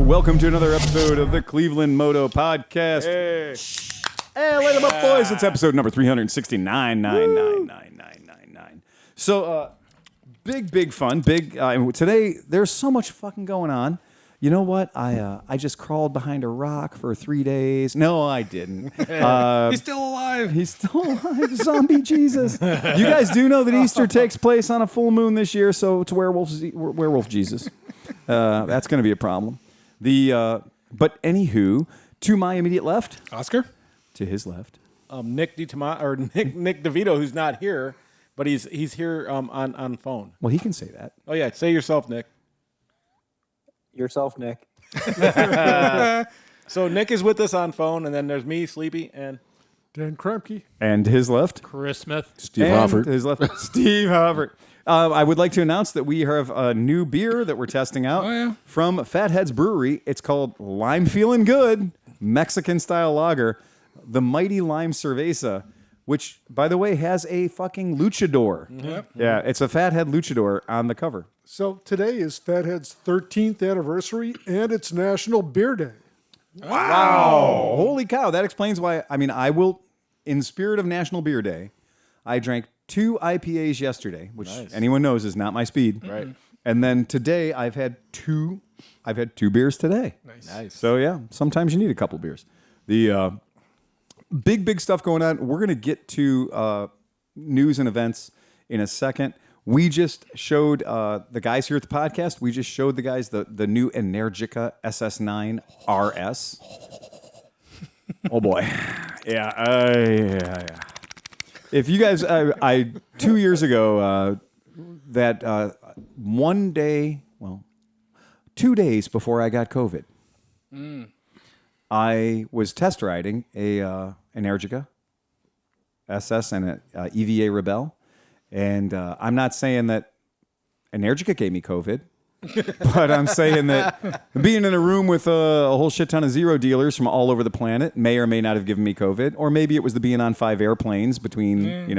Welcome to another episode of the Cleveland Moto podcast. Hey, light them up, boys. It's episode number 369. So, big fun. Today, there's so much fucking going on. You know what? I just crawled behind a rock for 3 days. No, I didn't. He's still alive. He's still alive. Zombie Jesus. You guys do know that Easter takes place on a full moon this year, so it's werewolf Jesus. That's going to be a problem. But anywho, to my immediate left, Oscar. to his left, Nick DiVitto, who's not here, but he's here on phone. well, he can say that. Oh yeah, say yourself, Nick. Yourself, Nick. So Nick is with us on phone, and then there's me, Sleepy, and Dan Kremke. And to his left, Chris Smith. Steve Hoffert. To his left, Steve Hoffert. I would like to announce that we have a new beer that we're testing out from Fathead's Brewery. It's called Lime Feeling Good, Mexican-style lager, the Mighty Lime Cerveza, which, by the way, has a fucking luchador. Yep. Yeah, it's a Fathead luchador on the cover. So today is Fathead's 13th anniversary, and it's National Beer Day. Wow. Holy cow. That explains why. I mean, I will, in spirit of National Beer Day, I drank 2 IPAs yesterday, which anyone knows is not my speed. Right. And then today I've had two beers today. nice. So yeah, sometimes you need a couple beers. The big stuff going on. We're going to get to news and events in a second. We just showed the guys here at the podcast. We just showed the guys the new Energica SS9 RS. Oh boy, yeah. If you guys, I 2 years ago, that 1 day, 2 days before I got COVID, I was test riding an Energica SS and an EVA Rebel. And I'm not saying that Energica gave me COVID, but I'm saying that being in a room with a whole shit ton of zero dealers from all over the planet may or may not have given me COVID. Or maybe it was the being on 5 airplanes between,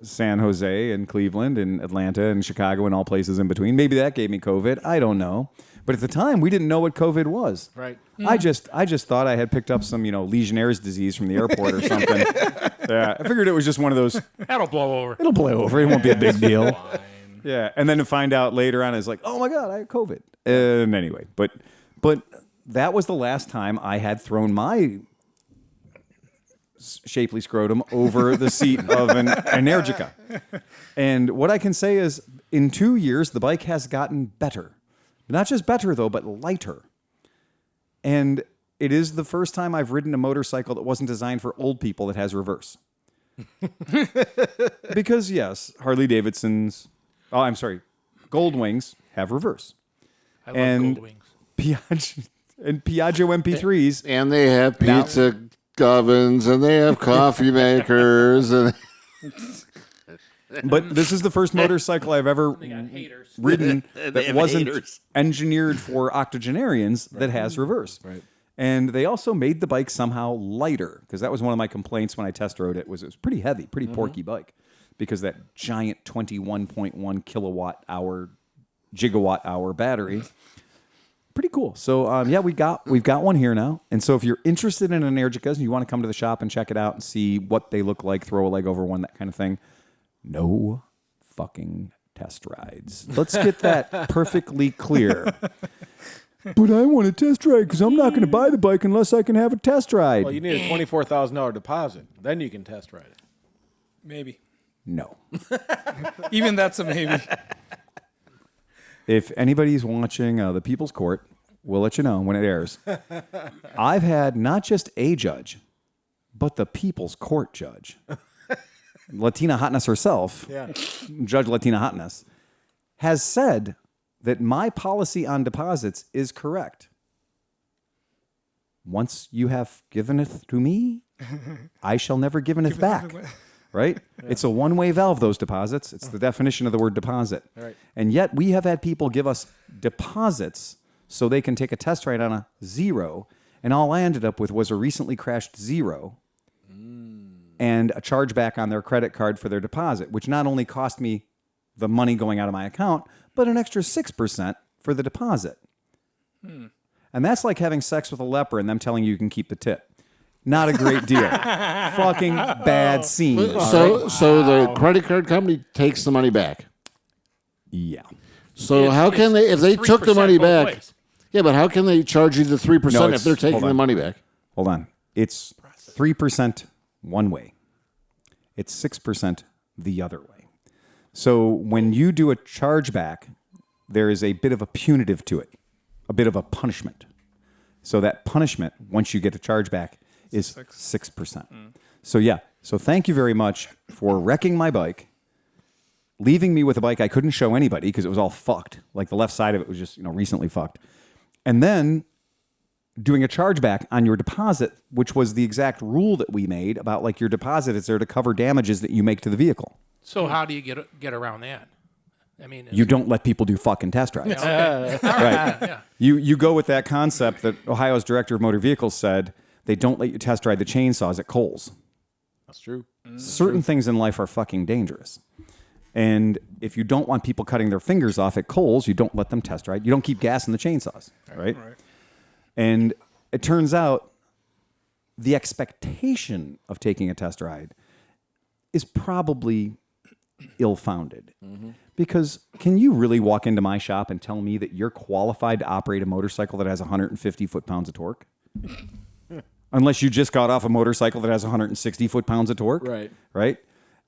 San Jose and Cleveland and Atlanta and Chicago and all places in between. Maybe that gave me COVID. I don't know. But at the time, we didn't know what COVID was. Right. I just thought I had picked up some, Legionnaire's disease from the airport or something. Yeah, I figured it was just one of those. That'll blow over. It'll blow over. It won't be a big deal. Yeah, and then to find out later on, it's like, oh my God, I had COVID. Anyway, but that was the last time I had thrown my shapely scrotum over the seat of an Energica. And what I can say is, in 2 years, the bike has gotten better. Not just better, though, but lighter. And it is the first time I've ridden a motorcycle that wasn't designed for old people that has reverse. Because, yes, Harley-Davidson's, Goldwings have reverse. I love Gold Wings. Piaggio MP3s. And they have pizza ovens, and they have coffee makers. But this is the first motorcycle I've ever ridden that wasn't engineered for octogenarians that has reverse. Right. And they also made the bike somehow lighter, because that was one of my complaints when I test rode it. Was it was pretty heavy, pretty porky bike, because that giant 21.1 gigawatt hour battery. Pretty cool. So we've got one here now. And so if you're interested in Energicas and you want to come to the shop and check it out and see what they look like, throw a leg over one, that kind of thing, no fucking test rides. Let's get that perfectly clear. But I want a test ride because I'm not going to buy the bike unless I can have a test ride. Well, you need a $24,000 deposit. Then you can test ride it. Maybe. No. Even that's a maybe. If anybody's watching The People's Court, we'll let you know when it airs. I've had not just a judge, but the People's Court judge. Latina Hotness herself, Judge Latina Hotness, has said that my policy on deposits is correct. Once you have given it to me, I shall never given it back. Right? Yeah. It's a one-way valve, those deposits. It's the definition of the word deposit. Right. And yet we have had people give us deposits so they can take a test ride on a zero, and all I ended up with was a recently crashed zero and a chargeback on their credit card for their deposit, which not only cost me the money going out of my account, but an extra 6% for the deposit. And that's like having sex with a leper and them telling you can keep the tip. Not a great deal. Fucking bad scene. So the credit card company takes the money back. Yeah. So how can they, if they took the 3% money both back? ways. Yeah, but how can they charge you the 3% No, if they're taking hold the on. money back? Hold on. It's 3% one way. It's 6% the other way. So when you do a chargeback, there is a bit of a punitive to it, a bit of a punishment. So that punishment, once you get a chargeback, is 6%. So yeah. So thank you very much for wrecking my bike, leaving me with a bike I couldn't show anybody because it was all fucked. Like the left side of it was just, recently fucked. And then doing a chargeback on your deposit, which was the exact rule that we made about like your deposit is there to cover damages that you make to the vehicle. So how do you get around that? I mean, You don't let people do fucking test rides. okay. Right. Yeah. You go with that concept that Ohio's director of motor vehicles said they don't let you test ride the chainsaws at Kohl's. That's true. Certain things in life are fucking dangerous. And if you don't want people cutting their fingers off at Kohl's, you don't let them test ride. You don't keep gas in the chainsaws, right? And it turns out the expectation of taking a test ride is probably ill-founded. Because can you really walk into my shop and tell me that you're qualified to operate a motorcycle that has 150 foot-pounds of torque? Unless you just got off a motorcycle that has 160 foot-pounds of torque. Right?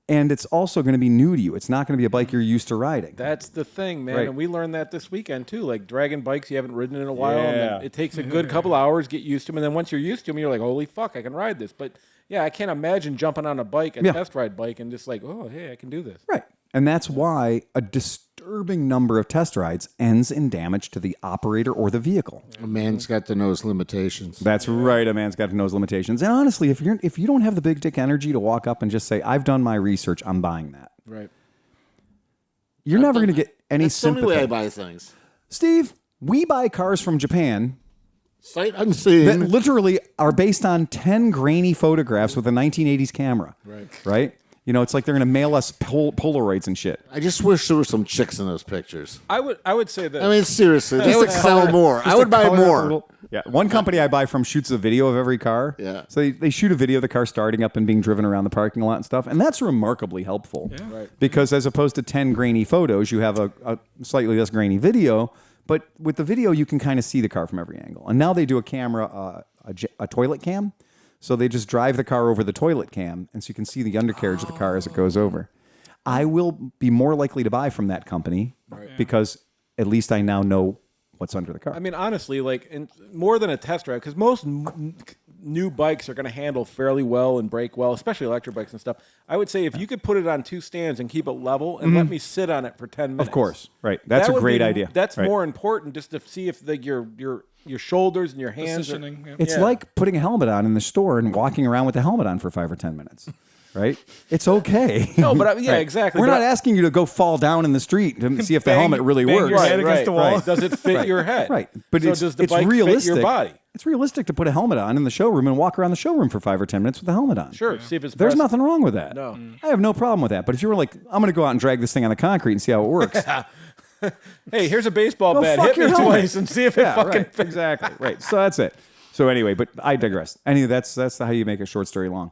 And it's also going to be new to you. It's not going to be a bike you're used to riding. That's the thing, man. Right. And we learned that this weekend, too. Like, dragging bikes you haven't ridden in a while. And Yeah. then it takes a good couple hours to get used to them. And then once you're used to them, you're like, holy fuck, I can ride this. But, yeah, I can't imagine jumping on a bike, a test ride bike, and just like, oh, hey, I can do this. Right. And that's why a disturbing number of test rides ends in damage to the operator or the vehicle. A man's got to know his limitations. That's right. A man's got to know his limitations. And honestly, if you don't have the big dick energy to walk up and just say, I've done my research, I'm buying that. Right. You're never going to get any That's the only way I sympathy. buy things. Steve, we buy cars from Japan Sight that unseen. literally are based on 10 grainy photographs with a 1980s camera. Right? It's like they're going to mail us Polaroids and shit. I just wish there were some chicks in those pictures. I would say that. I mean, seriously, they would sell more. I would buy more. Yeah, one company I buy from shoots a video of every car. Yeah. So they shoot a video of the car starting up and being driven around the parking lot and stuff. And that's remarkably helpful. Yeah. Right. Because as opposed to 10 grainy photos, you have a slightly less grainy video. But with the video, you can kind of see the car from every angle. And now they do a camera, a toilet cam. So they just drive the car over the toilet cam, and so you can see the undercarriage of the car as it goes over. I will be more likely to buy from that company because at least I now know what's under the car. I mean, honestly, like, more than a test ride, because most new bikes are going to handle fairly well and brake well, especially electric bikes and stuff. I would say if you could put it on two stands and keep it level and let me sit on it for 10 minutes. Of course, right. That's that a would great be- idea. That's Right. more important just to see if your shoulders and your hands are, Positioning. Yeah. It's like putting a helmet on in the store and walking around with the helmet on for 5 or 10 minutes, right? It's okay. No, but yeah, Right. exactly. We're But not asking you to go fall down in the street to see if the Bang- helmet really bang works. your head against the wall. Right. Does it fit your head? Right. But so it's, does the it's bike realistic. fit your body? It's realistic to put a helmet on in the showroom and walk around the showroom for 5 or 10 minutes with the helmet on. Sure. See if it's There's pressed. nothing wrong with that. No. I have no problem with that. But if you were like, I'm going to go out and drag this thing on the concrete and see how it works. Hey, here's a baseball Go bat. fuck Hit me your helmet. twice and see if it fucking right. fits. Exactly. Right. So that's it. So anyway, but I digress. Anyway, that's how you make a short story long.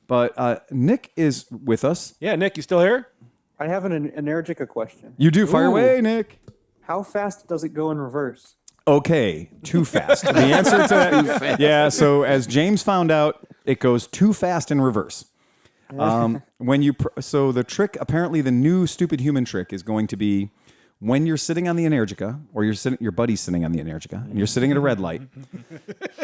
But Nick is with us. Yeah, Nick, you still here? I have an Energica question. You do fire Ooh. away, Nick. How fast does it go in reverse? Okay, too fast. The answer to that, yeah. So as James found out, it goes too fast in reverse. When you so the trick, apparently the new stupid human trick is going to be when you're sitting on the Energica, or your buddy's sitting on the Energica, and you're sitting at a red light.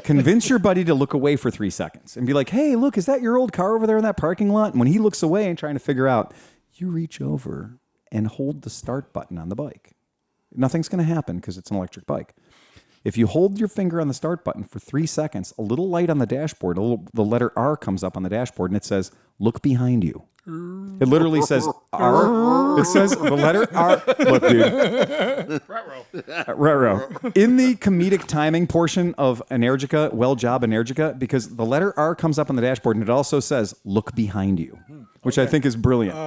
Convince your buddy to look away for 3 seconds and be like, "Hey, look, is that your old car over there in that parking lot?" And when he looks away and trying to figure out, you reach over and hold the start button on the bike. Nothing's going to happen because it's an electric bike. If you hold your finger on the start button for 3 seconds, a little light on the dashboard, the letter R comes up on the dashboard, and it says, "Look behind you." It literally says R. It says the letter R. Look, dude. Ruh-roh. In the comedic timing portion of Energica, well job Energica, because the letter R comes up on the dashboard and it also says, look behind you, which I think is brilliant.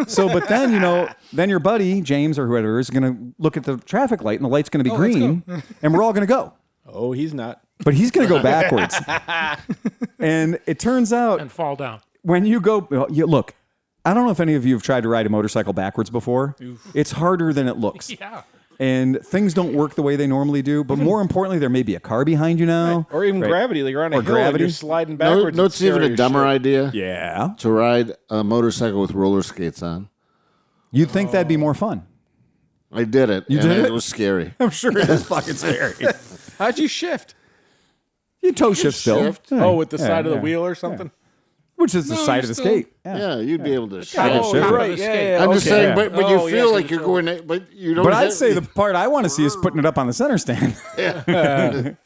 So, but then, then your buddy, James or whoever, is going to look at the traffic light and the light's going to be green and we're all going to go. Oh, he's not. But he's going to go backwards. And it turns out And fall down. when you go, look, I don't know if any of you have tried to ride a motorcycle backwards before. It's harder than it looks. Yeah. And things don't work the way they normally do. But more importantly, there may be a car behind you now. Or even gravity. Like you're on a hill and you're sliding backwards. No, it's even a dumber idea Yeah. to ride a motorcycle with roller skates on. You'd think that'd be more fun. I did it. You and did it? It was scary. I'm sure it is fucking scary. How'd you shift? You toe shift still. shift. Yeah. Oh, with the Yeah, side of the yeah. wheel or something? Which is the No, side you're of the still- skate. Yeah, you'd be able to Kind of Oh, shift you're it. right. Yeah, I'm just okay. saying, but you Oh, yeah, feel like 'cause you're it's going, but you don't. But I'd have- say the part I want to see is putting it up on the center stand.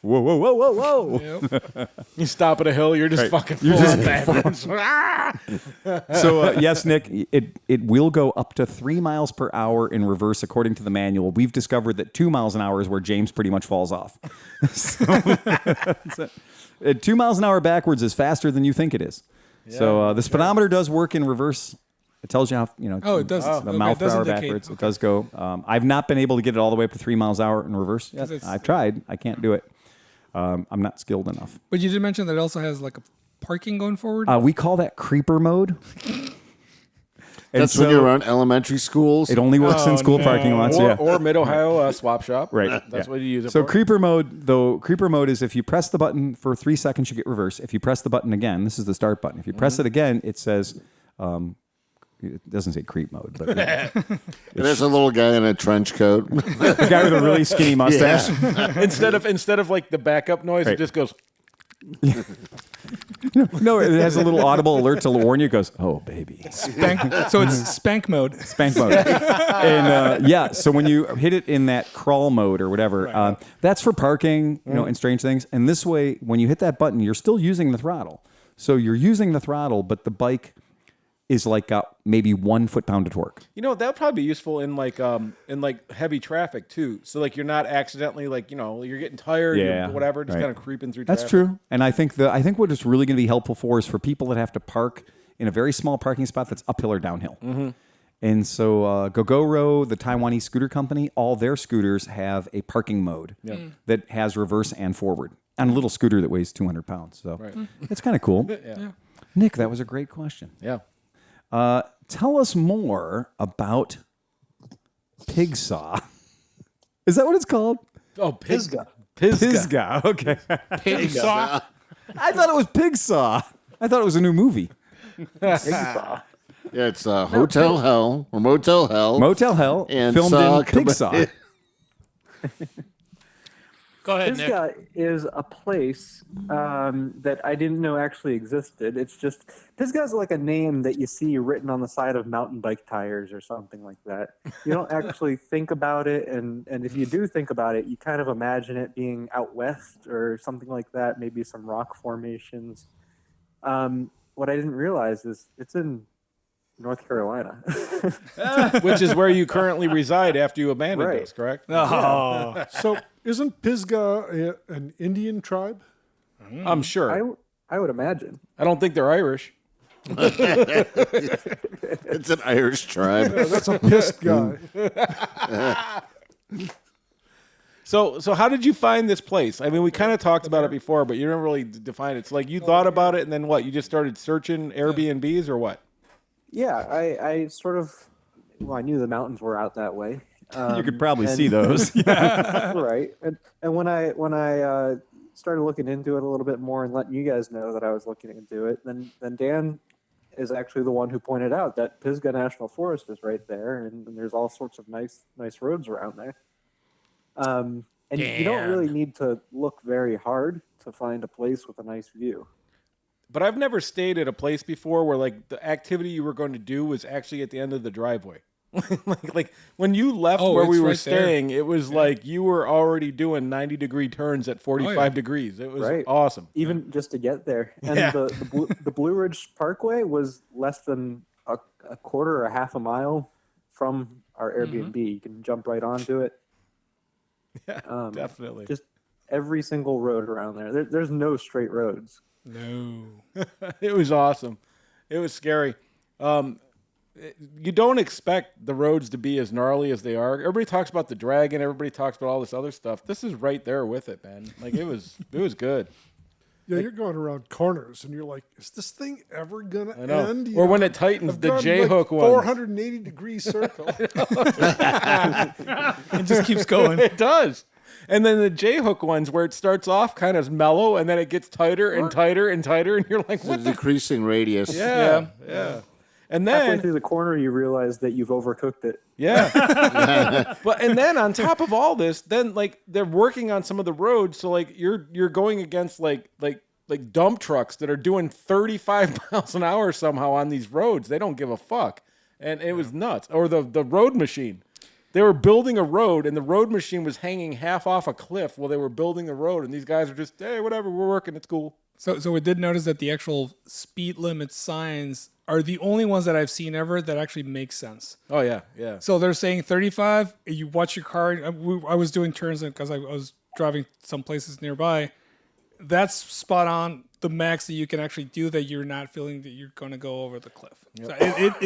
Whoa, whoa, whoa, whoa, whoa. You stop at a hill, you're just fucking full on backwards. So yes, Nick, it will go up to 3 miles per hour in reverse according to the manual. We've discovered that 2 miles an hour is where James pretty much falls off. So, 2 miles an hour backwards is faster than you think it is. So the speedometer does work in reverse. It tells you how Oh, it does. the Okay, mile it per does hour indicate. backwards. Okay. It does go. I've not been able to get it all the way up to 3 miles an hour in reverse. Yet. it's- I've tried. I can't do it. I'm not skilled enough. But you did mention that it also has like a parking going forward. We call that creeper mode. And That's when so you're around elementary schools. It only works in school parking lots. Yeah. Or Mid-Ohio swap shop. Right. That's yeah. what you use it So for. creeper mode is if you press the button for 3 seconds, you get reverse. If you press the button again, this is the start button. If you press it again, it says, it doesn't say creep mode, but There's a little guy in a trench coat. the guy with a really skinny mustache. instead of like the backup noise, Right. it just goes. No, it has a little audible alert to warn you. It goes, oh, baby. So it's spank mode. Spank mode. And so when you hit it in that crawl mode or whatever, that's for parking, and strange things. And this way, when you hit that button, you're still using the throttle. So you're using the throttle, but the bike is like got maybe 1 foot-pound of torque. That would probably be useful in like heavy traffic too. So like you're not accidentally like you're getting tired, Yeah, or whatever, just right. kind of creeping through. That's traffic. true. And I think what it's really going to be helpful for is for people that have to park in a very small parking spot that's uphill or downhill. Mm-hmm. And so Gogoro, the Taiwanese scooter company, all their scooters have a parking mode that has reverse and forward on a little scooter that weighs 200 pounds. So it's kind of cool. Nick, that was a great question. Yeah. Tell us more about Pigsaw. Is that what it's called? Oh, Pisgah. Pisgah. Okay. Pig saw. I thought it was Pigsaw. I thought it was a new movie. Pisgah. Yeah, it's Hotel Hell or Motel Hell. Motel Hell, And filmed Saw in Pigsaw. Go ahead, Nick. Pisgah is a place that I didn't know actually existed. It's just Pisgah is like a name that you see written on the side of mountain bike tires or something like that. You don't actually think about it, and if you do think about it, you kind of imagine it being out west or something like that. Maybe some rock formations. What I didn't realize is it's in North Carolina. Which is where you currently reside after you abandoned Right. us, correct? So isn't Pisgah an Indian tribe? I'm sure. I would imagine. I don't think they're Irish. It's an Irish tribe. That's a pissed guy. So how did you find this place? I mean, we kind of talked about it before, but you didn't really define it. It's like you thought about it, and then what? You just started searching Airbnbs or what? Yeah, I sort of. Well, I knew the mountains were out that way. You could probably and- see those. Right, and when I started looking into it a little bit more and letting you guys know that I was looking into it, then Dan is actually the one who pointed out that Pisgah National Forest is right there, and there's all sorts of nice roads around there. And you don't really need to look very hard to find a place with a nice view. But I've never stayed at a place before where like the activity you were going to do was actually at the end of the driveway. like when you left where it's we were right there. staying, it was like you were already doing 90-degree turns at 45 degrees. It was Right. awesome. Even just to get there. And Yeah. the Blue Ridge Parkway was less than a a quarter or a half a mile from our Airbnb. You can jump right onto it. Yeah, definitely. Just every single road around there. There's no straight roads. No. It was awesome. It was scary. You don't expect the roads to be as gnarly as they are. Everybody talks about the dragon. Everybody talks about all this other stuff. This is right there with it, man. Like it was good. Yeah, you're going around corners, and you're like, is this thing ever going to know. end? You Or know, when it tightens, I've the gone, J-hook like, ones. 480-degree circle. It just keeps going. It does. And then the J-hook ones where it starts off kind of mellow and then it gets tighter and tighter and tighter, and you're like, It's a what the? decreasing radius. Yeah. And Halfway then through the corner, you realize that you've overcooked it. yeah. And then on top of all this, then like they're working on some of the roads, so like you're going against like dump trucks that are doing 35 miles an hour somehow on these roads. They don't give a fuck. And it was nuts. Or the road machine. They were building a road, and the road machine was hanging half off a cliff while they were building the road, and these guys are just, hey, whatever, we're working, it's cool. So we did notice that the actual speed limit signs are the only ones that I've seen ever that actually make sense. Oh, yeah, yeah. So they're saying 35. You watch your car. I was doing turns because I was driving some places nearby. That's spot on the max that you can actually do that you're not feeling that you're going to go over the cliff. So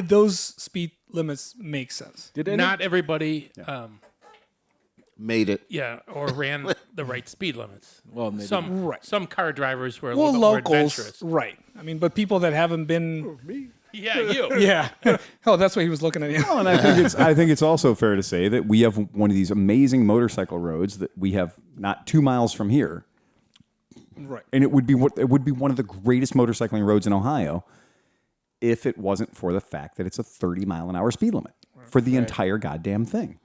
those speed limits make sense. Not everybody, Made it. or ran the right speed limits. Well, maybe Some car drivers were a Well, little bit more locals, adventurous. right? I mean, but people that haven't been, Yeah, you. yeah. Oh, that's why he was looking at you. Well, and I think it's also fair to say that we have one of these amazing motorcycle roads that we have not 2 miles from here. Right. And it would be one of the greatest motorcycling roads in Ohio if it wasn't for the fact that it's a 30-mile-an-hour speed limit for the entire goddamn thing.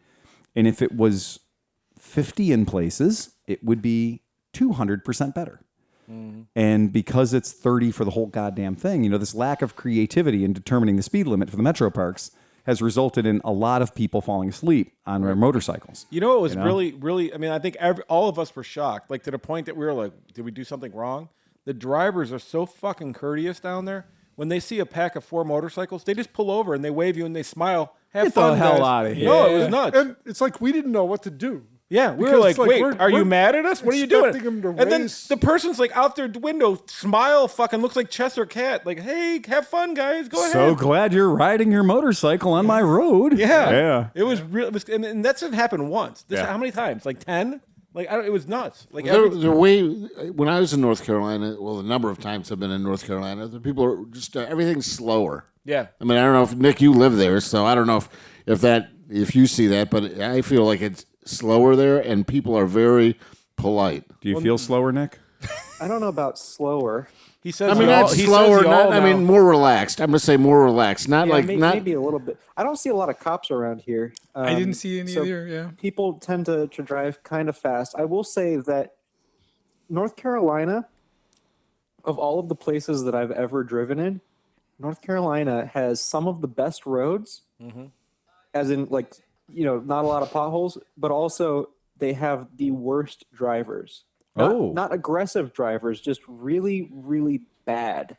And if it was 50 in places, it would be 200% better. And because it's 30 for the whole goddamn thing, this lack of creativity in determining the speed limit for the metro parks has resulted in a lot of people falling asleep on their motorcycles. You know what was really, really, I mean, I think all of us were shocked, like to the point that we were like, did we do something wrong? The drivers are so fucking courteous down there. When they see a pack of 4 motorcycles, they just pull over and they wave you and they smile. Have Get the fun, hell guys. outta here. No, it was nuts. And it's like we didn't know what to do. Yeah, we were Because like, it's like wait, we're- are you we're mad at us? What are you doing? expecting them to And then race. the person's like out their window, smile, fucking looks like Chester Cat. Like, hey, have fun, guys. Go So ahead. glad you're riding your motorcycle on my road. Yeah. Yeah. It was real. And that's what happened once. Yeah. How many times? Like 10? Like, it was nuts. Like, The way when I was in North Carolina, well, the number of times I've been in North Carolina, the people are just everything's slower. yeah. I mean, I don't know if Nick, you live there, so I don't know if you see that, but I feel like it's slower there, and people are very polite. Do you feel slower, Nick? I don't know about slower. He says, I mean, y'all- not he says slower. y'all I now. mean, more relaxed. I'm gonna say more relaxed. Not Yeah, like not. maybe a little bit. I don't see a lot of cops around here. I didn't see any so either. Yeah. People tend to drive kind of fast. I will say that North Carolina, of all of the places that I've ever driven in, North Carolina has some of the best roads, as in like, not a lot of potholes, but also they have the worst drivers. Not aggressive drivers, just really, really bad.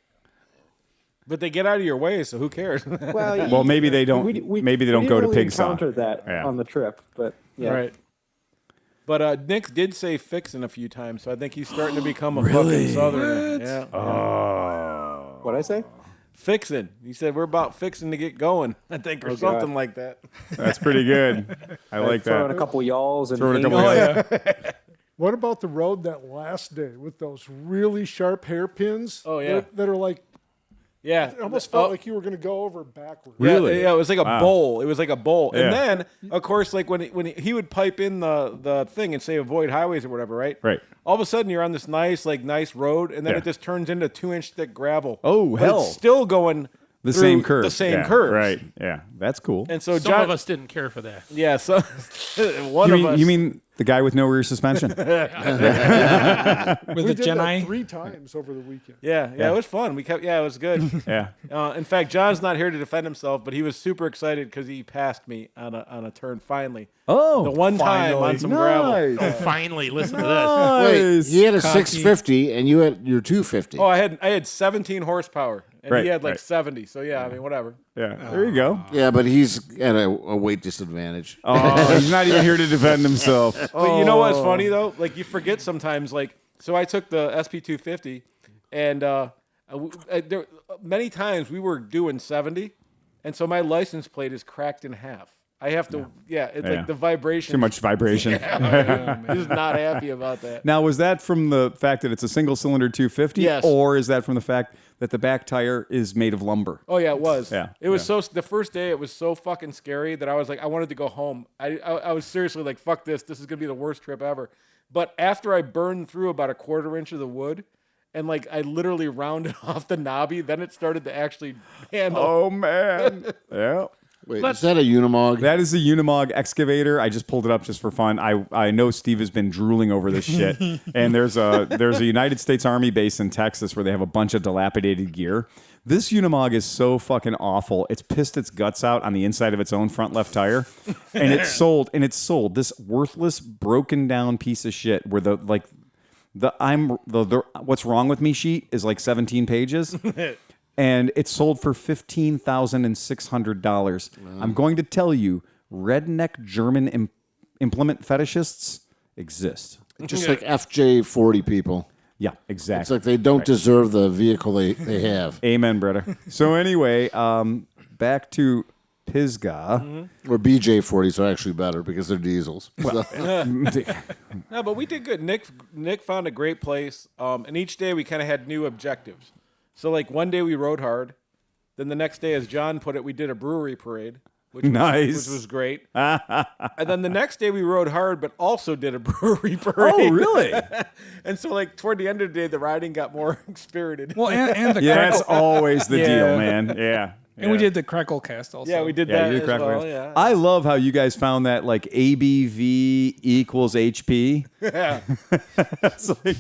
But they get out of your way, so who cares? Well, maybe they don't. Maybe they don't we go to didn't really Pig Saw. encounter that Yeah. on the trip, but yeah. Right. But Nick did say fixing a few times, so I think he's starting to become a fucking southerner. Yeah. What'd I say? Fixing. He said we're about fixing to get going, I think, or something like that. That's pretty good. I like Throwing that. a couple y'alls and Throwing a couple angles. of What about the road that last day with those really sharp hairpins? Oh, yeah. That are like, Yeah. it almost felt like you were going to go over backwards. Really? Yeah, it was like a Wow. bowl. It was like a bowl. Yeah. And then, of course, like when he would pipe in the thing and say avoid highways or whatever, right? Right. All of a sudden, you're on this nice road, and then Yeah. it just turns into 2-inch thick gravel. Oh, But hell. It's still going The through same curve. The same Yeah, curve. Right. Yeah. That's cool. And so Some John, of us didn't care for that. yeah, so one You of mean, us. you mean the guy with no rear suspension? With We the did Gen that I. 3 times over the weekend. Yeah, it was fun. It was good. Yeah. In fact, John's not here to defend himself, but he was super excited because he passed me on a turn finally. Oh. The one time on some gravel. Nice. Oh, finally, listen to this. Wait, Nice. he had a Cocky. 650, and you had your 250. Oh, I had 17 horsepower, and Right, he had like right. 70. So yeah, I mean, whatever. Yeah, there you go. Yeah, but he's at a weight disadvantage. Oh, he's not even here to defend himself. But you know what's funny though? Like you forget sometimes. Like so, I took the SP250, and there many times we were doing 70, and so my license plate is cracked in half. I have to, it's like the vibration. Too much vibration. He's not happy about that. Now, was that from the fact that it's a single-cylinder 250? Yes. Or is that from the fact that the back tire is made of lumber? Oh yeah, it was. Yeah, It was the first day it was so fucking scary that I was like, I wanted to go home. I was seriously like, fuck this. This is gonna be the worst trip ever. But after I burned through about a 1/4 inch of the wood, and like I literally rounded off the knobby, then it started to actually handle. Oh, man. Yeah. Wait, is that a Unimog? That is a Unimog excavator. I just pulled it up just for fun. I know Steve has been drooling over this shit. And there's a United States Army base in Texas where they have a bunch of dilapidated gear. This Unimog is so fucking awful. It's pissed its guts out on the inside of its own front left tire. And it's sold this worthless, broken down piece of shit where the what's wrong with me sheet is like 17 pages. And it's sold for $15,600. I'm going to tell you, redneck German implement fetishists exist. Just like FJ40 people. Yeah, exactly. It's like they don't deserve the vehicle they have. Amen, brother. So anyway, back to Pisgah. Or BJ40s are actually better because they're diesels. So- No, but we did good. Nick found a great place, and each day we kind of had new objectives. So like one day we rode hard, then the next day, as John put it, we did a brewery parade, which was great. And then the next day we rode hard, but also did a brewery parade. Oh, really? And so like toward the end of the day, the riding got more spirited. Well, and the Yeah, crackle, that's always the Yeah. deal, man. Yeah. and we did the crackle cast also. yeah, we did Yeah, that you as did crack well. race. Yeah. I love how you guys found that like ABV equals HP. Yeah. It's like,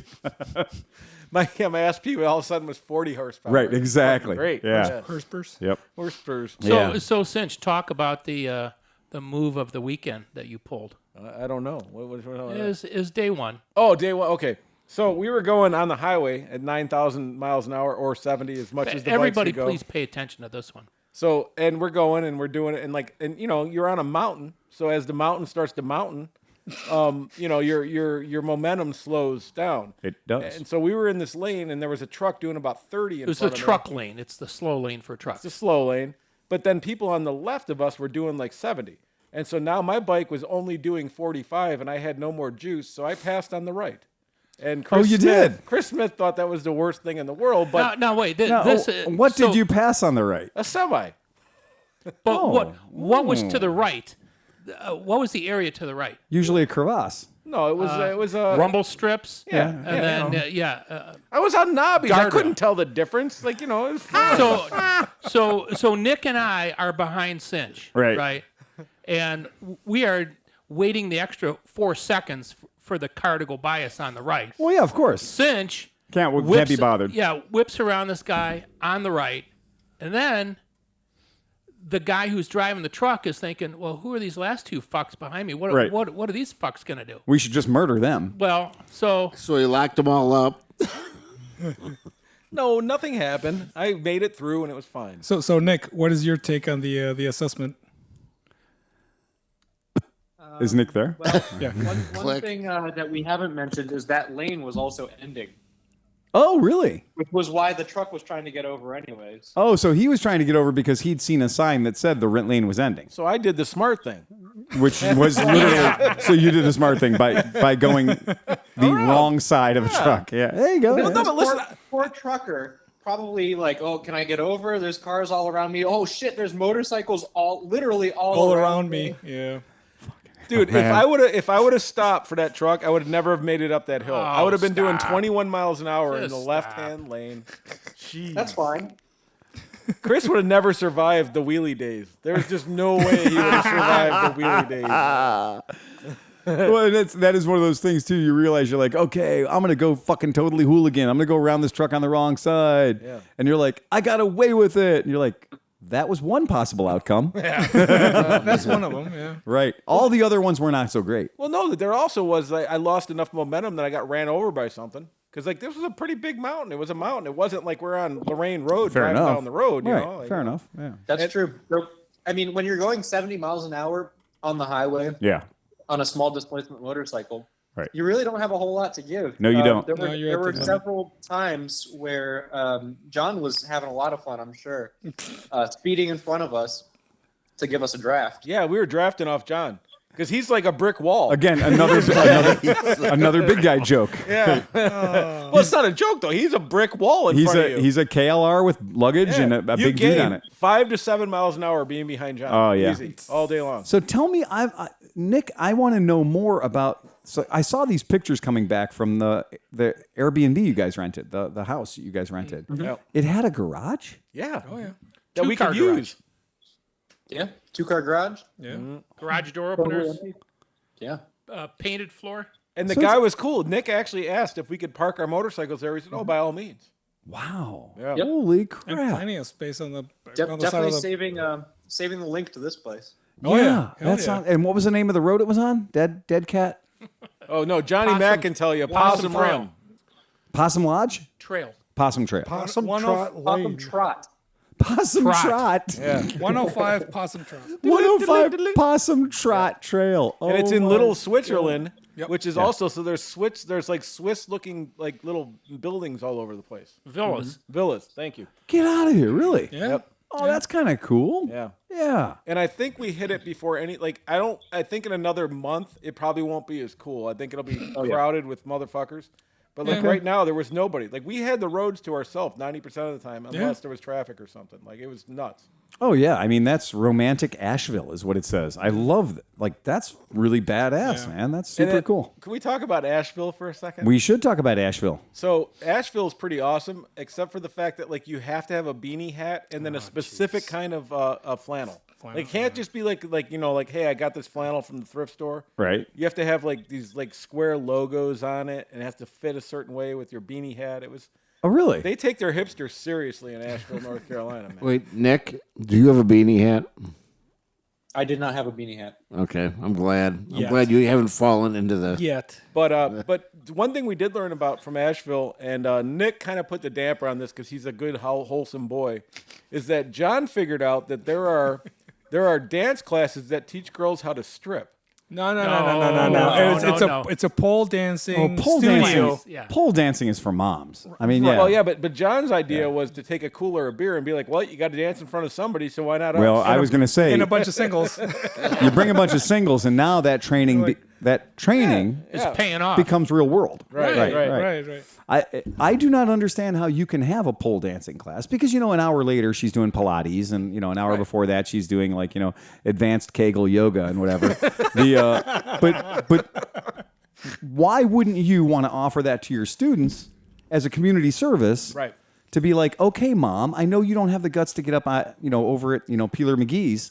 My SP all of a sudden was 40 horsepower. right, It was exactly. fucking Great. Yeah. Herspers. Yep. Horsepurs. Yeah. So Cinch, talk about the move of the weekend that you pulled. I don't know. What Is day one. Oh, day one. Okay. So we were going on the highway at 9,000 miles an hour or 70 as much as the Everybody, bikes would go. please pay attention to this one. So, and we're going and we're doing it and you know, you're on a mountain. So as the mountain starts to mountain, you know, your momentum slows down. It does. And so we were in this lane and there was a truck doing about 30 in It was the front of me. truck lane. It's the slow lane for trucks. It's a slow lane. But then people on the left of us were doing like 70. And so now my bike was only doing 45 and I had no more juice. So I passed on the right. And Chris you Smith, did? Chris Smith thought that was the worst thing in the world, but Now wait. Now, what did you pass on the right? a semi. But what was to the right? What was the area to the right? Usually a crevasse. No, it was a Rumble strips. Yeah, And yeah, then I was on knobbies. I Guardrail. couldn't tell the difference. Like, you know, it was fine. So Nick and I are behind Cinch. Right. Right. And we are waiting the extra 4 seconds for the car to go by us on the right. Well, yeah, of course. Cinch Can't be bothered. Yeah, whips around this guy on the right, and then the guy who's driving the truck is thinking, "Well, who are these last two fucks behind me? What Right. what are these fucks gonna do?" We should just murder them. Well, so So he locked them all up. No, nothing happened. I made it through and it was fine. So Nick, what is your take on the assessment? Is Nick there? Yeah. One Click. thing that we haven't mentioned is that lane was also ending, Oh, really? which was why the truck was trying to get over anyways. Oh, so he was trying to get over because he'd seen a sign that said the rent lane was ending, So I did the smart thing. which was literally. So you did the smart thing by going the wrong side of a truck. Yeah, there you go. No, Yeah. but listen, Poor trucker, probably like, oh, can I get over? There's cars all around me. Oh shit, there's motorcycles literally all Around me. Yeah. dude, man. if I would have stopped for that truck, I would never have made it up that hill. I would have been doing 21 miles an hour in Just the stop. left-hand lane. That's fine. Chris would have never survived the wheelie days. There's just no way he would have survived the wheelie days. Well, that is one of those things too. You realize you're like, okay, I'm gonna go fucking totally hooligan. I'm gonna go around this truck on the wrong side, Yeah. and you're like, I got away with it, and you're like, that was one possible outcome, That's one of them. Yeah. right? All the other ones were not so great. Well, no, there also was I lost enough momentum that I got ran over by something Because like this was a pretty big mountain. It was a mountain. It wasn't like we're on Lorraine Road Fair driving enough. down the road. You Right. know? Like, Fair enough. Yeah. That's true. So, I mean, when you're going 70 miles an hour on the highway Yeah. on a small displacement motorcycle, Right. you really don't have a whole lot to give. No, you don't. There No, were, you're there at were the limit. several times where John was having a lot of fun, I'm sure, speeding in front of us to give us a draft. Yeah, we were drafting off John because he's like a brick wall. Again, another big guy joke. Yeah. Well, it's not a joke though. He's a brick wall in front of you. He's a KLR with luggage Yeah. and a You big dude gain on it. 5 to 7 miles an hour being behind John. Oh, yeah. Easy, all day long. So tell me, Nick, I want to know more about. So I saw these pictures coming back from the Airbnb you guys rented, the house you guys rented. Yep. It had a garage. Yeah. Oh yeah. That we Two-car could garage. use. Yeah. 2-car garage. Yeah. Garage door openers, Yeah. painted floor. And the So guy it's- was cool. Nick actually asked if we could park our motorcycles there. He said, "Oh, by all means." Wow. Yeah. Yep. Holy And crap. plenty of space on the De- on the side definitely of the. saving the link to this place. Oh, yeah. Hell That's yeah. not. And what was the name of the road it was on? Dead Cat? Oh no, Johnny Possum- Mack can tell you. Possum Possum Trail. Run. Possum Lodge? Trail. Possum Trail. Possum One Trot Possum Lane. Trot. Possum Trot. Trot. Yeah. 105 Possum Trot. 105 Possum Trot Trail. Oh, And it's in my Little Switzerland, Yep. which is also so there's like Swiss looking like little buildings all over the place. Villas. Villas. Thank you. Get out of here, really? Yeah. Yep. Oh, that's kind of cool. Yeah. Yeah. And I think we hit it before any like I think in another month it probably won't be as cool. I think it'll be crowded with motherfuckers. But like right now there was nobody. Like we had the roads to ourselves 90% of the time unless there was traffic or something. Like it was nuts. Oh yeah, I mean that's romantic Asheville is what it says. I love that. Like that's really badass, man. That's And super then- cool. Can we talk about Asheville for a second? We should talk about Asheville. So Asheville is pretty awesome, except for the fact that like you have to have a beanie hat and then a specific kind of flannel. Like it can't just be like you know like hey I got this flannel from the thrift store. Right. You have to have like these like square logos on it and it has to fit a certain way with your beanie hat. It was Oh really? they take their hipsters seriously in Asheville, North Carolina, man. Wait, Nick, do you have a beanie hat? I did not have a beanie hat. Okay, I'm glad. I'm Yes. glad you haven't fallen into the. Yet. But one thing we did learn about from Asheville, and Nick kind of put the damper on this because he's a good, wholesome boy, is that John figured out that there are dance classes that teach girls how to strip. No. No. It's a pole dancing pole studio. dancing. Yeah. Pole dancing is for moms. I mean, yeah. Well, yeah, but John's idea was to take a cooler of beer and be like, well, you got to dance in front of somebody, so why not us? Well, I was going to say And a bunch of singles. you bring a bunch of singles, and now that training It's paying off. becomes real world. right. I do not understand how you can have a pole dancing class because an hour later she's doing Pilates and an hour before that she's doing like advanced Kegel yoga and whatever. But why wouldn't you want to offer that to your students as a community service? Right. To be like, okay, mom, I know you don't have the guts to get up over at Peeler McGee's,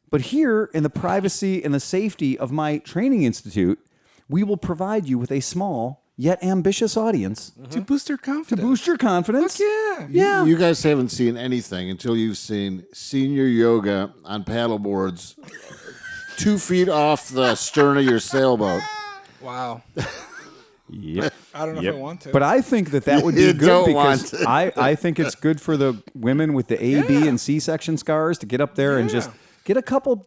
but here in the privacy and the safety of my training institute, we will provide you with a small yet ambitious audience To boost your confidence. boost your confidence. Yeah. Yeah. You guys haven't seen anything until you've seen senior yoga on paddle boards 2 feet off the stern of your sailboat. Wow. Yep. I don't know if I want to. But I think that would be You good don't because want to. I think it's good for the women with the A, B, and C section scars to get up there and just get a couple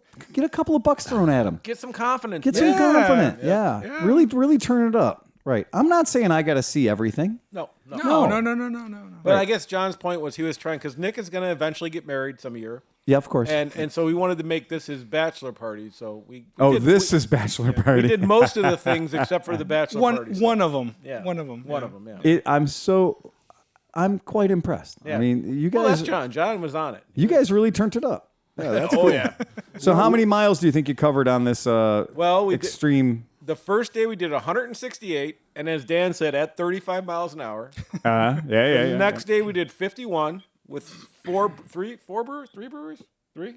of bucks thrown at them. Get some confidence. Get some confident. Yeah. Really turn it up. Right. I'm not saying I got to see everything. No. No. But I guess John's point was he was trying, because Nick is going to eventually get married some year. Yeah, of course. And so we wanted to make this his bachelor party. So we this is bachelor party. We did most of the things except for the bachelor party. One of them. Yeah. One of them. Yeah. I'm quite impressed. Yeah. I mean, you Well, guys. that's John. John was on it. You guys really turned it up. Yeah, that's cool. Yeah. So, how many miles do you think you covered on this? Well, we did- extreme. The first day we did 168, and as Dan said, at 35 miles an hour. Yeah. The next day we did 51 with three breweries? Three?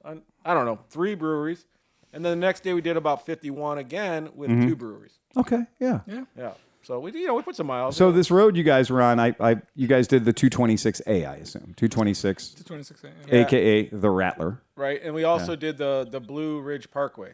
I don't know. 3 breweries. And then the next day we did about 51 again with 2 breweries. Okay. Yeah. Yeah. So we put some miles. So this road you guys were on, you guys did the 226A, I assume 226, 26. aka the Rattler. right, and we also did the Blue Ridge Parkway.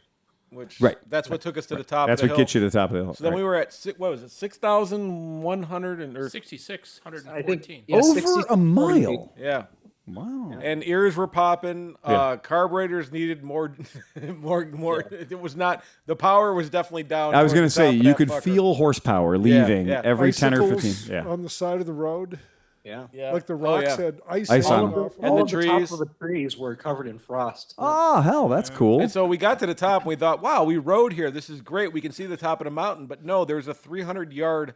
which Right. that's what took us to the top. That's of the what hill. gets you to the top of the hill. So then right. we were at what was it, 6,100 or 6,614. I think Over a mile. yeah. Wow. And ears were popping. Yeah. Carburetors needed more. It was not. The power was definitely down. I was going towards to the say, top of you that could fucker. feel horsepower leaving yeah. every 10 or 15. Icicles Yeah. on the side of the road, Yeah. Yeah. like the Oh, rocks yeah. had ice, Ice on falling them. off. And All the of the trees. top of the trees were covered in frost. Oh, hell, that's cool. And so we got to the top and we thought, wow, we rode here. This is great. We can see the top of the mountain. But no, there's a 300-yard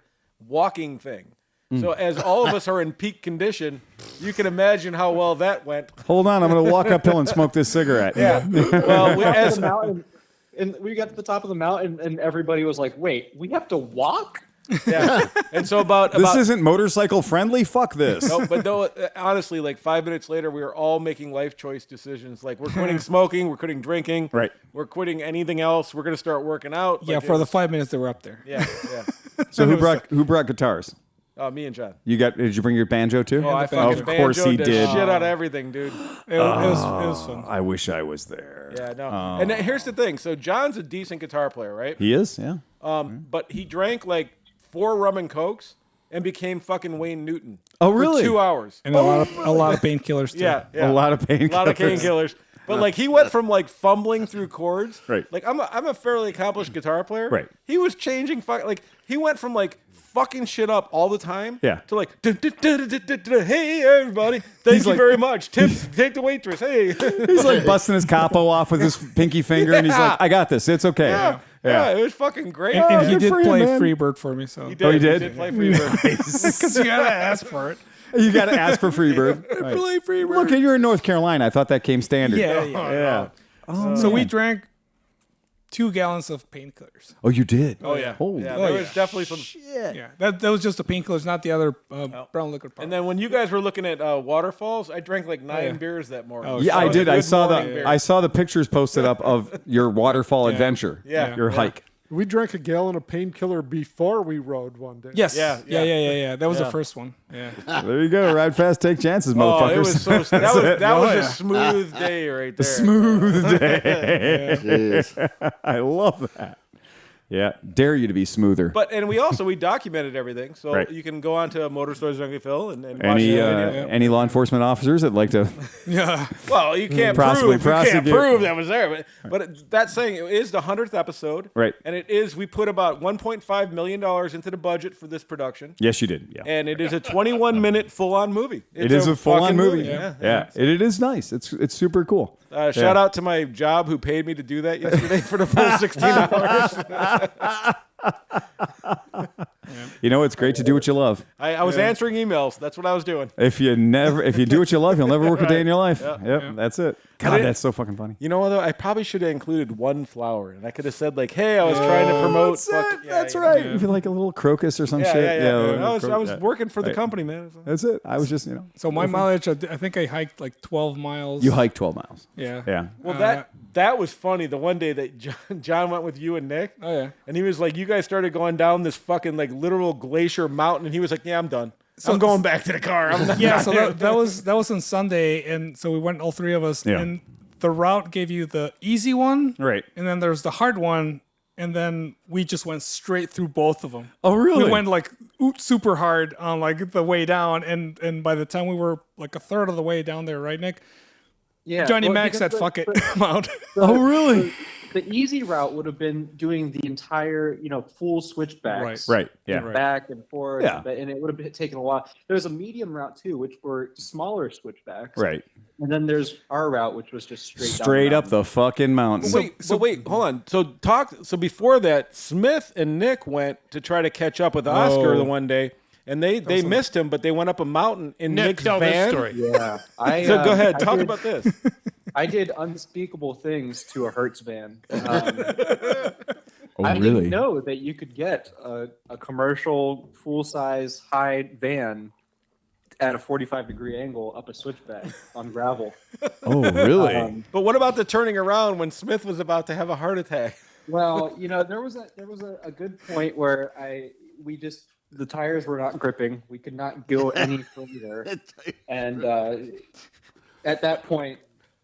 walking thing. So as all of us are in peak condition, you can imagine how well that went. Hold on, I'm going to walk uphill and smoke this cigarette. Yeah. Well, The mountain, and we got to the top of the mountain, and everybody was like, "Wait, we have to walk?" yeah. And so about This isn't motorcycle friendly? Fuck this. no, but no, honestly, like 5 minutes later, we were all making life choice decisions. Like we're quitting smoking, we're quitting drinking, Right. We're quitting anything else. We're going to start working out. Yeah, Like, for the 5 minutes they were up there. yeah. So who brought guitars? Me and John. Did you bring your banjo too? Oh, I fucking of course he banjoed the did. shit out of everything, dude. It was fun. I wish I was there. Yeah, no. And then here's the thing. So John's a decent guitar player, right? He is, yeah. But he drank like 4 rum and cokes and became fucking Wayne Newton. Oh, really? For 2 hours. And a lot of painkillers too. Yeah. A lot of painkillers. A lot of painkillers. But like he went from like fumbling through chords. Right. Like I'm a fairly accomplished guitar player. Right. He was changing like he went from like fucking shit up all the time. Yeah. To like hey everybody, thank you very much. Tips, take the waitress. Hey. He's like busting his capo off with his pinky finger, and he's like, I got this. It's okay. Yeah, it was fucking great. And he good did for you, play man. Freebird for me, so He did. Oh, he did? He did play Freebird. because you gotta ask for it. You got to ask for Freebird. Right. Play Freebird. Look, you're in North Carolina. I thought that came standard. Yeah. Oh, So we man. drank 2 gallons of painkillers. Oh, you did? Oh yeah. Holy yeah, Oh, there yeah. was definitely some. Yeah, that was just the painkillers, not the other brown liquid part. And then when you guys were looking at waterfalls, I drank like 9 yeah. beers that morning. Oh, Yeah, That I was a did. I good saw morning beer. the pictures posted up of your waterfall adventure. Yeah. Your hike. We drank a gallon of painkiller before we rode one day. yes, Yeah, yeah. That was Yeah. the first one. Yeah. There you go. Ride fast, take chances, Oh, motherfuckers. it was so. That was a smooth day right there. Smooth day. Jeez. I love that. Yeah, dare you to be smoother. And we documented everything, so Right. you can go on to Motor Stories with Unkie Phil and watch any the video. any law enforcement officers that like to Yeah. Well, you can't Possibly prove. You can't prosecute. prove that was there, but that's saying it is the 100th episode, Right. And it is. We put about $1.5 million into the budget for this production, Yes, you did. Yeah. and it is a 21-minute full-on movie. It is a full-on fucking movie. Yeah. It is nice. It's super cool. Shout out to my job who paid me to do that yesterday for the full 16 hours. You know, it's great to do what you love. I was answering emails. That's what I was doing. If you do what you love, you'll never work a day in your life. Yep, that's it. God, it- that's so fucking funny. You know what, though? I probably should have included one flower, and I could have said, like, hey, I was trying to promote. That's it. That's right. If you like a little crocus or some Yeah, shit. yeah. a little I was yeah. working for the Right. company, man. That's it. I was just, So my mileage, I think I hiked like 12 miles. You hiked 12 miles. Yeah. Yeah. Well, that was funny. The one day that John went with you and Nick, Oh yeah. and he was like, you guys started going down this fucking like literal glacier mountain, and he was like, yeah, I'm done. I'm going back to the car. I'm not Yeah. So that was on Sunday, and so we went, all 3 of us, Yeah. and the route gave you the easy one, Right. and then there's the hard one, and then we just went straight through both of them. Oh, really? We went like super hard on like the way down, and by the time we were like a third of the way down there, right, Nick? Yeah, Johnny well, Mac because said, "Fuck it, I'm out." Oh, really? The easy route would have been doing the entire, full switchbacks. Right. Yeah. Right. Back and forth, Yeah. and it would have taken a while. There's a medium route too, which were smaller switchbacks. Right. And then there's our route, which was just straight Straight up down the fucking mountain. Wait, hold on. So before that, Smith and Nick went to try to catch up with Oscar the one day, and they missed him, but they went up a mountain in Nick, Nick's tell van. this story. Yeah. So go ahead, talk about this. I did unspeakable things to a Hertz van. Oh, I really? didn't know that you could get a commercial full-size high van at a 45-degree angle up a switchback on gravel. Oh, really? But what about the turning around when Smith was about to have a heart attack? Well, there was a good point where the tires were not gripping. We could not go any further, and at that point,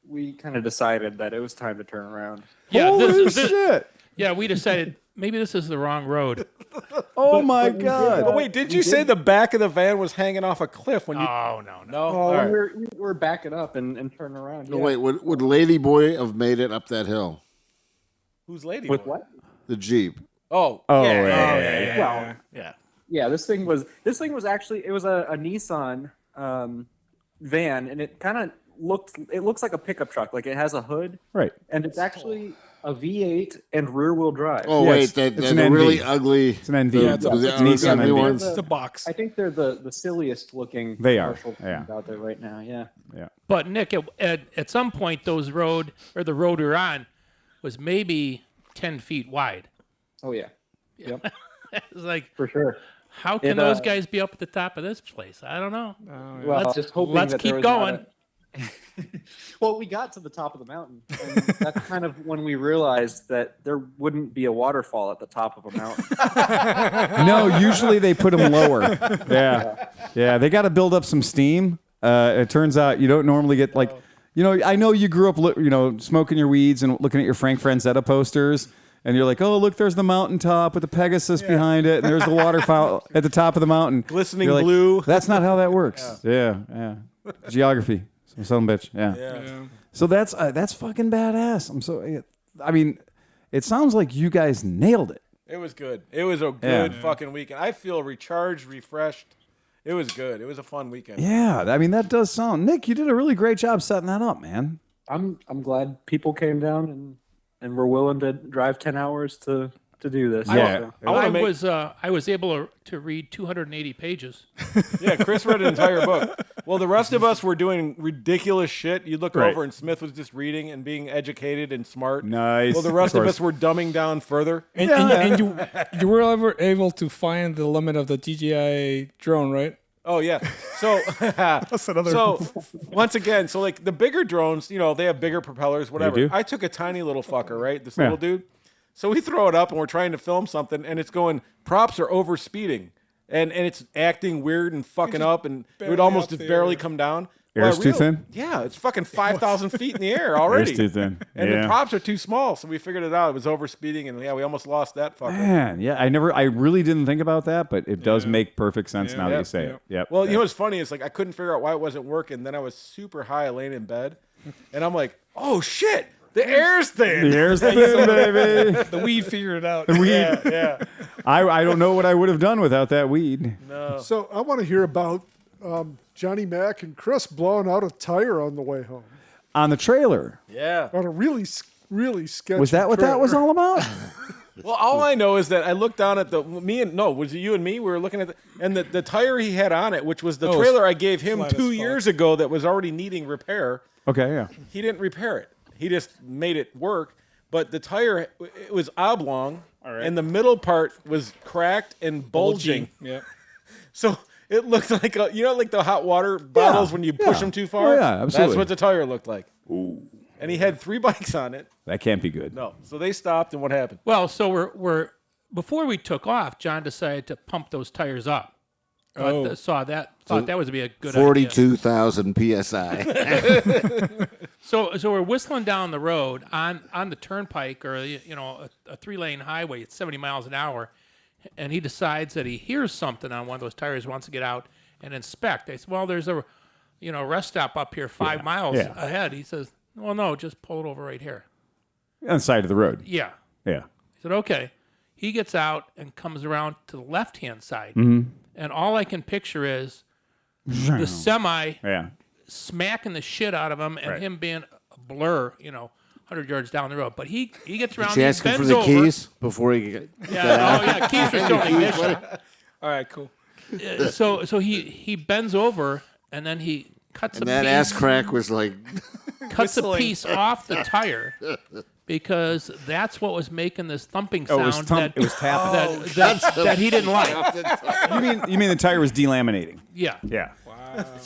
we kind of decided that it was time to turn around. Yeah, Holy shit! yeah, we decided maybe this is the wrong road. Oh my god! But wait, did you say the back of the van was hanging off a cliff when you? Oh no. No. Oh, All right. we were backing up and turning around. No, yeah. wait, would Lady Boy have made it up that hill? Who's lady? With boy? what? The Jeep. Oh. Oh, yeah. yeah. Well, Yeah. yeah, this thing was actually it was a Nissan van, and it kind of looks like a pickup truck. Like it has a hood, Right. and it's actually a V8 and rear wheel drive. Oh Yeah, wait, it's the an really NV. ugly. It's an NV. The, Yeah, the, it's the an Nissan ugly NV. ones. It's a box. I think they're the silliest looking They are, commercial yeah. out there right now. Yeah. Yeah. But Nick, at some point, the road we were on was maybe 10 feet wide. Oh yeah. Yep. It was like, For sure. how can those guys be up at the top of this place? I don't know. Well, Let's- just hoping let's that there keep was not going. a- well, we got to the top of the mountain, and that's kind of when we realized that there wouldn't be a waterfall at the top of a mountain. No, usually they put them lower. Yeah. They got to build up some steam. It turns out you don't normally get like, I know you grew up, smoking your weeds and looking at your Frank Franzetta posters. And you're like, oh, look, there's the mountaintop with the Pegasus behind it. And there's the waterfall at the top of the mountain. Glistening You're like, blue. That's not how that works. Yeah. Geography. Some bitch. Yeah. So that's fucking badass. It sounds like you guys nailed it. It was good. It was a good fucking weekend. I feel recharged, refreshed. It was good. It was a fun weekend. Yeah. That does sound. Nick, you did a really great job setting that up, man. I'm glad people came down and were willing to drive 10 hours to do this. Yeah. So, I was able to read 280 pages. Yeah, Chris read an entire book. Well, the rest of us were doing ridiculous shit. You look Right. over and Smith was just reading and being educated and smart. Nice. Well, the rest of course. us were dumbing down further. And you were ever able to find the limit of the DJI drone, right? Oh yeah. So another- So once again, so like the bigger drones, they have bigger propellers, whatever. do? I took a tiny little fucker, right? This Yeah. little dude. So we throw it up and we're trying to film something and it's going, props are over speeding. And it's acting weird and fucking up and it would barely almost up just there. barely come down. Air's Well, too thin? Yeah, it's fucking 5,000 feet in the air already. Air's too thin. And Yeah. the props are too small, so we figured it out. It was over speeding, and we almost lost that fucker. Man, yeah, I really didn't think about that, but it does make perfect sense now that you say it. Yep. Well, you know what's funny is like I couldn't figure out why it wasn't working. Then I was super high, laying in bed, and I'm like, "Oh shit, the air's thin." The air's thin, baby. The weed figured it out. Yeah. I don't know what I would have done without that weed. So I want to hear about Johnny Mac and Chris blowing out a tire on the way home On the trailer. Yeah. on a really sketchy. Was that what that was all about? Well, all I know is that I looked down at was it you and me? We were looking at the tire he had on it, which was the Oh, trailer I gave him flat as 2 fuck. years ago that was already needing repair. Okay, yeah. He didn't repair it. He just made it work. But the tire, it was oblong, and the middle part was cracked and bulging. Yeah. So it looked like like the hot water bottles when you push them too far. Oh, yeah, absolutely. That's what the tire looked like. Ooh. And he had 3 bikes on it. That can't be good. No. So they stopped, and what happened? Well, so we're before we took off, John decided to pump those tires up. Thought that would be a good idea. 42,000 psi. So we're whistling down the road on the turnpike or a 3-lane highway at 70 miles an hour, and he decides that he hears something on one of those tires, wants to get out and inspect. I said, well, there's a rest stop up here 5 miles ahead. He says, well, no, just pull it over right here. On the side of the road. Yeah. Yeah. I said, okay. He gets out and comes around to the left-hand side, Mm-hmm. and all I can picture is the semi Yeah. smacking the shit out of him and Right. him being a blur, 100 yards down the road. But he gets around, Did he you ask him for bends the over. keys before he got Yeah, keys are still in the ignition. All right, cool. So he bends over and then he cuts And a that piece, ass crack was like, cuts a piece off the tire because that's what was making this thumping sound it was tapping. that he didn't like. You mean the tire was delaminating? Yeah. Yeah.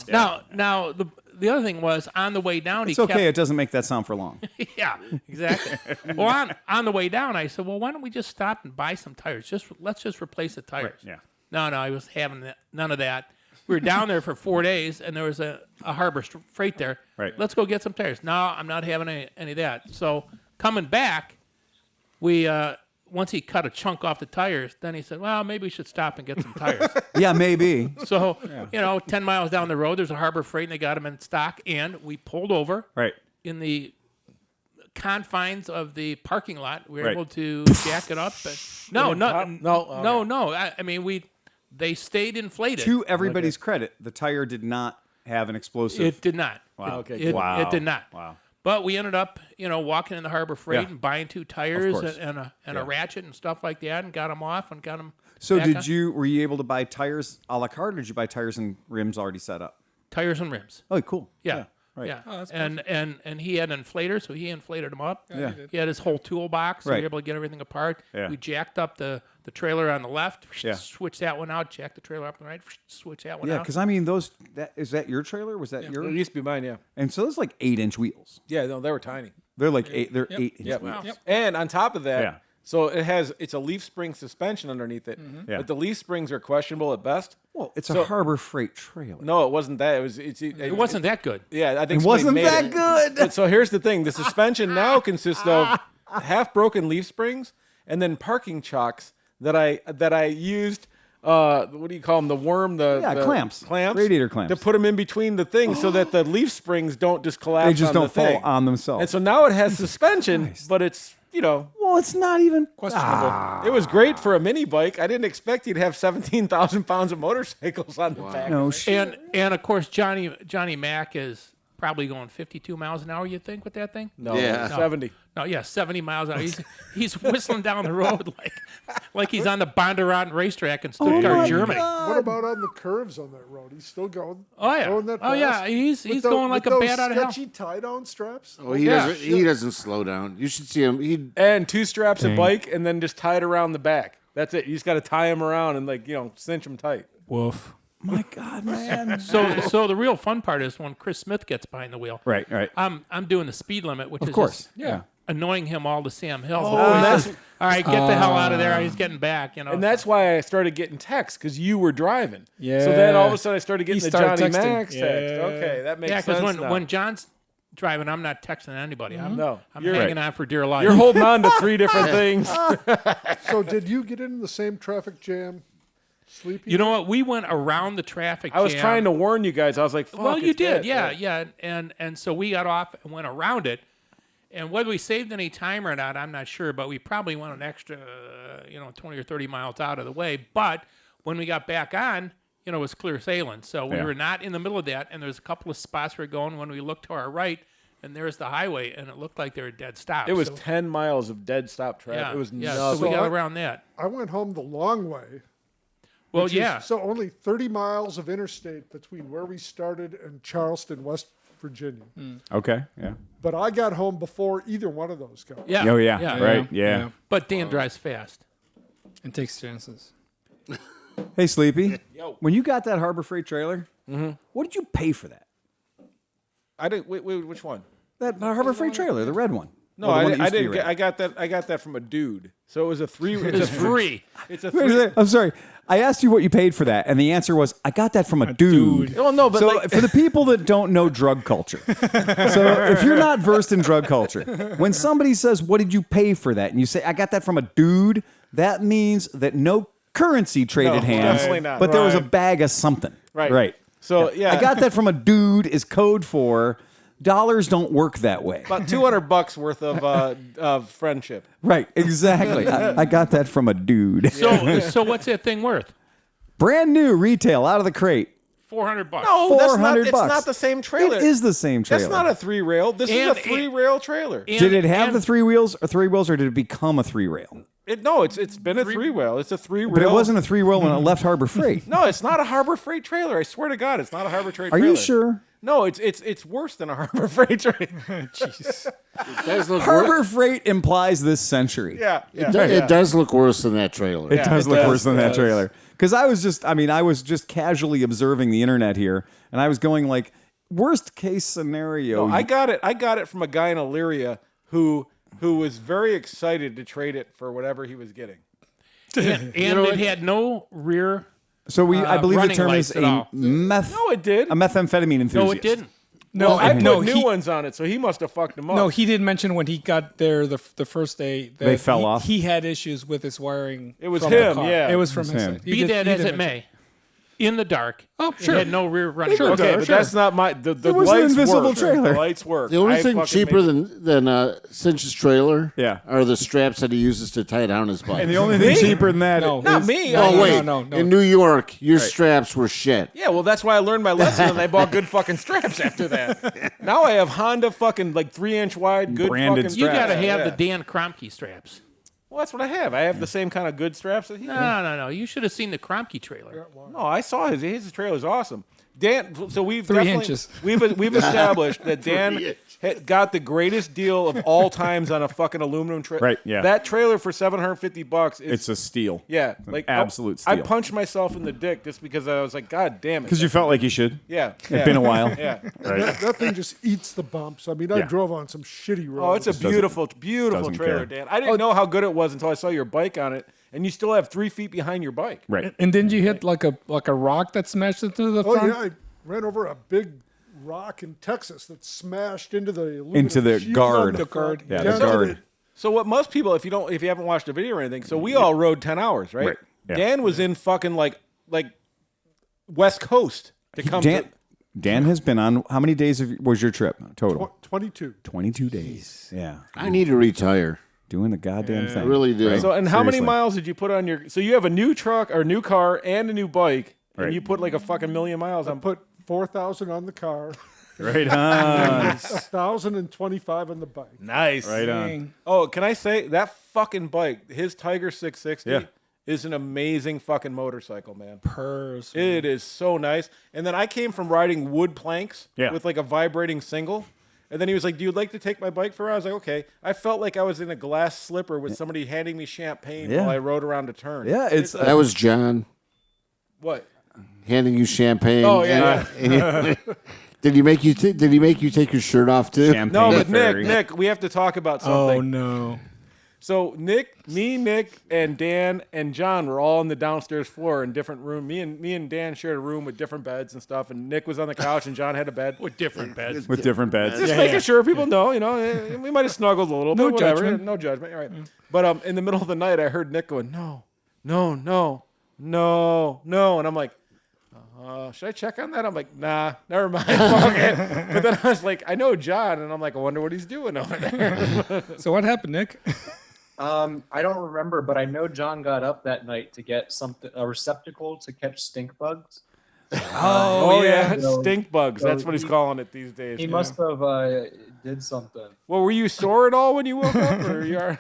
Now the other thing was on the way down It's he okay. kept It doesn't make that sound for long. yeah, exactly. Well, on the way down, I said, well, why don't we just stop and buy some tires? Let's just replace the tires. yeah. No, he was having none of that. we were down there for 4 days, and there was a Harbor Freight there. Right. Let's go get some tires. No, I'm not having any of that. So coming back, we once he cut a chunk off the tires, then he said, well, maybe we should stop and get some tires. Yeah, maybe. So, 10 miles down the road, there's a Harbor Freight, and they got them in stock, and we pulled over Right. in the confines of the parking lot. We were Right. able to jack it up. No. I mean, they stayed inflated. To everybody's credit, the tire did not have an explosive. It did not. Wow. Okay, It, Wow. it did not. Wow. But we ended up, walking in the Harbor Freight Yeah. and buying 2 tires course. and a ratchet and stuff like that, and got them off and got them. So back on. were you able to buy tires a la carte, or did you buy tires and rims already set up? Tires and rims? Oh, cool. Yeah. Right. Yeah. Oh, that's and he had an inflator, so he inflated them up. Yeah. He had his whole toolbox, so we Right. were able to get everything apart. Yeah. We jacked up the trailer on the left, Yeah. switched that one out, jacked the trailer up on the right, switch that one Yeah, out. because I mean, is that your trailer? Was that It your? used to be mine, yeah. And so those like 8-inch wheels. Yeah, no, they were tiny. They're like they're 8-inch Yep. wheels. Yep. And on top of that, Yeah. so it's a leaf spring suspension underneath it, Yeah. but the leaf springs are questionable at best. Well, it's So- a Harbor Freight trailer. No, it wasn't that. It wasn't that good. Yeah, I think It somebody wasn't made that it. good. But so here's the thing: the suspension now consists of half broken leaf springs and then parking chocks that I used. What do you call them? The worm, the clamps. clamps, Radiator clamps. to put them in between the things so that the leaf springs don't just collapse. They just on don't the fall thing. on themselves. And so now it has suspension, but it's well, it's not even questionable. It was great for a mini bike. I didn't expect you'd have 17,000 pounds of motorcycles on the back. No shit. And of course, Johnny Mac is probably going 52 miles an hour. You think with that thing? No, Yeah. 70. No, yeah, 70 miles an hour. He's whistling down the road like he's on the Bondurant racetrack in Stuttgart, Germany. What about on the curves on that road? He's still going. Oh yeah, going that oh yeah. fast? He's With going like with a those bat out of hell. sketchy tie-down straps. Oh, he Yeah. doesn't. He doesn't slow down. You should see him. He And 2 straps of bike and then just tie it around the back. That's it. You just got to tie them around and cinch them tight. Woof. My God, man. So the real fun part is when Chris Smith gets behind the wheel. Right. I'm doing the speed limit, which Of is course. just Yeah. annoying him all to Sam Hill. that's- All right, get the hell out of there. He's getting back. And that's why I started getting texts because you were driving. Yeah. So then all of a sudden I started getting He the started Johnny texting. Max text. Yeah. Okay, that makes yeah, sense. because now. when John's driving, I'm not texting anybody. No, I'm you're hanging on for dear life. You're holding on to 3 different things. So did you get into the same traffic jam, Sleepy? You know what? We went around the traffic I was jam. trying to warn you guys. I was like, Fuck, Well, you it's did, bad. yeah. And so we got off and went around it. And whether we saved any time or not, I'm not sure. But we probably went an extra, 20 or 30 miles out of the way. But when we got back on, it was clear sailing. So we Yeah. were not in the middle of that. And there's a couple of spots we were going when we looked to our right, and there's the highway, and it looked like they were dead stops. It was So, 10 miles of dead stop traffic. yeah, It was yeah. nuts. So we So got I- around that. I went home the long way. Well, which is- yeah. So only 30 miles of interstate between where we started and Charleston, West Virginia. Okay. Yeah. But I got home before either one of those guys. Yeah. Oh yeah. Right. Yeah. But Dan drives fast. And takes chances. Hey, Sleepy. When you got that Harbor Freight trailer, what did you pay for that? I didn't. Wait, which one? That Harbor Freight trailer, the red one. No, Well, the one that I used to be didn't. Get, red. I got that from a dude. So it was a 3. It's free. It's a Wait a 3. second. I'm sorry. I asked you what you paid for that, and the answer was, I got that from a dude. Well, no, but so like- for the people that don't know drug culture, so if you're not versed in drug culture, when somebody says, what did you pay for that? And you say, I got that from a dude, that means that no currency traded No, hands, definitely not. but there was a Right. bag of something. Right. Right. So yeah, I got that from a dude is code for dollars don't work that way. about $200 worth of friendship. Right. Exactly. I got that from a dude. So what's that thing worth? Brand new retail out of the crate. $400. No, that's not. $400 It's bucks. not the same trailer. It is the same trailer. That's not a 3-rail. This is a And- 3-rail trailer. Did it have the 3 wheels, or did it become a 3-rail? It's been a 3-rail. It's a 3-rail. But it wasn't a 3-wheel when it left Harbor Freight. No, it's not a Harbor Freight trailer. I swear to God, it's not a Harbor Freight Are trailer. you sure? No, it's worse than a Harbor Freight trailer. Jeez. it does look Harbor Freight implies this century. yeah. It does look worse than that trailer. It does look does, worse than it that does. trailer. Because I was just casually observing the internet here, and I was going like, worst case scenario. I got it from a guy in Illyria who was very excited to trade it for whatever he was getting. And it had no rear So I believe the running term lights is at all. No, it did. a methamphetamine enthusiast. No, it didn't. No, I no, put new ones on it, so he must have fucked them up. No, he did mention when he got there the first day that They fell off? He had issues with his wiring. It was from the him, car. yeah. It was from him. his. Be that as it may, in the dark. Oh, sure. It had no rear running. Sure. lights. Okay, but that's not my. The was an lights invisible work. trailer. The lights work. The only I thing fucking cheaper made- than Cinch's trailer Yeah. are the straps that he uses to tie down his bike. And the only thing cheaper than that No. is- Not me. Oh, I- wait. no. In New York, your straps were shit. Yeah, well, that's why I learned my lesson, and I bought good fucking straps after that. Now I have Honda fucking like 3-inch wide, good Branded fucking You straps. got to have Yeah. the Dan Kromke straps. Well, that's what I have. I have the same kind of good straps that he has. No. You should have seen the Kromke trailer. No, I saw his. His trailer's awesome. Dan, so we've 3 definitely- inches. We've established that Dan got the greatest deal of all times on a fucking aluminum trailer. Right, yeah. That trailer for $750 is It's a steal. yeah, an like absolute I steal. punched myself in the dick just because I was like, God damn it. Because you felt like you should. yeah, It's been a while. Yeah. Right. That thing just eats the bumps. I mean, I Yeah. drove on some shitty roads. Oh, it's a beautiful, beautiful doesn't trailer, care. Dan. I didn't know how good it was until I saw your bike on it, and you still have 3 feet behind your bike. Right. And didn't you hit like a rock that smashed into the Oh, front? yeah. I ran over a big rock in Texas that smashed into the aluminum Into the sheathing guard. on The guard. Yeah, Down the to guard. So what most people, if you haven't watched a video or anything, so we all rode 10 hours, right? Right, yeah. Dan was in fucking like West Coast to come to. Dan has been on. How many days was your trip total? 22. 22 days. Yeah. I need to retire. Doing the goddamn thing. I really do. So and how many Seriously. miles did you put on your? So you have a new truck or new car and a new bike, Right. and you put like a fucking million miles on. Put 4,000 on the car, Right on. 1,025 on the bike. Nice. Right on. Dang. Oh, can I say that fucking bike, his Tiger 660, Yeah. is an amazing fucking motorcycle, man. Purrs. It is so nice. And then I came from riding wood planks Yeah. with like a vibrating single. And then he was like, "Do you like to take my bike for a ride?" I was like, "Okay." I felt like I was in a glass slipper with somebody handing me champagne Yeah. while I rode around a turn. Yeah, it's That was John What? handing you champagne. Oh, yeah. Did he make you? Did he make you take your shirt off too? champagne. No, but fairy. Nick, we have to talk about Oh something. no. So Nick, and Dan and John were all on the downstairs floor in different room. Me and Dan shared a room with different beds and stuff. And Nick was on the couch and John had a bed. With different beds. With different beds. Just making sure people know, we might have snuggled a little No bit. Whatever. judgment. No judgment. All right. But in the middle of the night, I heard Nick going, no. And I'm like, should I check on that? I'm like, nah, never mind. Fuck it. But then I was like, I know John. And I'm like, I wonder what he's doing over there. So what happened, Nick? I don't remember, but I know John got up that night to get a receptacle to catch stink bugs. Oh, yeah. So- Stink bugs. so That's what he's he- calling it these days. He must have did something. Well, were you sore at all when you woke up? Or you are?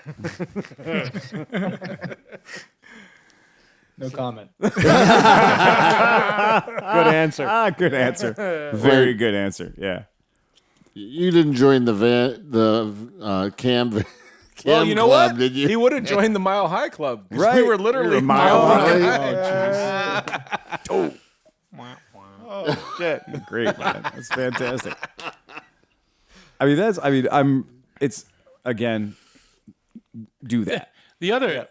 No comment. Good answer. Good answer. Very good answer. Yeah. You didn't join the cam. Well, you know club, what? Did you? He would have joined the Mile High Club. 'cause Right. We were literally a mile fucking high. Oh, shit. Great, man. That's fantastic. It's again, do that. The other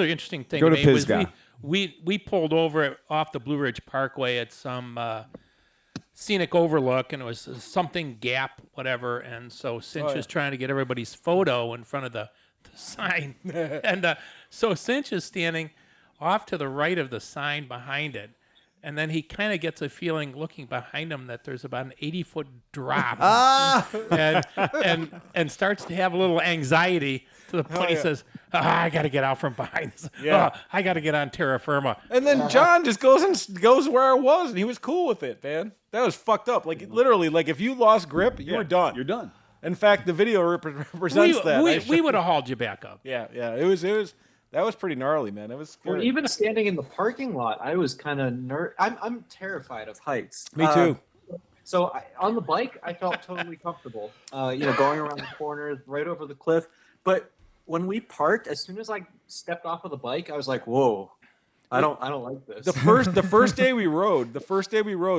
interesting thing Go to to me was Pisgah. we pulled over off the Blue Ridge Parkway at some scenic overlook, and it was something gap, whatever. And so Cinch is trying to get everybody's photo in front of the sign, and so Cinch is standing off to the right of the sign behind it. And then he kind of gets a feeling looking behind him that there's about an 80-foot drop, and starts to have a little anxiety to the point he says, "I got to get out from behind this. Yeah. I got to get on terra firma." And then John just goes where I was, and he was cool with it, man. That was fucked up. Like, literally, like, if you lost grip, you were done. You're done. In fact, the video represents that. We would have hauled you back up. Yeah. It was. That was pretty gnarly, man. It was scary. Well, even standing in the parking lot, I was kind of I'm terrified of heights. Me too. So on the bike, I felt totally comfortable. Going around the corners, right over the cliff. But when we parked, as soon as I stepped off of the bike, I was like, "Whoa, I don't like this." The first day we rode,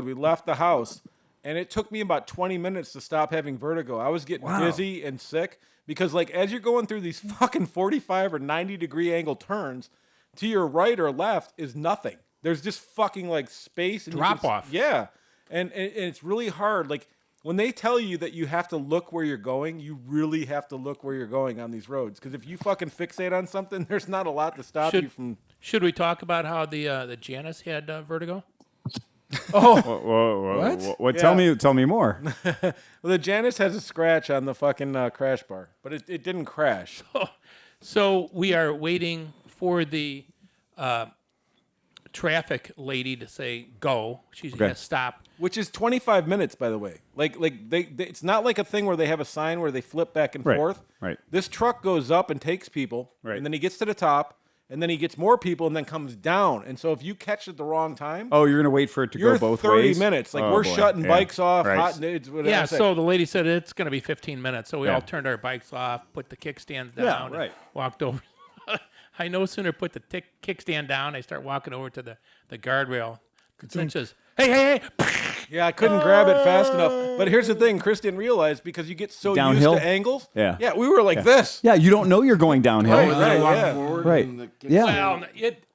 we left the house, and it took me about 20 minutes to stop having vertigo. I was getting dizzy and sick because, like, as you're going through these fucking 45 or 90 degree angle turns, to your right or left is nothing. there's just fucking like space and you can Drop off. Yeah, and it's really hard. Like when they tell you that you have to look where you're going, you really have to look where you're going on these roads. Because if you fucking fixate on something, there's not a lot to stop you from. Should we talk about how the Janus had vertigo? What? Yeah. Tell me more. Well, the Janus has a scratch on the fucking crash bar, but it didn't crash. So we are waiting for the traffic lady to say go. She's going to stop. Which is 25 minutes, by the way. Like they it's not like a thing where they have a sign where they flip back and forth. Right. This truck goes up and takes people, Right. and then he gets to the top, and then he gets more people, and then comes down. And so if you catch it at the wrong time, Oh, you're gonna wait for it to you're go both 30 ways. minutes. Like Oh, we're boy. shutting Yeah. bikes off. Right. Whatever Yeah, I say. so the lady said it's going to be 15 minutes. So we Yeah. all turned our bikes off, put the kickstands Yeah, down, right. and walked over. I no sooner put the kickstand down, I start walking over to the guardrail. It says, hey. Yeah, I couldn't grab it fast enough. But here's the thing, Chris didn't realize because you get so Downhill? used to angles. Yeah. Yeah, we were like this. Yeah, you don't know you're going downhill. Right, yeah. Forward Right. and the- Yeah. Well,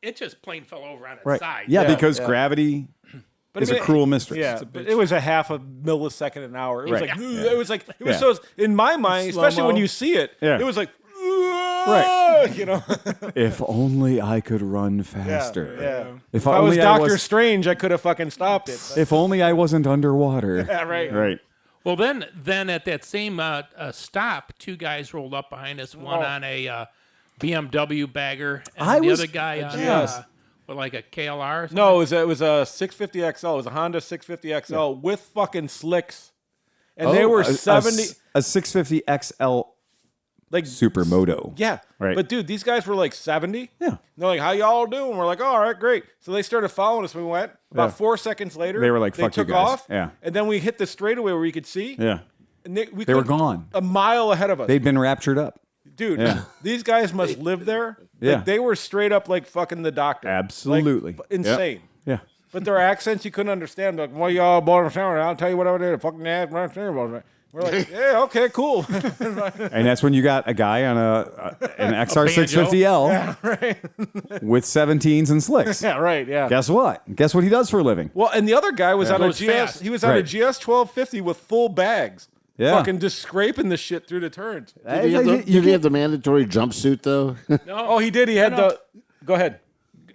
it just plain fell over on its Right. side. Yeah, Yeah, because yeah. gravity But is I a mean, cruel mistress. Yeah, but it was a half a millisecond an hour. It was Right. like Yeah. it was like it was Yeah. so in my mind, especially when you see it, Yeah. it was like Right. you know. If only I could run faster. Yeah. If If I was only Doctor Strange, I could have fucking stopped it. If only I wasn't underwater. Yeah, right. Right. Well, then at that same stop, two guys rolled up behind us, one on a BMW bagger, and I the was- other guy on Yes. with like a KLR. Or something. No, it was a 650 XL. It was a Honda 650 XL with fucking slicks, and they were 70. A 650 XL Like Supermoto. Yeah. Right. But dude, these guys were like 70. Yeah. And they're like, how y'all doing? We're like, oh, all right, great. So they started following us. We went. About Yeah. 4 seconds later, They were like, "Fuck you took guys." off. Yeah. And then we hit the straightaway where we could see. Yeah. And They were couldn't- gone. A mile ahead of us. They'd been raptured up. Dude, Yeah. these guys must live there. Yeah. Like, they were straight up like fucking the doctor. Absolutely. Like, insane. Yeah. But their accents you couldn't understand. Like, well, y'all bought a shower. I'll tell you what I did. Fucking ass. We're like, yeah, okay, cool. And that's when you got a guy on an XR 650L with 17s and slicks. yeah, right. Yeah. Guess what? Guess what he does for a living? Well, and the other guy was on a Goes GS. fast. He was on a Right. GS 1250 with full bags. Yeah. Fucking just scraping the shit through the turns. Did he have the, did he have the mandatory jumpsuit though? Oh, he did. He had No. the. Go ahead.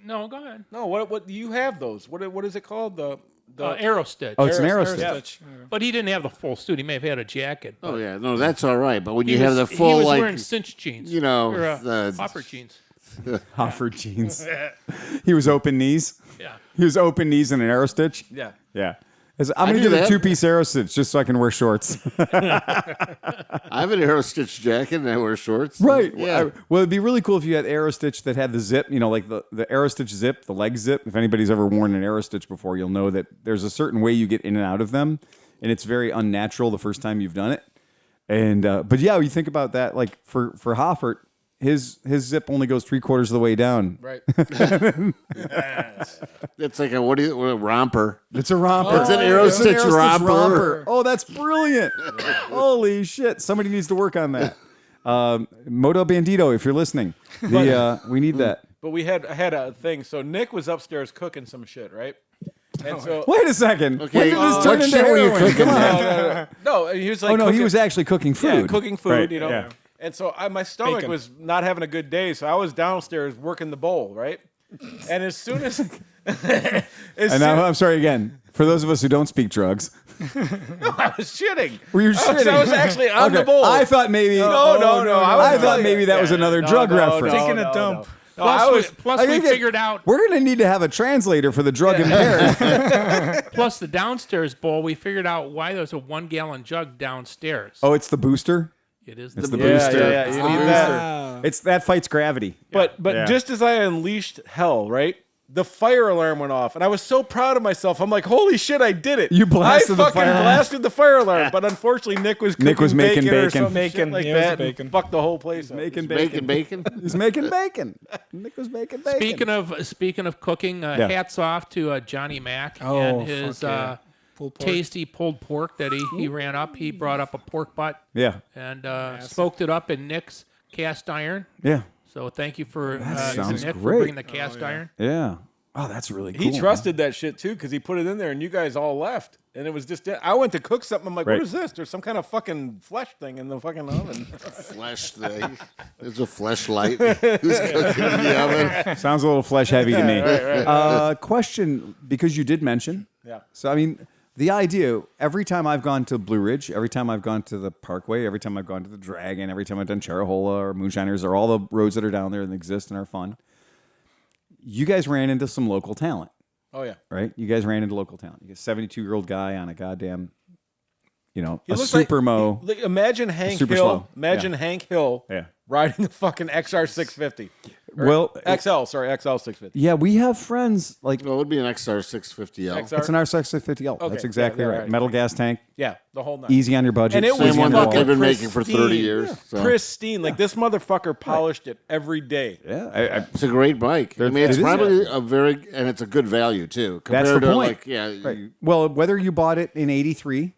No, go ahead. No, what you have those? What is it called? The Arrow stitch. Oh, it's an arrow Yeah. stitch. But he didn't have the full suit. He may have had a jacket. Oh yeah, no, that's all right. But when He you have was- the full he was like, wearing cinch jeans. you know, or, the- hopper jeans. Hoffer jeans. He was open knees. Yeah. He was open knees and an arrow stitch. yeah. Yeah. I'm going to do get a that. 2-piece arrow stitch just so I can wear shorts. I have an arrow stitch jacket and I wear shorts. Right. Yeah. Well, it'd be really cool if you had arrow stitch that had the zip, like the arrow stitch zip, the leg zip. If anybody's ever worn an arrow stitch before, you'll know that there's a certain way you get in and out of them, and it's very unnatural the first time you've done it. And but yeah, you think about that, like for Hoffert, his zip only goes 3/4 of the way down. Right. It's like a a romper. It's a romper. It's an arrow stitch romper. Oh, that's brilliant. Holy shit. Somebody needs to work on that. Moto Bandito, if you're listening, we need that. But I had a thing. So Nick was upstairs cooking some shit, right? And so Wait a second. Okay, When did this turn what into shit were you heroin? cooking? Come on. no, he was like, Oh, no, he cooking- was actually cooking food. Yeah, cooking food, Right, you know. yeah. And so my stomach Bacon. was not having a good day, so I was downstairs working the bowl, right? And as soon as, And now, I'm sorry again. For those of us who don't speak drugs, I was shitting. were you I shitting? was actually on the Okay, bowl. I thought maybe. No. I thought maybe that was another drug reference. Taking a dump. No, I was. Plus I we think that- figured out. We're gonna need to have a translator for the drug impaired. Plus the downstairs bowl, we figured out why there's a 1-gallon jug downstairs. Oh, it's the booster. It is It's the the Yeah, booster. yeah, It's you the need booster. that. It's that fights gravity. But Yeah. just as I unleashed hell, right? The fire alarm went off, and I was so proud of myself. I'm like, "Holy shit, I did it!" You blasted I the fucking fire alarm. blasted the fire alarm. But unfortunately, Nick was Nick was cooking making or bacon. some Bacon, shit like yeah, it was that. bacon. And fucked the whole place up. Making Bacon, bacon. He's making bacon. Nick was making bacon. Speaking of cooking, Yeah. hats off to Johnny Mac Oh, and his fuck yeah. Pulled pork. tasty pulled pork that he ran up. He brought up a pork butt Yeah. and smoked it up in Nick's cast iron. Yeah. So thank you for sounds Nick great. for bringing the cast iron. Yeah. Oh, that's really cool. He trusted that shit too because he put it in there and you guys all left. And it was just, I went to cook something. I'm like, Right. what is this? There's some kind of fucking flesh thing in the fucking oven. Flesh thing. There's a fleshlight who's cooking in the oven. Sounds a little flesh heavy to me. Question, because you did mention. Yeah. So, I mean, the idea, every time I've gone to Blue Ridge, every time I've gone to the Parkway, every time I've gone to the Dragon, every time I've done Charahola or Moonshiners or all the roads that are down there and exist and are fun, you guys ran into some local talent. Oh, yeah. Right? You guys ran into local talent. You get a 72-year-old guy on a goddamn, He a looks Supermo. Imagine Hank Super Hill. slow. Imagine Yeah. Hank Hill Yeah. riding the fucking XR 650. Well, XL 650. yeah, we have friends like Well, it would be an XR 650L. XR. it's an RX 50L. Okay, That's exactly yeah, right. right. Metal gas tank, Yeah, the whole nine. easy on your budget. And it Same was one that fucking they've been making for 30 pristine. years. So. Pristine. Like this motherfucker polished it every day. Yeah, It's a great bike. I mean, it's it is, probably a very, and it's a good value too. That's Compared the to point. like, yeah, right. you- Well, whether you bought it in '83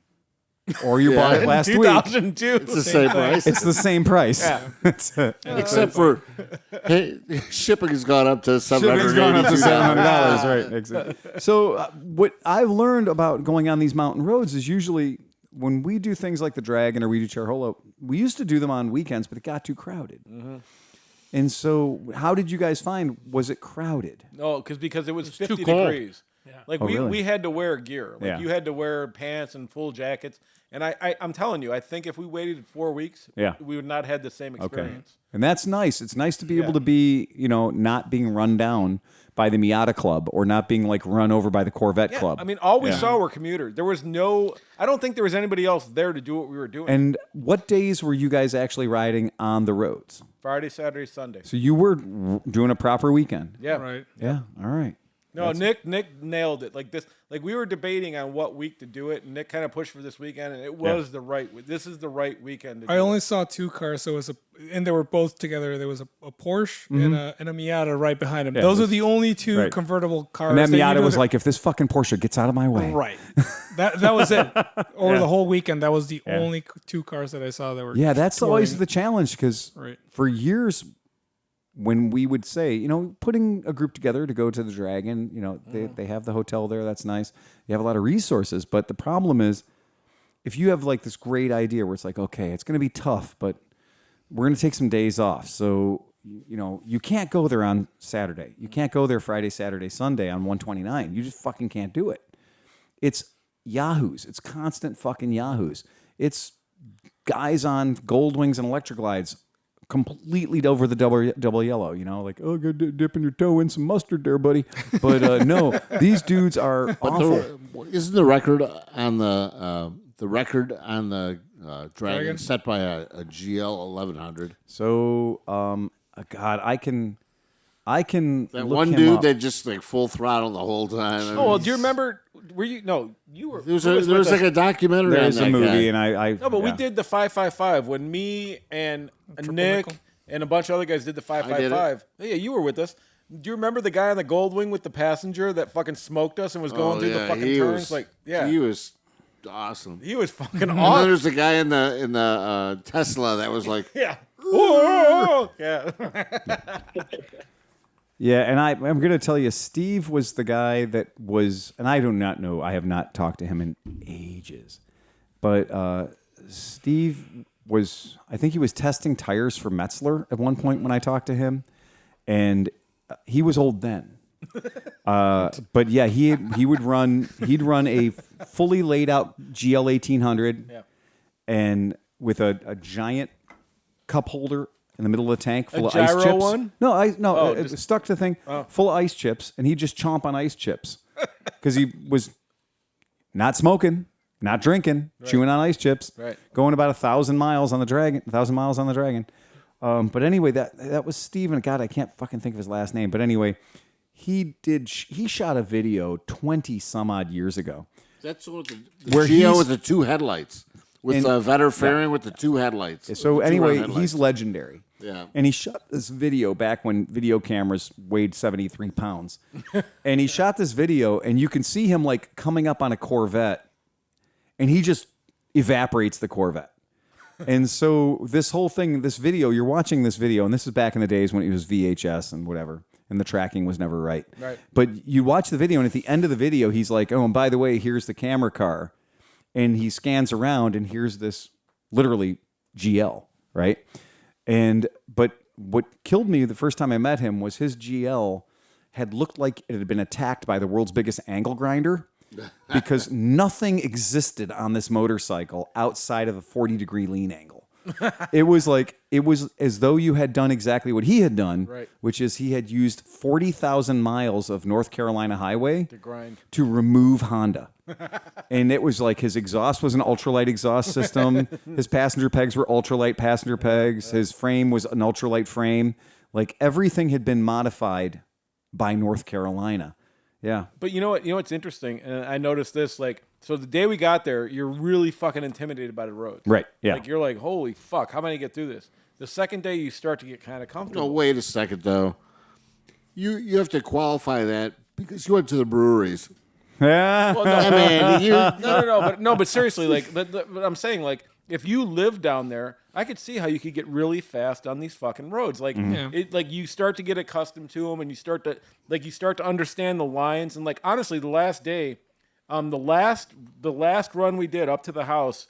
or you bought it last week, 2002. it's the same price. it's the same price. Except for hey, shipping has gone up to Shipping's gone up to $782. $700, right? Exactly. So, what I've learned about going on these mountain roads is usually when we do things like the Dragon or we do Charahola, we used to do them on weekends, but it got too crowded. And so, how did you guys find? Was it crowded? No, because it was 50 cold. degrees. Like Oh, really? we had to wear gear. Like Yeah. you had to wear pants and full jackets. And I'm telling you, I think if we waited 4 weeks, Yeah. we would not have had the same experience. And that's nice. It's nice to be able to be, not being run down by the Miata Club or not being like run over by the Corvette Yeah, Club. I mean, all we saw were commuters. There was I don't think there was anybody else there to do what we were doing. And what days were you guys actually riding on the roads? Friday, Saturday, Sunday. So you were doing a proper weekend. Yeah. Right. Yeah. All right. No, Nick nailed it. Like this, like we were debating on what week to do it, and Nick kind of pushed for this weekend, and it was the right. This is the right weekend. To do I only saw two cars, so it was and they were both together. There was a Porsche and a Miata right behind him. Yeah, Those it are was- the only two right. convertible cars. And that you Miata know was they're- like, if this fucking Porsche gets out of my way. right. That was it. Over the whole weekend, that was the only two cars that I saw that were. Yeah, that's always touring. the challenge because Right. for years, when we would say, putting a group together to go to the Dragon, they have the hotel there. That's nice. You have a lot of resources. But the problem is, if you have like this great idea where it's like, okay, it's going to be tough, but we're going to take some days off. So, you can't go there on Saturday. You can't go there Friday, Saturday, Sunday on 129. You just fucking can't do it. It's yahoos. It's constant fucking yahoos. It's guys on Gold Wings and Electric Glides completely over the double yellow, like, oh, go dipping your toe in some mustard there, buddy. But no, these dudes are awful. Isn't the record on the Dragon set by a GL 1100? So, God, I can That look one him dude up. that just like full throttle the whole time. I Oh, well, mean, do you remember? Were you? No, you were. there was, who was there with was like us? a documentary There's on a that movie, guy. and I No, but we yeah. did the 555 when me and Nick nickel. and a bunch of other guys did the 555. Yeah, you were with us. Do you remember the guy on the Gold Wing with the passenger that fucking smoked us and was going through the fucking he turns? was, Like, yeah, he was awesome. he was fucking And then awesome. there's a guy in the Tesla that was like, Yeah. Whoa! Yeah. Yeah, and I'm going to tell you, Steve was the guy that was, and I do not know, I have not talked to him in ages, but Steve was, I think he was testing tires for Metzler at one point when I talked to him, and he was old then. But yeah, he'd run a fully laid out GL 1800 and with a giant cup holder in the middle of the tank full of ice gyro chips. one? No, it just- was stuck to the thing full of ice chips, and he'd just chomp on ice chips because he was not smoking, not drinking, chewing on ice chips, going about 1,000 miles on the Dragon. 1,000 miles on the Dragon. But anyway, that was Steven. God, I can't fucking think of his last name. But anyway, he shot a video 20 some odd years ago. that's what the Where Geo he's- with the two headlights. With the Vetter fairing with the two headlights. So The two anyway, round he's headlights. legendary. Yeah. And he shot this video back when video cameras weighed 73 pounds. And he shot this video, and you can see him like coming up on a Corvette, and he just evaporates the Corvette. And so this whole thing, this video, you're watching this video, and this is back in the days when it was VHS and whatever. and the tracking was never right. Right. But you watch the video, and at the end of the video, he's like, "Oh, and by the way, here's the camera car," and he scans around, and here's this literally GL, right? But what killed me the first time I met him was his GL had looked like it had been attacked by the world's biggest angle grinder because nothing existed on this motorcycle outside of a 40-degree lean angle. It was as though you had done exactly what he had done, Right. which is he had used 40,000 miles of North Carolina highway To grind. to remove Honda. And it was like his exhaust was an ultralight exhaust system. His passenger pegs were ultralight passenger pegs. His frame was an ultralight frame. Like everything had been modified by North Carolina. Yeah. But you know what? You know what's interesting, and I noticed this. Like, so the day we got there, you're really fucking intimidated by the roads. Right. Yeah. Like you're like, holy fuck, how am I gonna get through this? The second day, you start to get kind of comfortable. No, wait a second though. You have to qualify that because you went to the breweries. Yeah. Well, no, I mean, but seriously, like, but I'm saying, like, if you live down there, I could see how you could get really fast on these fucking roads. Like, like you start to get accustomed to them, and you start to understand the lines. And like, honestly, the last day, the last run we did up to the house,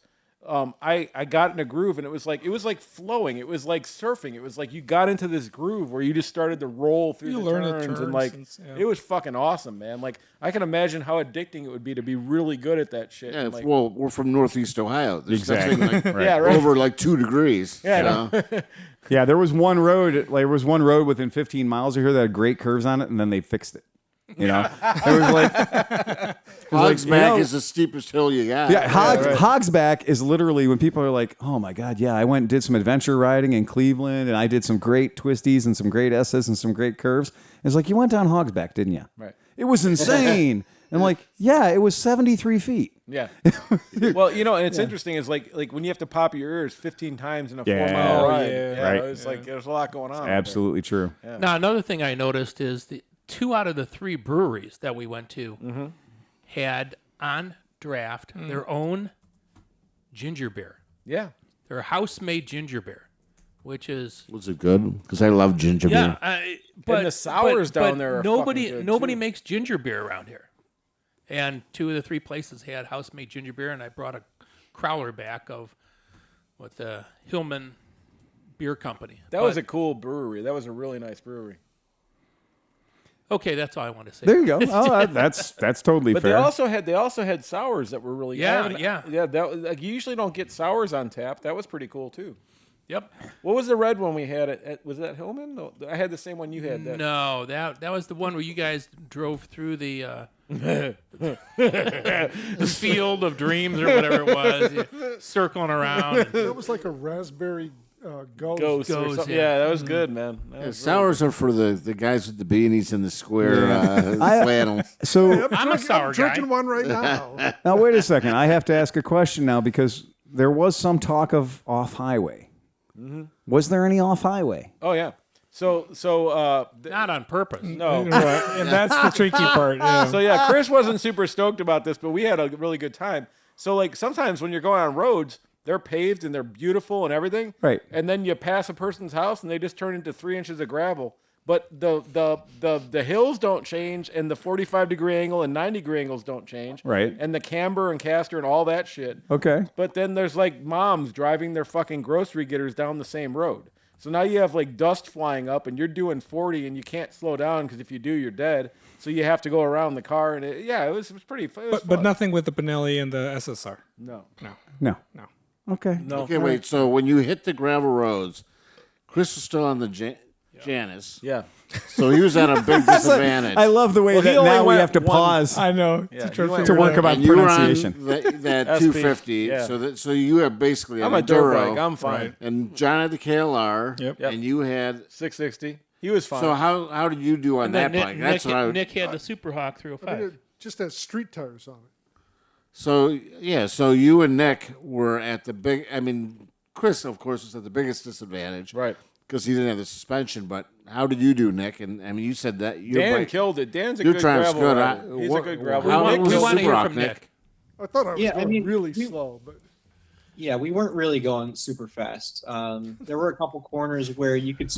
I got in a groove, and it was like flowing. It was like surfing. It was like you got into this groove where you just started to roll through You the learn the turns, and turns like and it was fucking awesome, man. Like I can imagine how addicting it would be to be really good at that shit. yeah, And, like, well, we're from Northeast Ohio. There's Exactly. nothing like Yeah, right. over like 2 degrees. Yeah, you know? Yeah, there was one road. Within 15 miles of here that had great curves on it, and then they fixed it. You know, it was like Hogsback is the steepest hill you got. yeah, Hogsback is literally when people are like, "Oh my God, yeah, I went and did some adventure riding in Cleveland, and I did some great twisties and some great S's and some great curves." It's like you went down Hogsback, didn't you? Right. It was insane. I'm like, yeah, it was 73 feet. Yeah. Well, you know, and it's interesting is like when you have to pop your ears 15 times in a Yeah. 4-mile Oh, ride. yeah. Right. It's like there's a lot going on. Absolutely true. Now, another thing I noticed is the 2 out of the 3 breweries that we went to had on draft their own ginger beer. Yeah. Their house-made ginger beer, which is Was it good? Because I love ginger beer. but the sours down there are nobody fucking good, nobody too. makes ginger beer around here. And 2 of the 3 places had house-made ginger beer, and I brought a crowler back of what the Hillman Beer Company. That was a cool brewery. That was a really nice brewery. Okay, that's all I want to say. There you go. Oh, that's totally But fair. they also had sours that were really Yeah, good. yeah. That like, you usually don't get sours on tap. That was pretty cool too. Yep. What was the red one we had was that Hillman? No, I had the same one you had. That. No, that was the one where you guys drove through the field of dreams or whatever it was, circling around. That was like a raspberry ghost. Ghost or Ghost, something. yeah. Yeah, that was good, man. That Yeah, was sours are for the guys with the beanies and the square flannels. So I'm a sour I'm guy. drinking one right now. now, wait a second. I have to ask a question now because there was some talk of off-highway. Was there any off-highway? Oh yeah. So Not on purpose. no. Right. And that's the tricky part. Yeah. So yeah, Chris wasn't super stoked about this, but we had a really good time. So like sometimes when you're going on roads, they're paved and they're beautiful and everything. Right. And then you pass a person's house and they just turn into 3 inches of gravel. But the hills don't change, and the 45-degree angle and 90-degree angles don't change. Right. And the camber and caster and all that shit. Okay. But then there's like moms driving their fucking grocery getters down the same road. So now you have like dust flying up, and you're doing 40, and you can't slow down because if you do, you're dead. So you have to go around the car, and it was pretty. It was But fun. nothing with the Benelli and the SSR. No. No. Okay. No. Okay, wait. So when you hit the gravel roads, Chris was still on the Janice. Yeah. So he was at a big disadvantage. I love the way Well, he that only now we went have to one- pause I know. Yeah, to you went to figure work it out. about and you were on pronunciation. that SP, 250. yeah. So you are basically I'm on a dirt Enduro, bike. I'm fine. and John had the KLR. Yep. And you had. 660. He was fine. So how did you do on And that then bike? That's what I. Nick had the Super Hawk I mean, 305. it just has street tires on it. So yeah, so you and Nick were at the big. I mean, Chris, of course, was at the biggest disadvantage, Right. Because he didn't have the suspension. But how did you do, Nick? And I mean, you said that your Dan bike, killed it. Dan's a your good triumph's gravel good. rider. He's a good gravel how rider. was we the want to Super hear Hawk, from Nick? Nick. I thought I was Yeah, I going mean, really we- slow, but Yeah, we weren't really going super fast. There were a couple corners where you could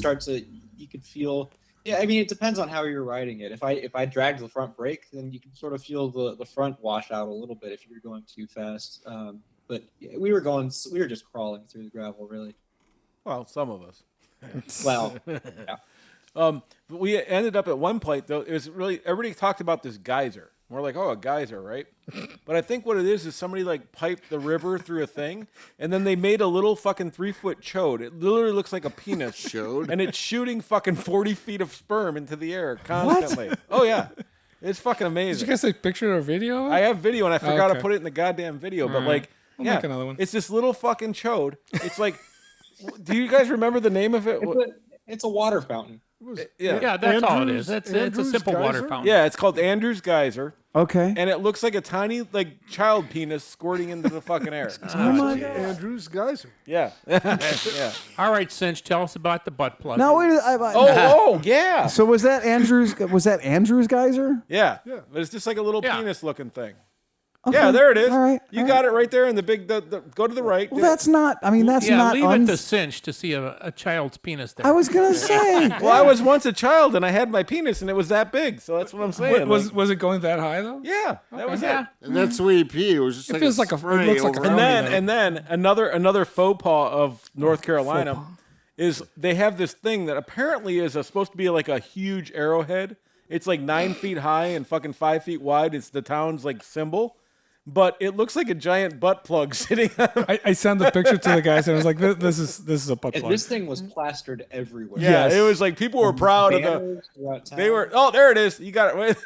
feel Yeah, I mean, it depends on how you're riding it. If I dragged the front brake, then you can sort of feel the front wash out a little bit if you're going too fast. But yeah, we were just crawling through the gravel, really. Well, some of us. Well, yeah. But we ended up at one point, though, it was really, everybody talked about this geyser. We're like, oh, a geyser, right? But I think what it is somebody like piped the river through a thing, and then they made a little fucking 3-foot chode. It literally looks like a penis. Chode? And it's shooting fucking 40 feet of sperm into the air constantly. Oh, yeah. It's fucking Did amazing. you guys take a picture or video? I have video, and I forgot okay. to put it in the goddamn video. But, right. like, I'll yeah, make another one. it's this little fucking chode. It's like, do you guys remember the name of it? It's a water fountain. Yeah, that's all it is. It's a Andrews simple water Geyser? fountain. Yeah, it's called Andrews Geyser. Okay. And it looks like a tiny, like, child penis squirting into the fucking air. Oh my God. Andrews Geyser. Yeah. Yeah. All right, Cinch, tell us about the butt plug. Now wait. Oh, yeah. So was that Andrews? Was that Andrews geyser? Yeah. But it's just like a little Yeah. penis looking thing. Okay. Yeah, there it is. All right. You got it right there in the big, go to the right. Well, that's not. I mean, that's Yeah, not. leave it to Cinch to see a child's penis there. I was gonna say. Well, I was once a child and I had my penis and it was that big. So that's what I'm saying. Was Like, was it going that high though? yeah, that was yeah. it. And that's the way it peed. It was just like feels like it spray looks like a over And fountain. then another faux pas of North Carolina is they have this thing that apparently is supposed to be like a huge arrowhead. It's like 9 feet high and fucking 5 feet wide. It's the town's like symbol, but it looks like a giant butt plug sitting on. I sent the picture to the guys and I was like, this is a butt And plug. this thing was plastered everywhere. Yeah, Yes. it was like people were proud of the. Banners throughout town. They were. Oh, there it is. You got it.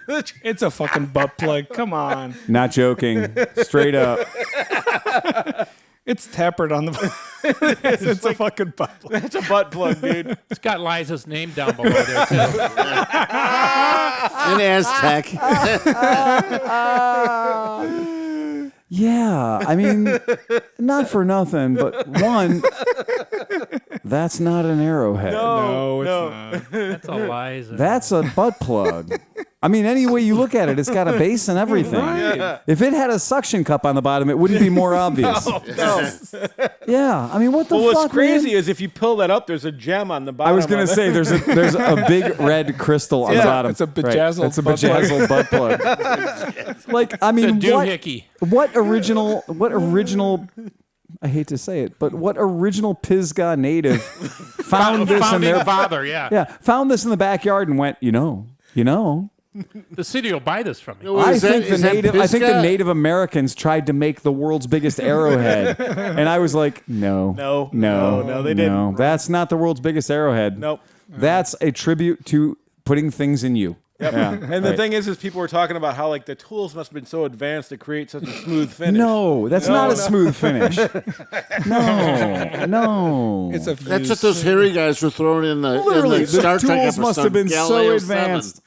Wait. It's a fucking butt plug. Come on. Not joking. Straight up. It's tapered on the. it's a fucking butt plug. It's a butt plug, dude. It's got Liza's name down below there, too. in Aztec. Yeah, I mean, not for nothing, but one, that's not an arrowhead. No, it's not. That's a Liza. That's a butt plug. I mean, any way you look at it, it's got a base and everything. Right. If it had a suction cup on the bottom, it wouldn't be more obvious. No. Yeah, I mean, what the Well, fuck? what's crazy man? is if you pull that up, there's a gem on the bottom. I was gonna of it. say there's a big red crystal on the bottom. it's a bejazzled It's a butt plug. bejazzled butt plug. Like, I It's a mean, doohickey. what original? I hate to say it, but what original Pisgah native found this in Founding their father, yeah. yeah found this in the backyard and went, you know. The city will buy this from you. Well, I is that- think is that the Pisgah? Native Americans tried to make the world's biggest arrowhead, and I was like, no, they didn't. That's not the world's biggest arrowhead. Nope. That's a tribute to putting things in you. Yep. Yeah, And the right. thing is people were talking about how like the tools must have been so advanced to create such a smooth finish. No, that's not a smooth finish. No. It's a That's what those hairy guys were throwing in the, Literally, in the Star the Trek tools must episode, have been Galileo so 7. advanced.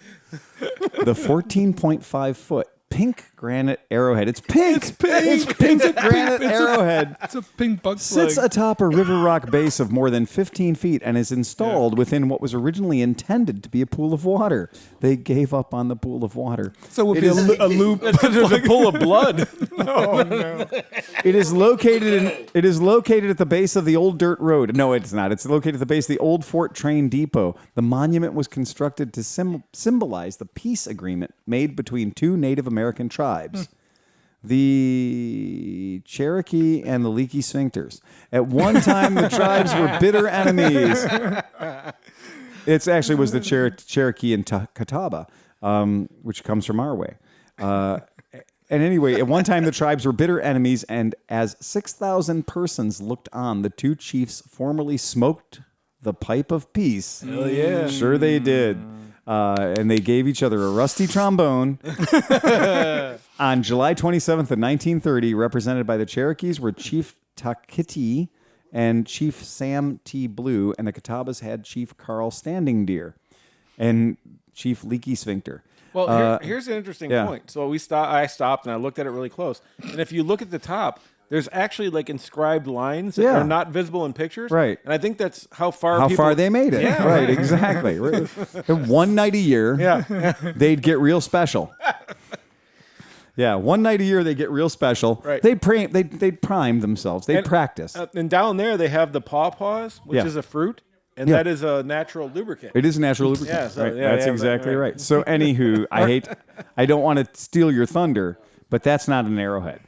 The 14.5 foot pink granite arrowhead. It's pink. It's pink granite arrowhead. It's a pink butt plug. Sits atop a river rock base of more than 15 feet and is installed within what was originally intended to be a pool of water. They gave up on the pool of water. So it would be a loop. There's a pool of blood. Oh no! It is located at the base of the old dirt road. No, it's not. It's located at the base of the old Fort Train Depot. The monument was constructed to symbolize the peace agreement made between two Native American tribes, the Cherokee and the Leaky Sphincters. At one time, the tribes were bitter enemies. It actually was the Cherokee and Catawba, which comes from our way. And anyway, at one time, the tribes were bitter enemies, and as 6,000 persons looked on, the two chiefs formally smoked the pipe of peace. Hell yeah. Sure they did. And they gave each other a rusty trombone. On July 27th of 1930, represented by the Cherokees were Chief Takiti and Chief Sam T. Blue, and the Catawbas had Chief Carl Standing Deer and Chief Leaky Sphincter. Well, here's an interesting yeah. point. So I stopped and I looked at it really close. And if you look at the top, there's actually like inscribed lines that Yeah. are not visible in pictures. Right. And I think that's how far They made it. Yeah, right, exactly. One night a year, Yeah. they'd get real special. Yeah, one night a year they get real special. Right. They'd prime themselves. They'd practice. And down there they have the pawpaws, which Yeah. is a fruit. And that is a natural lubricant. It is a natural lubricant. Yeah, so- right? yeah, That's yeah, exactly right. right. So, anywho, I don't want to steal your thunder, but that's not an arrowhead.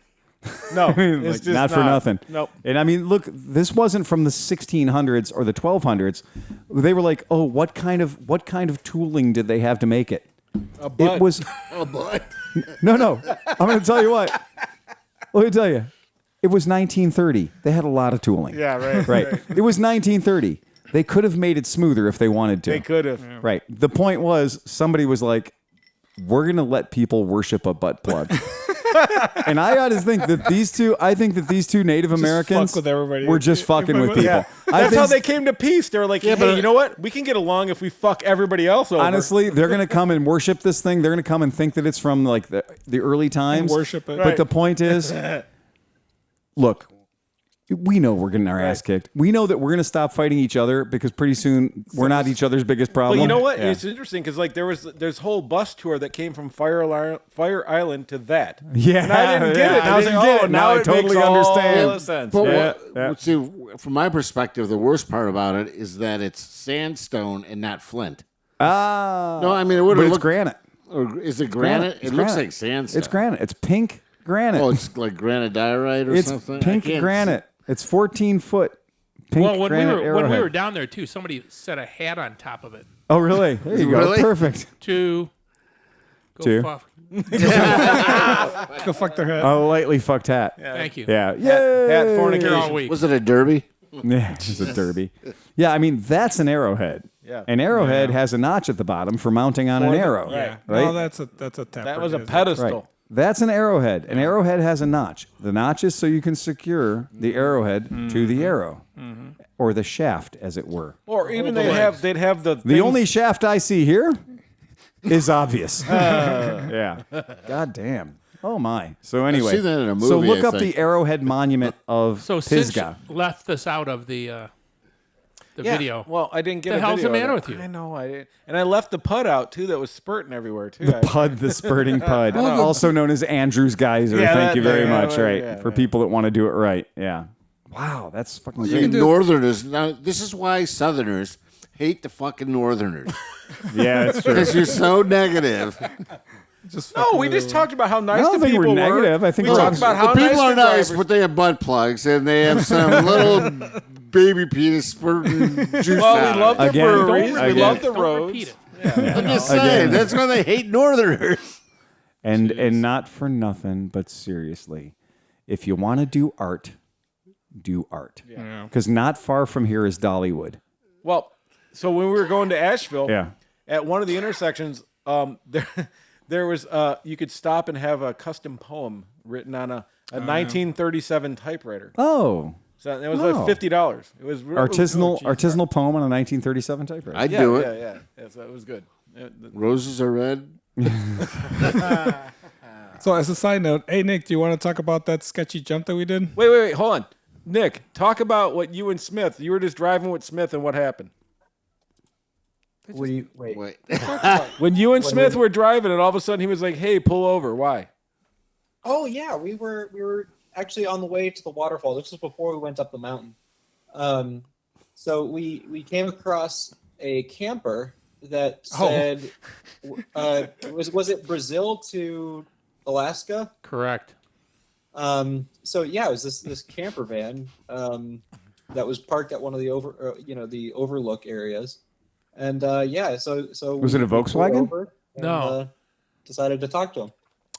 No, I mean, it's like, just not for nothing. Nope. And I mean, look, this wasn't from the 1600s or the 1200s. They were like, oh, what kind of tooling did they have to make it? A butt. It was Oh boy. no. I'm going to tell you what. Let me tell you. It was 1930. They had a lot of tooling. Yeah, right. Right. It was 1930. They could have made it smoother if they wanted to. They could have. Right. The point was, somebody was like, we're going to let people worship a butt plug. And I ought to think that these two Native Americans fuck with everybody. were just fucking with people. Yeah. That's how they came to peace. They were like, hey, you know what? We can get along if we fuck everybody else over. Honestly, they're going to come and worship this thing. They're going to come and think that it's from like the early times. worship it. But Right. the point is, look, we know we're getting our ass kicked. We know that we're going to stop fighting each other because pretty soon we're not each other's biggest problem. Well, you know what? Yeah. It's interesting because like there's whole bus tour that came from Fire Island to that. Yeah, And I didn't get it. And I was like, didn't get oh, it. now I it totally makes understand. all the sense. But Yeah. see, from my perspective, the worst part about it is that it's sandstone and not flint. Ah, No, I mean it would but have it's looked. granite. Or is it granite? It's It looks granite. like sandstone. It's granite. It's pink granite. Oh, it's like granite diorite or it's something. I pink can't- granite. It's 14 foot. Pink Well, when we granite were arrowhead. down there too, somebody set a hat on top of it Oh, really? There you go. Really? Perfect. to go To? fuck. Go fuck their head. A lightly fucked hat. Thank you. Yeah. Hat Here fornication. all week. Was it a derby? Yeah, it's a derby. Yeah, I mean, that's an arrowhead. Yeah. An arrowhead has a notch at the bottom for mounting on an arrow. right. Right? No, that's a tapper. That was a isn't it? pedestal. Right. That's an arrowhead. An arrowhead has a notch. The notch is so you can secure the arrowhead to the arrow, or the shaft, as it were. Or even they'd have the The only shaft I see here is obvious. Yeah. God damn. Oh my. So anyway, seen that in a so movie, look I up think. the arrowhead monument of So since Pisgah. you left this out of the video, Well, I didn't get The a hell's the video of matter it. with you? I know. I didn't. And I left the pud out too. That was spurting everywhere too. The pud, the spurting pud, also known as Andrew's geyser. Yeah, Thank that you very thing, much. yeah, Right, yeah, for yeah. people that want to do it right. Yeah. Wow, that's fucking You great. Northerners. Now, this is why Southerners hate the fucking Northerners. Yeah, it's true. Because you're so negative. No, we just talked about how nice I don't the think people we're negative. I think we we're talked opposite. about how The people nice are the nice, drivers- but they have butt plugs and they have some little baby penis spurting juice Well, out we love the Again. breweries. Don't We love the don't roads. repeat it. I'm just saying, that's why they hate Northerners. And not for nothing, but seriously, if you want to do art, do art. Because not far from here is Dollywood. Well, so when we were going to Asheville, Yeah. at one of the intersections, there was you could stop and have a custom poem written on a 1937 typewriter. Oh, So it was Oh. like $50. It was artisanal poem on a 1937 typewriter. I'd Yeah, do it. yeah. So it was good. Roses are red. So as a side note, hey Nick, do you want to talk about that sketchy jump that we did? Wait, hold on. Nick, talk about what you and Smith. You were just driving with Smith, and what happened? What do you wait? Wait. When you and Smith were driving, and all of a sudden he was like, "Hey, pull over." Why? Oh yeah, we were actually on the way to the waterfall. This was before we went up the mountain. So we came across a camper that said, was it Brazil to Alaska? Correct. So yeah, it was this camper van that was parked at one of the the overlook areas, and so Was it a we pulled Volkswagen? over and, No. decided to talk to him.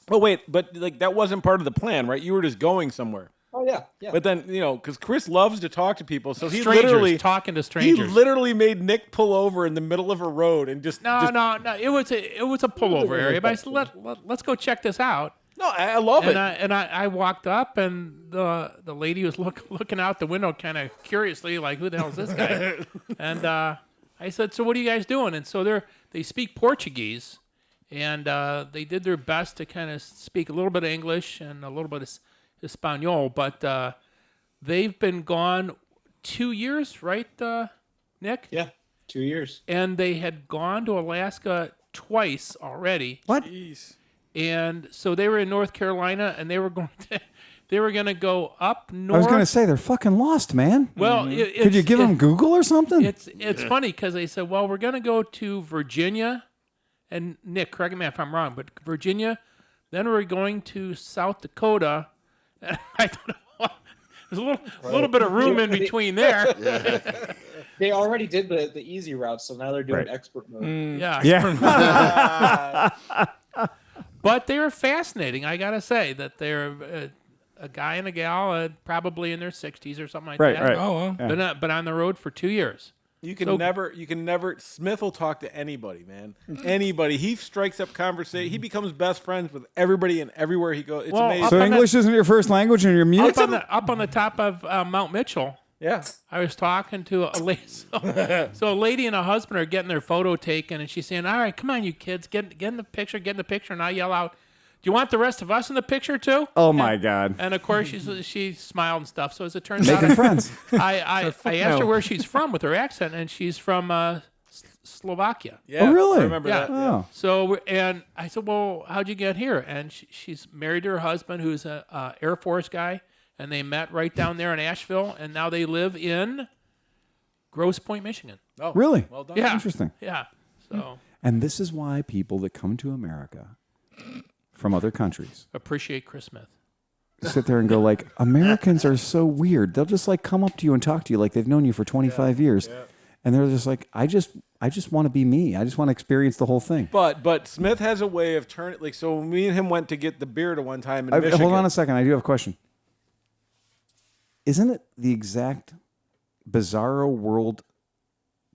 Oh wait, but like that wasn't part of the plan, right? You were just going somewhere. Oh yeah. But then because Chris loves to talk to people, so he Strangers literally talking to he strangers. literally made Nick pull over in the middle of a road and just No. It was a pullover area. But I said, let's go check this out. No, I love it. And I walked up, and the lady was looking out the window, kind of curiously, like, who the hell is this guy? And I said, so what are you guys doing? And so they speak Portuguese, and they did their best to kind of speak a little bit of English and a little bit of Espanol, but they've been gone 2 years, right, Nick? Yeah, 2 years. And they had gone to Alaska twice already. What? and so they were in North Carolina, and they were going to go up north. I was going to say they're fucking lost, man. Well, Could you give them Google or something? It's funny because they said, well, we're going to go to Virginia, and Nick, correct me if I'm wrong, but Virginia, then we're going to South Dakota, and I thought there's a little bit of room in between there. They already did the easy route, so now they're doing expert mode. Yeah. But they're fascinating. I gotta say that they're a guy and a gal, probably in their 60s or something like that. Right. Oh, well. But on the road for 2 years. You can never. Smith will talk to anybody, man. Anybody. He strikes up conversation. He becomes best friends with everybody and everywhere he goes. It's Well, amazing. So English isn't your first language, and you're mute. Up on the top of Mount Mitchell. Yeah. I was talking to a lady. So a lady and a husband are getting their photo taken, and she's saying, "All right, come on, you kids, get in the picture, get in the picture." And I yell out, "Do you want the rest of us in the picture too?" Oh my God! And of course, she smiled and stuff. So as it turns Making out, friends. I asked her where she's from with her accent, and she's from Slovakia. Yeah. Oh, really? I remember Yeah. that. Oh. So, and I said, well, how'd you get here? And she's married to her husband, who's a Air Force guy, and they met right down there in Asheville, and now they live in Grosse Pointe, Michigan. Oh, Really? well done. Yeah. Interesting. Yeah. So And this is why people that come to America from other countries appreciate Chris Smith. sit there and go like, Americans are so weird. They'll just like come up to you and talk to you like they've known you for 25 years. Yeah. And they're just like, I just want to be me. I just want to experience the whole thing. But Smith has a way of turning. Like, so when me and him went to get the beer to one time in Michigan. Hold on a second. I do have a question. Isn't it the exact Bizarro World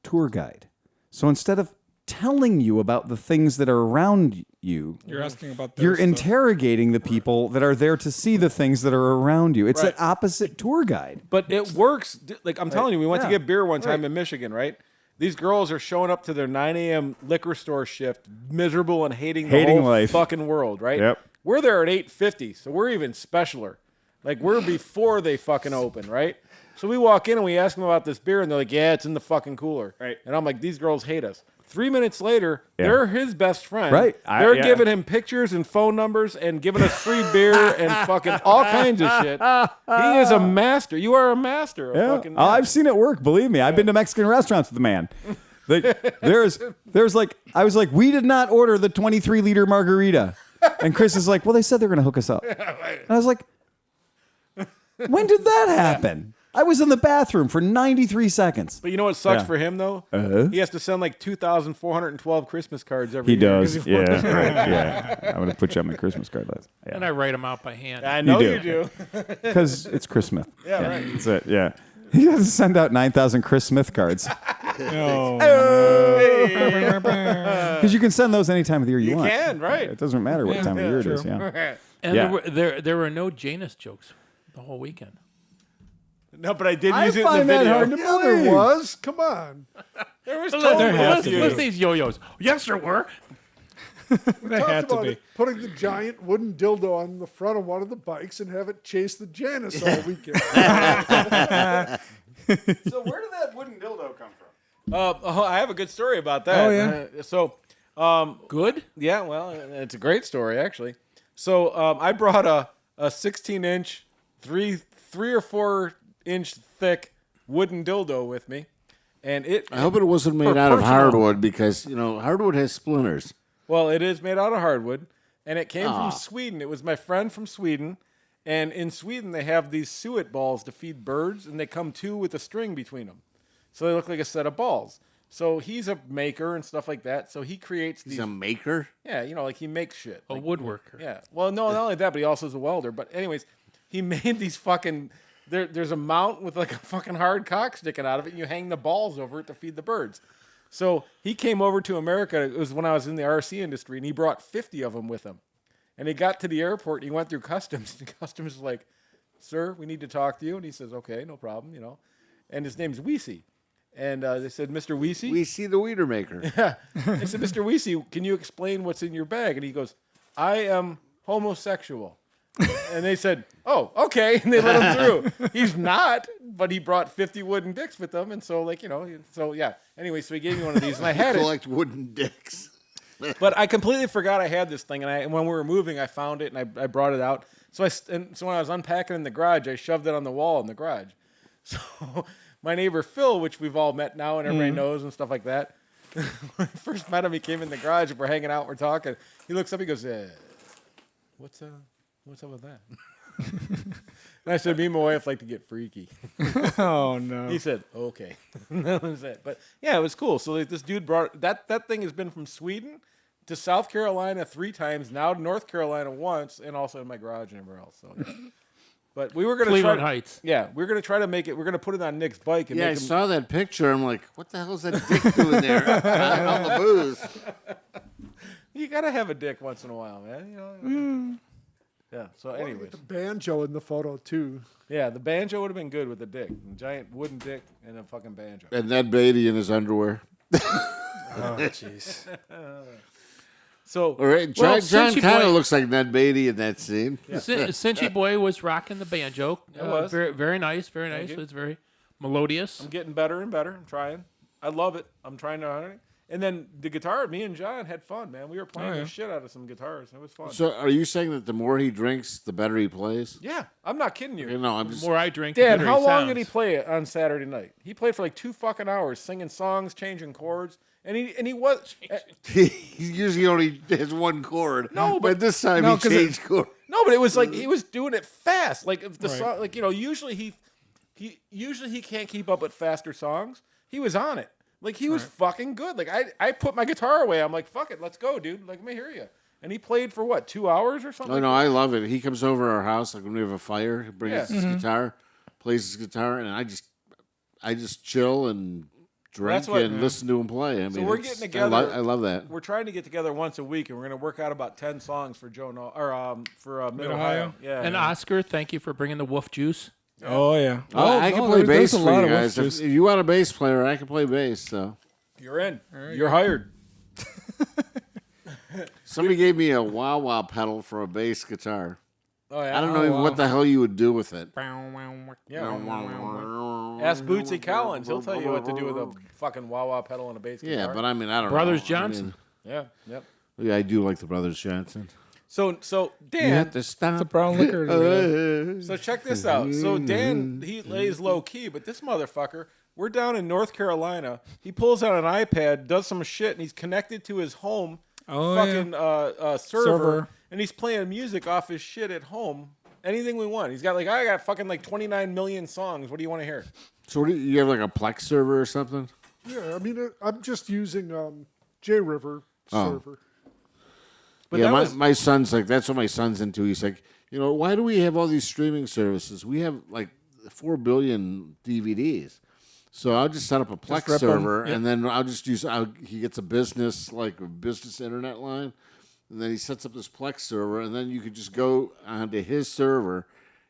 tour guide? So instead of telling you about the things that are around you, You're asking about their you're stuff. interrogating the people that are there to see the things that are around you. It's Right. an opposite tour guide. But it works. Like, I'm telling you, we went to Yeah. get beer one time in Michigan, right? These girls are showing up to their 9 a.m. liquor store shift, miserable and hating the whole life. fucking world, right? Yep. We're there at 8:50, so we're even specialer. Like, we're before they fucking open, right? So we walk in and we ask them about this beer, and they're like, yeah, it's in the fucking cooler. Right. And I'm like, these girls hate us. 3 minutes later, they're his best friend. Right. They're Yeah. giving him pictures and phone numbers and giving us free beer and fucking all kinds of shit. He is a master. You are a master. Of fucking I've seen it work. Believe me, I've been to Mexican restaurants with the man. There's like, I was like, we did not order the 23-liter margarita, and Chris is like, well, they said they're gonna hook us up, and I was like, when did that happen? I was in the bathroom for 93 seconds. But you know what sucks Yeah. for him though? He has to send like 2,412 Christmas cards every He year. does, yeah, right, yeah. I'm gonna put you on my Christmas card list. And I write them out by hand. I know You you do. do. Because it's Chris Smith. Yeah, right. That's it. Yeah, he has to send out 9,000 Chris Smith cards because you can send those any time of the year you, want. can, right. It doesn't matter what time of year it is. Yeah. And Yeah. there were no Janus jokes the whole weekend. No, but I did I use it in the find that video. hard to Yeah, there was. Come on. There was There totally has a to few. be. These yo-yos. Yes, there were. That had Talked to about be. it, putting the giant wooden dildo on the front of one of the bikes and have it chase the Janus all weekend. So where did that wooden dildo come from? I have a good story about that. Oh, yeah? So, Good. yeah, well, it's a great story actually. So I brought a 16-inch, three or 4 inch thick wooden dildo with me, and I hope it wasn't made For out of personal- hardwood because, you know, hardwood has splinters. Well, it is made out of hardwood, and it came from Sweden. It was my friend from Sweden, and in Sweden they have these suet balls to feed birds, and they come two with a string between them, so they look like a set of balls. So he's a maker and stuff like that. So he creates these. He's a maker. Yeah, you know, like he makes shit. A Like, woodworker. yeah. Well, no, not only that, but he also is a welder. But anyways, he made these fucking. There's a mount with like a fucking hard cock sticking out of it, and you hang the balls over it to feed the birds. So he came over to America. It was when I was in the RC industry, and he brought 50 of them with him. And he got to the airport, and he went through customs. And customs was like, "Sir, we need to talk to you." And he says, "Okay, no problem," you know. And his name's Weesey. And they said, "Mr. Weesey?" We see the weeder maker. They said, "Mr. Weesey, can you explain what's in your bag?" And he goes, "I am homosexual." And they said, "Oh, okay." And they let him through. He's not, but he brought 50 wooden dicks with him. And so, like, you know, so yeah. Anyway, so he gave me one of these, and I had it. Collect wooden dicks. But I completely forgot I had this thing, and when we were moving, I found it and I brought it out. So when I was unpacking in the garage, I shoved it on the wall in the garage. So my neighbor Phil, which we've all met now and everybody knows and stuff like that. When I first met him, he came in the garage and we're hanging out, we're talking. He looks up, he goes, "What's up with that?" And I said, "Me and my wife like to get freaky." Oh no. He said, "Okay." That was it. But yeah, it was cool. So like, this dude brought that thing has been from Sweden to South Carolina 3 times, now to North Carolina once, and also in my garage and everywhere else. So, yeah. But we were going to Cleveland Heights. Yeah, we're going to try to make it. We're going to put it on Nick's bike. And Yeah, I make him, saw that picture. I'm like, what the hell's that dick doing there on the booze? You got to have a dick once in a while, man. You know. Yeah. So, anyways, The banjo in the photo too. yeah, the banjo would have been good with a dick, a giant wooden dick, and a fucking banjo. And Ned Beatty in his underwear. Oh jeez. So, All right, Well, John Cinchy kind of Boy- looks like Ned Beatty in that scene. Cinchy Boy was rocking the banjo. It was. very, very nice. Very nice. you. It was very melodious. I'm getting better and better. I'm trying. I love it. I'm trying to. And then the guitar, me and John had fun, man. We were playing the shit out of some guitars. It was fun. So, are you saying that the more he drinks, the better he plays? Yeah, I'm not kidding you. You know, I'm The just. more I drink, the Dad, better how he long sounds. did he play on Saturday night? He played for like 2 fucking hours, singing songs, changing chords, and he was He usually only has one chord. No, but this time No, he 'cause changed chord. no, but it was like he was doing it fast. Like if the Right. song, like usually he can't keep up with faster songs. He was on it. Like he was fucking good. Like I put my guitar away. I'm like, fuck it, let's go, dude. Like let me hear you. And he played for what, 2 hours or something? Oh no, I love it. He comes over to our house like when we have a fire. He brings his guitar, plays his guitar, and I just chill and drink That's what- and listen to him play. I mean, we're it's- getting together. I love that. We're trying to get together once a week, and we're going to work out about 10 songs for for Mid Ohio? Ohio. Yeah. And Oscar, thank you for bringing the wolf juice. Oh yeah. I can no, play there's bass a for lot you of wolf guys. If juice. you want a bass player, I can play bass. So You're in. You're hired. somebody gave me a wah wah pedal for a bass guitar. Oh yeah. I don't know even what the hell you would do with it. Yeah. Ask Bootsy Collins. He'll tell you what to do with a fucking wah-wah pedal and a bass guitar. Yeah, but I mean, I don't Brothers know. Johnson. Yeah. Yep. I mean, yeah, I do like the Brothers Johnson. So You Dan, have to stop. It's a brown liquor. so check this out. So Dan, he lays low key, but this motherfucker, we're down in North Carolina. He pulls out an iPad, does some shit, and he's connected to his home server, Server. and he's playing music off his shit at home. Anything we want. He's got I got fucking 29 million songs. What do you want to hear? So, what do you have like a Plex server or something? Yeah, I mean, I'm just using JRiver server. But yeah, that was my son's like, that's what my son's into. He's like, why do we have all these streaming services? We have like 4 billion DVDs. So I'll just set up a Plex rip 'em. server, and then I'll just use. He gets a business internet line, and then he sets up this Plex server, and then you could just go onto his server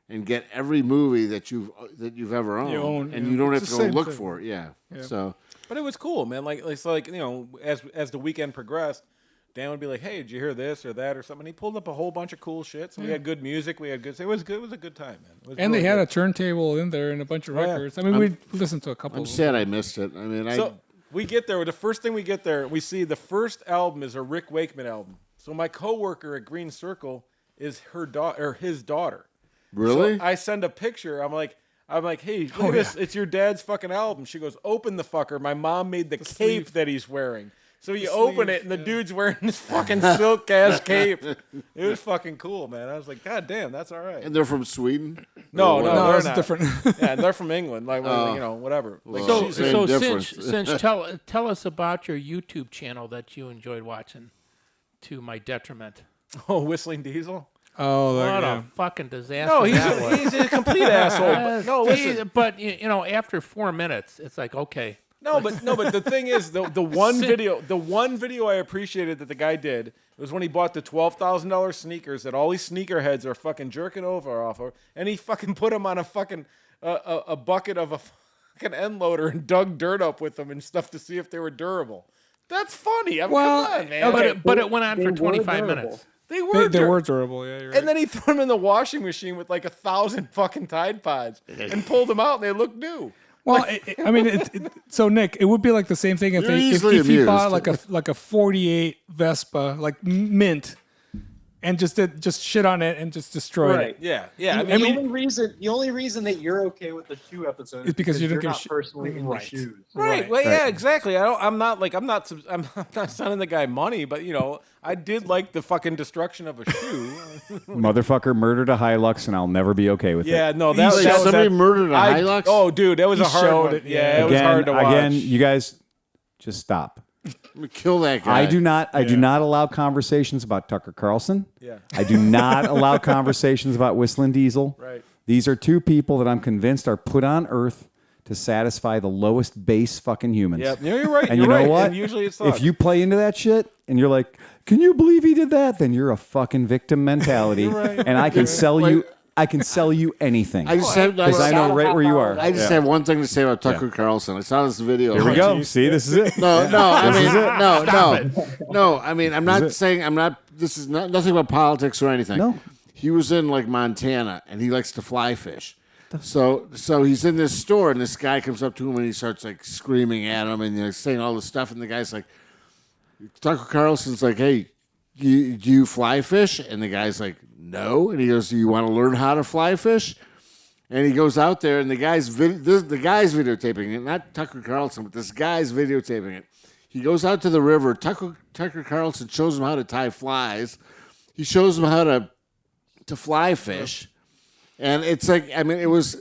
and get every movie that you've ever owned, own, and yeah. you don't have It's to the go same look thing. for it. Yeah. So But it was cool, man. As the weekend progressed, Dan would be like, "Hey, did you hear this or that or something?" He pulled up a whole bunch of cool shit. So we had good music. We had good. It was good. It was a good time, man. It was And really they had good. a turntable in there and a bunch of yeah. records. I mean, we listened to a couple I'm of them. sad I missed it. I mean, So we get there. The first thing we get there, we see the first album is a Rick Wakeman album. So my coworker at Green Circle is his daughter. really. So I send a picture. I'm like, hey, look at this. It's your dad's fucking album. She goes, open the fucker. My mom made the cape sleeve. that he's wearing. So you open sleeve, it, and the dude's wearing this fucking silk ass cape. It was fucking cool, man. I was like, God damn, that's all right. And they're from Sweden. No, Or no, what? No, they're it's not. different. Yeah, they're from England. Like, whatever. Like, Well, she's- same So difference. Cinch, tell us about your YouTube channel that you enjoyed watching, to my detriment. oh, Whistling Diesel. Oh, What yeah. a fucking disaster No, that was. he's a complete asshole. But, no, listen. But after 4 minutes, it's like, okay. No, but the thing is, the one video I appreciated that the guy did was when he bought the $12,000 sneakers that all these sneakerheads are fucking jerking over off of, and he fucking put them on a fucking a bucket of a fucking end loader and dug dirt up with them and stuff to see if they were durable. That's funny. I mean, Well, come on, man. But it went on They for were 25 durable. minutes. They were They dur- were durable, yeah. You're right. And then he threw them in the washing machine with like 1,000 fucking Tide Pods and pulled them out, and they looked new. Well, I mean, so Nick, it would be like the same thing if You're if easily he amused. bought like a 48 Vespa, like mint, and just shit on it and just destroyed Right. it. Yeah. The only reason that you're okay with the shoe episode It's because you don't you're give a not shit. personally in Right. the shoes. Right. Well, yeah, exactly. I'm not sending the guy money, but I did like the fucking destruction of a shoe. Motherfucker murdered a Hilux, and I'll never be okay with Yeah, it. no, that was somebody murdered a Hilux? Oh, dude, that was a hard showed one. it, Yeah, it was Again, hard to watch. again, you guys, just stop. I'm gonna kill that guy. I do not allow conversations about Tucker Carlson. Yeah. I do not allow conversations about Whistling Diesel. Right. These are two people that I'm convinced are put on Earth to satisfy the lowest base fucking humans. Yep. No, you're right. And you're you know right. what? And usually it's If you play into that shit and you're like, can you believe he did that? Then you're a fucking victim mentality. And I can sell you. I can sell you anything. I just have. Because I know right where you are. I just have one thing to say about Tucker Carlson. I saw this video. Here we go. See, this is it. No. I mean, no. I mean, I'm not saying. I'm not. This is not nothing about politics or anything. No. He was in like Montana, and he likes to fly fish. So he's in this store, and this guy comes up to him, and he starts like screaming at him, and saying all this stuff, and the guy's like, Tucker Carlson's like, hey, do you fly fish? And the guy's like, no. And he goes, do you want to learn how to fly fish? And he goes out there, and the guy's videotaping it, not Tucker Carlson, but this guy's videotaping it. He goes out to the river. Tucker Carlson shows him how to tie flies. He shows him how to fly fish. And it's like, I mean, it was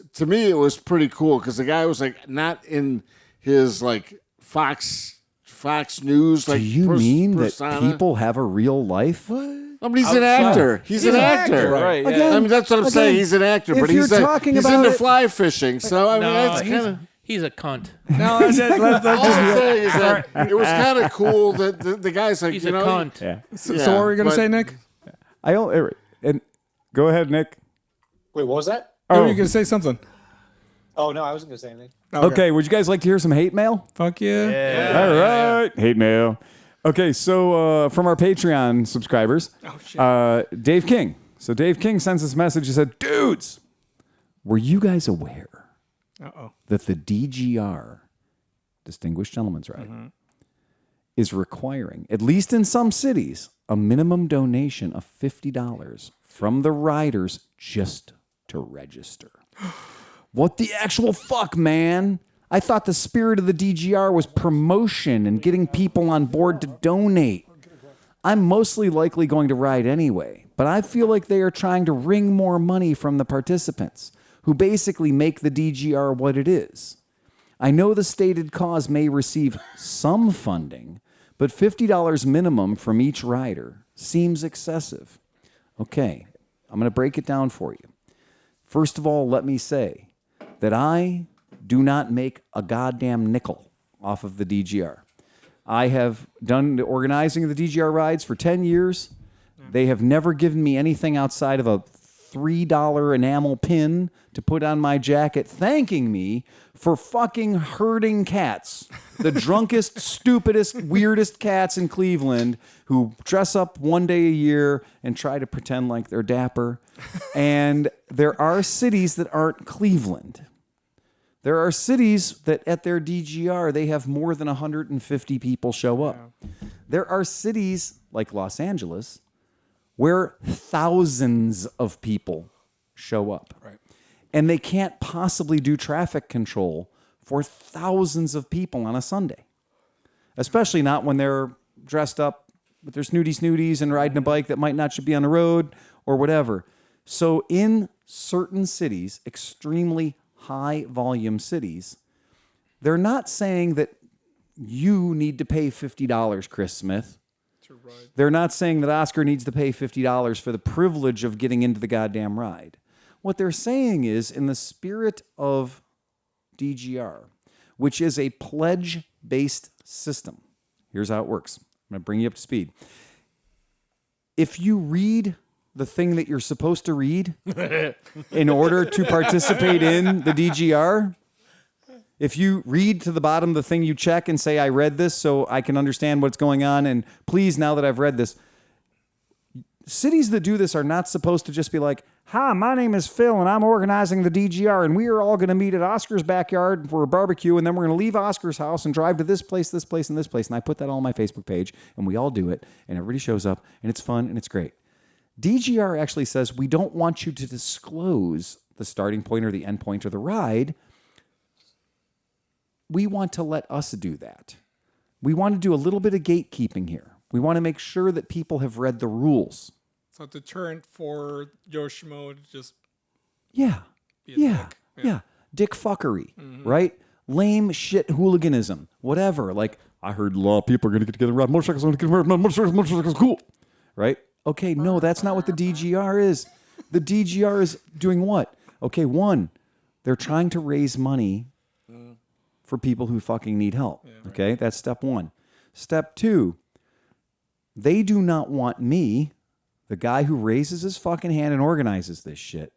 pretty cool because the guy was like not in his like Fox News like. Do you mean persona. that people have a real life? I mean, he's an actor. He's an actor, right? Yeah. Again, I mean, that's what I'm saying. He's an actor, if but you're he's talking he's about into it- fly fishing. So I mean, that's kind of. He's a cunt. No, let's All I'm just. saying is that it was kind of cool that the guy's like, He's you a know, cunt. Yeah. So what were you gonna but- say, Nick? And go ahead, Nick. Wait, what was that? Oh, you were gonna say something? Oh no, I wasn't gonna say anything. Okay. Would you guys like to hear some hate mail? Fuck yeah. All right. Hate mail. Okay, so from our Patreon subscribers, Dave King. So Dave King sends this message. He said, dudes, were you guys aware that the DGR, Distinguished Gentleman's Ride, is requiring, at least in some cities, a minimum donation of $50 from the riders just to register? What the actual fuck, man? I thought the spirit of the DGR was promotion and getting people on board to donate. I'm mostly likely going to ride anyway, but I feel like they are trying to wring more money from the participants, who basically make the DGR what it is. I know the stated cause may receive some funding, but $50 minimum from each rider seems excessive. Okay, I'm going to break it down for you. First of all, let me say that I do not make a goddamn nickel off of the DGR. I have done the organizing of the DGR rides for 10 years. They have never given me anything outside of a $3 enamel pin to put on my jacket, thanking me for fucking herding cats. The drunkest, stupidest, weirdest cats in Cleveland who dress up one day a year and try to pretend like they're dapper. And there are cities that aren't Cleveland. There are cities that at their DGR, they have more than 150 people show up. There are cities like Los Angeles where thousands of people show up. Right. And they can't possibly do traffic control for thousands of people on a Sunday. Especially not when they're dressed up with their snooties and riding a bike that might not should be on the road or whatever. So in certain cities, extremely high volume cities, they're not saying that you need to pay $50, Chris Smith. They're not saying that Oscar needs to pay $50 for the privilege of getting into the goddamn ride. What they're saying is, in the spirit of DGR, which is a pledge-based system, here's how it works. I'm going to bring you up to speed. If you read the thing that you're supposed to read in order to participate in the DGR, if you read to the bottom of the thing you check and say, I read this so I can understand what's going on, and please, now that I've read this, cities that do this are not supposed to just be like, hi, my name is Phil, and I'm organizing the DGR, and we are all going to meet at Oscar's backyard for a barbecue, and then we're going to leave Oscar's house and drive to this place, this place, and this place. And I put that all on my Facebook page, and we all do it, and everybody shows up, and it's fun, and it's great. DGR actually says we don't want you to disclose the starting point or the end point of the ride. We want to let us do that. We want to do a little bit of gatekeeping here. We want to make sure that people have read the rules. So deterrent for Yoshimo to just Yeah. be a Yeah. dick. Yeah. Dick fuckery, right? Lame shit hooliganism, whatever. Like, I heard a lot of people are going to get together and ride motorcycles. Motorcycles, cool. Right? Okay, no, that's not what the DGR is. The DGR is doing what? Okay, one, they're trying to raise money for people who fucking need help. Okay, that's step one. Step two, they do not want me, the guy who raises his fucking hand and organizes this shit,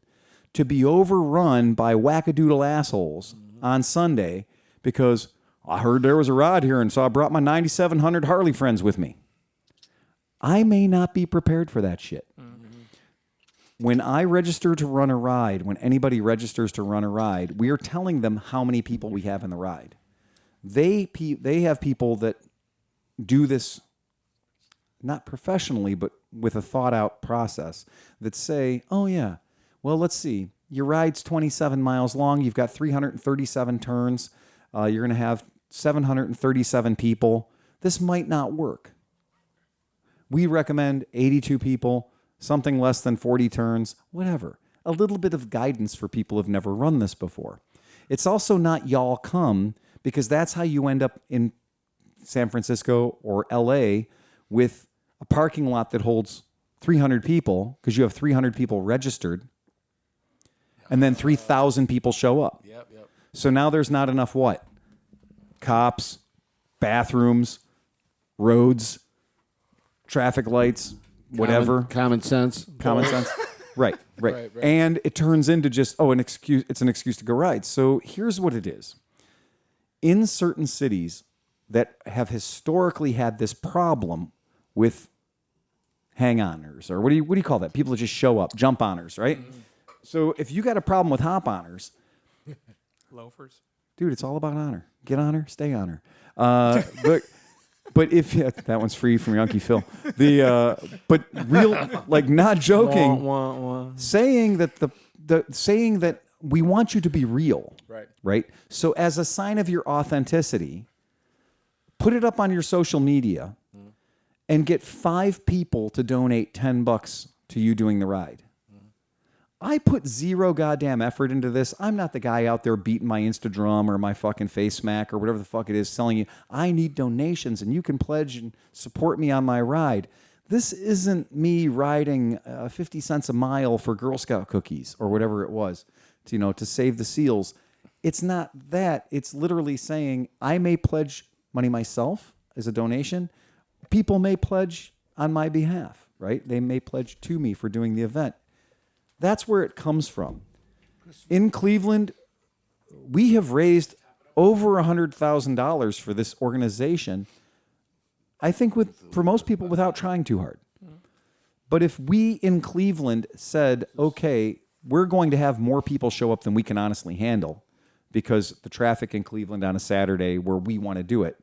to be overrun by wackadoodle assholes on Sunday because I heard there was a ride here and so I brought my 9700 Harley friends with me. I may not be prepared for that shit. When I register to run a ride, when anybody registers to run a ride, we are telling them how many people we have in the ride. They have people that do this not professionally, but with a thought-out process that say, oh, yeah, well, let's see. Your ride's 27 miles long. You've got 337 turns. You're going to have 737 people. This might not work. We recommend 82 people, something less than 40 turns, whatever. A little bit of guidance for people who've never run this before. It's also not y'all come, because that's how you end up in San Francisco or LA with a parking lot that holds 300 people because you have 300 people registered and then 3,000 people show up. Yep. So now there's not enough what? Cops, bathrooms, roads, traffic lights, whatever. Common sense. Common sense. Right. And it turns into just, an excuse. It's an excuse to go ride. So here's what it is. In certain cities that have historically had this problem with hang-oners, or what do you call that? People that just show up, jump-oners, right? So if you got a problem with hop-oners, Loafers. dude, it's all about honor. Get honor, stay honor. But if that one's free from Unkie Phil, but real, like, not joking, saying that saying that we want you to be real, right? So as a sign of your authenticity, put it up on your social media, and get 5 people to donate $10 to you doing the ride. I put zero goddamn effort into this. I'm not the guy out there beating my Instadrum or my fucking face smack or whatever the fuck it is, telling you I need donations and you can pledge and support me on my ride. This isn't me riding 50 cents a mile for Girl Scout cookies or whatever it was, to save the seals. It's not that. It's literally saying I may pledge money myself as a donation. People may pledge on my behalf, right? They may pledge to me for doing the event. That's where it comes from. In Cleveland, we have raised over $100,000 for this organization, I think for most people without trying too hard. But if we in Cleveland said, okay, we're going to have more people show up than we can honestly handle because the traffic in Cleveland on a Saturday where we want to do it,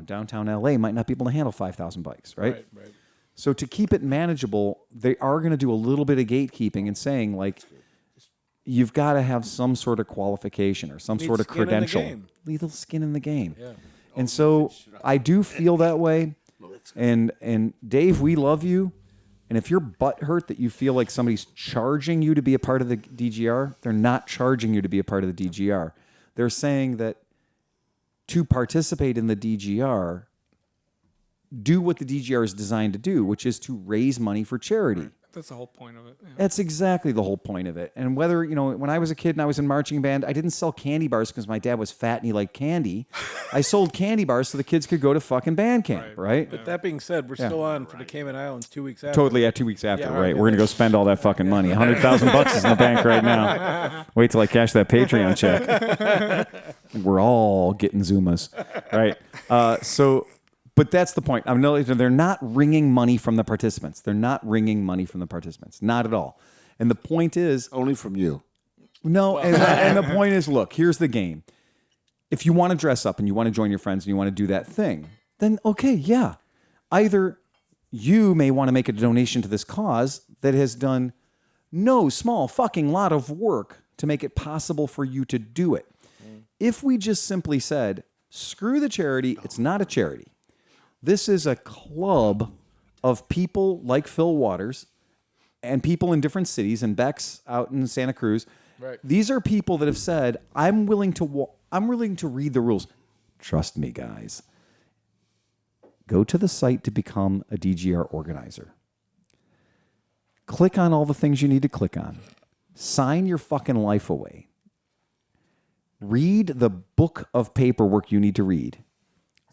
downtown LA might not be able to handle 5,000 bikes, right? Right. So to keep it manageable, they are going to do a little bit of gatekeeping and saying, like, you've got to have some sort of qualification or some sort of credential. Little skin in the game. Yeah. And so I do feel that way. And Dave, we love you. And if you're butthurt that you feel like somebody's charging you to be a part of the DGR, they're not charging you to be a part of the DGR. They're saying that to participate in the DGR, do what the DGR is designed to do, which is to raise money for charity. That's the whole point of it. Yeah. That's exactly the whole point of it. And whether, when I was a kid and I was in marching band, I didn't sell candy bars because my dad was fat and he liked candy. I sold candy bars so the kids could go to fucking band camp, right? But that being said, we're still on for the Cayman Islands 2 weeks after. Totally, 2 weeks after, right? We're going to go spend all that fucking money. $100,000 is in the bank right now. Wait till I cash that Patreon check. We're all getting Zumas, right? But that's the point. They're not wringing money from the participants. They're not wringing money from the participants. Not at all. And the point is... Only from you. No, and the point is, look, here's the game. If you want to dress up and you want to join your friends and you want to do that thing, then okay, yeah. Either you may want to make a donation to this cause that has done no small fucking lot of work to make it possible for you to do it. If we just simply said, screw the charity, it's not a charity. This is a club of people like Phil Waters and people in different cities, and Beck's out in Santa Cruz. Right. These are people that have said, I'm willing to read the rules. Trust me, guys. Go to the site to become a DGR organizer. Click on all the things you need to click on. Sign your fucking life away. Read the book of paperwork you need to read.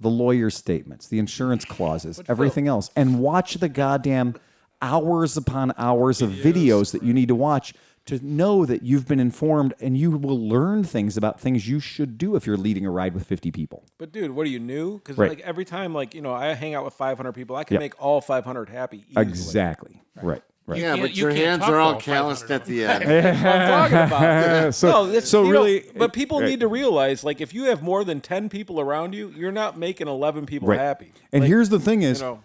The lawyer's statements, the insurance clauses, everything else. And watch the goddamn hours upon hours of videos that you need to watch to know that you've been informed, and you will learn things about things you should do if you're leading a ride with 50 people. But dude, what are you new? Because Right. like every time, like I hang out with 500 people, I can make all 500 happy. Easily. Exactly. Right. Yeah, can't- but you your can't hands talk are all about calloused 500 at the end. That's what I'm talking about. So you know, really, but people need to realize, like, if you have more than 10 people around you, you're not making 11 people Right. happy. And Like, here's the thing is, you know,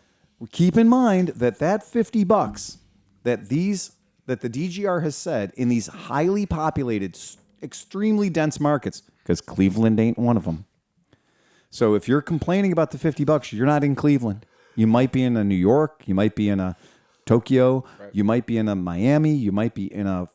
keep in mind that $50 that the DGR has said in these highly populated, extremely dense markets, because Cleveland ain't one of them. So if you're complaining about the $50, you're not in Cleveland. You might be in a New York. You might be in a Tokyo. Right. You might be in a Miami. You might be in a,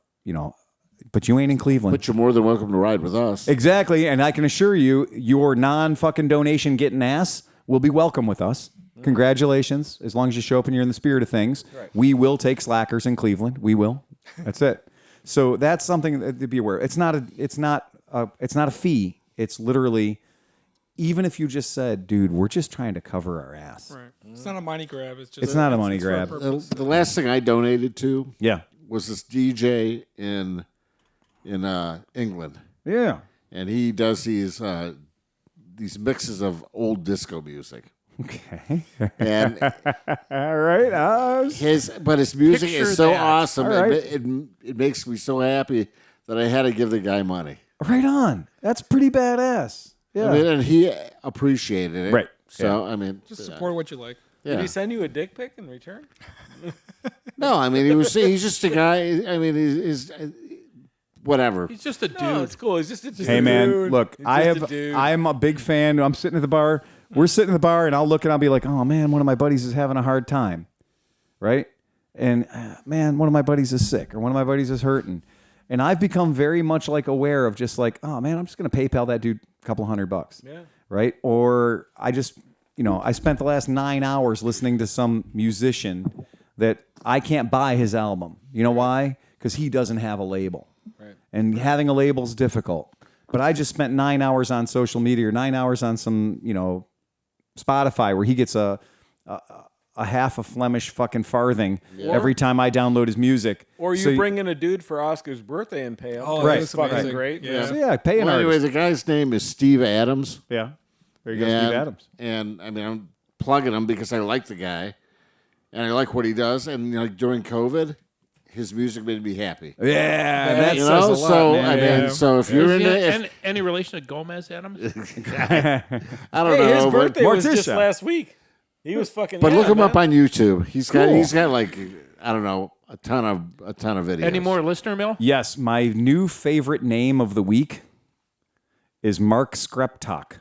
but you ain't in Cleveland. But you're more than welcome to ride with us. Exactly. And I can assure you, your non-fucking donation getting ass will be welcome with us. Congratulations. As long as you show up and you're in the spirit of things, we will take slackers in Cleveland. We will. That's it. So that's something to be aware of. It's not a fee. It's literally, even if you just said, dude, we're just trying to cover our ass. Right. It's not a money grab. It's just It's not a money it's for a grab. purpose. The last thing I donated to Yeah. was this DJ in England, Yeah. and he does these mixes of old disco music. Okay. And All right. his music Picture is so that. awesome. All right. It makes me so happy that I had to give the guy money. Right on. That's pretty badass. Yeah. I mean, and he appreciated it. Right. So I mean, Just support what you like. did yeah. he send you a dick pic in return? No, I mean he's just a guy. I mean, he's whatever. He's just a dude. No, it's cool. It's just a Hey man, dude. look, He's I just have a dude. I'm a big fan. I'm sitting at the bar. We're sitting at the bar, and I'll look and I'll be like, "Oh man, one of my buddies is having a hard time," right? And man, one of my buddies is sick, or one of my buddies is hurting, and I've become very much like aware of just like, "Oh man, I'm just gonna PayPal that dude a couple $100, Yeah. right?" Or I just, I spent the last 9 hours listening to some musician that I can't buy his album. You know why? Because he doesn't have a label. Right. And having a label is difficult. But I just spent 9 hours on social media, or 9 hours on some, Spotify, where he gets a half a Flemish fucking farthing every time I download his music. Or you So bring in a dude for Oscar's birthday and pay him. Oh, Right. that's fucking amazing. great. Yeah. So yeah, pay an Well, anyway, artist. the guy's name is Steve Adams. Yeah. There you go, Steve Adams. And I mean, I'm plugging him because I like the guy, and I like what he does. And during COVID, his music made me happy. Yeah, that You says know, a lot, so man. I mean, Yeah. so if you're Is he into, any relation to Gomez Adams? I don't Hey, his know, birthday was Morticia. just last week. He was fucking. but look him man. up on YouTube. He's got Cool. like I don't know a ton of videos. Any more listener mail? Yes, my new favorite name of the week is Mark Skreptok.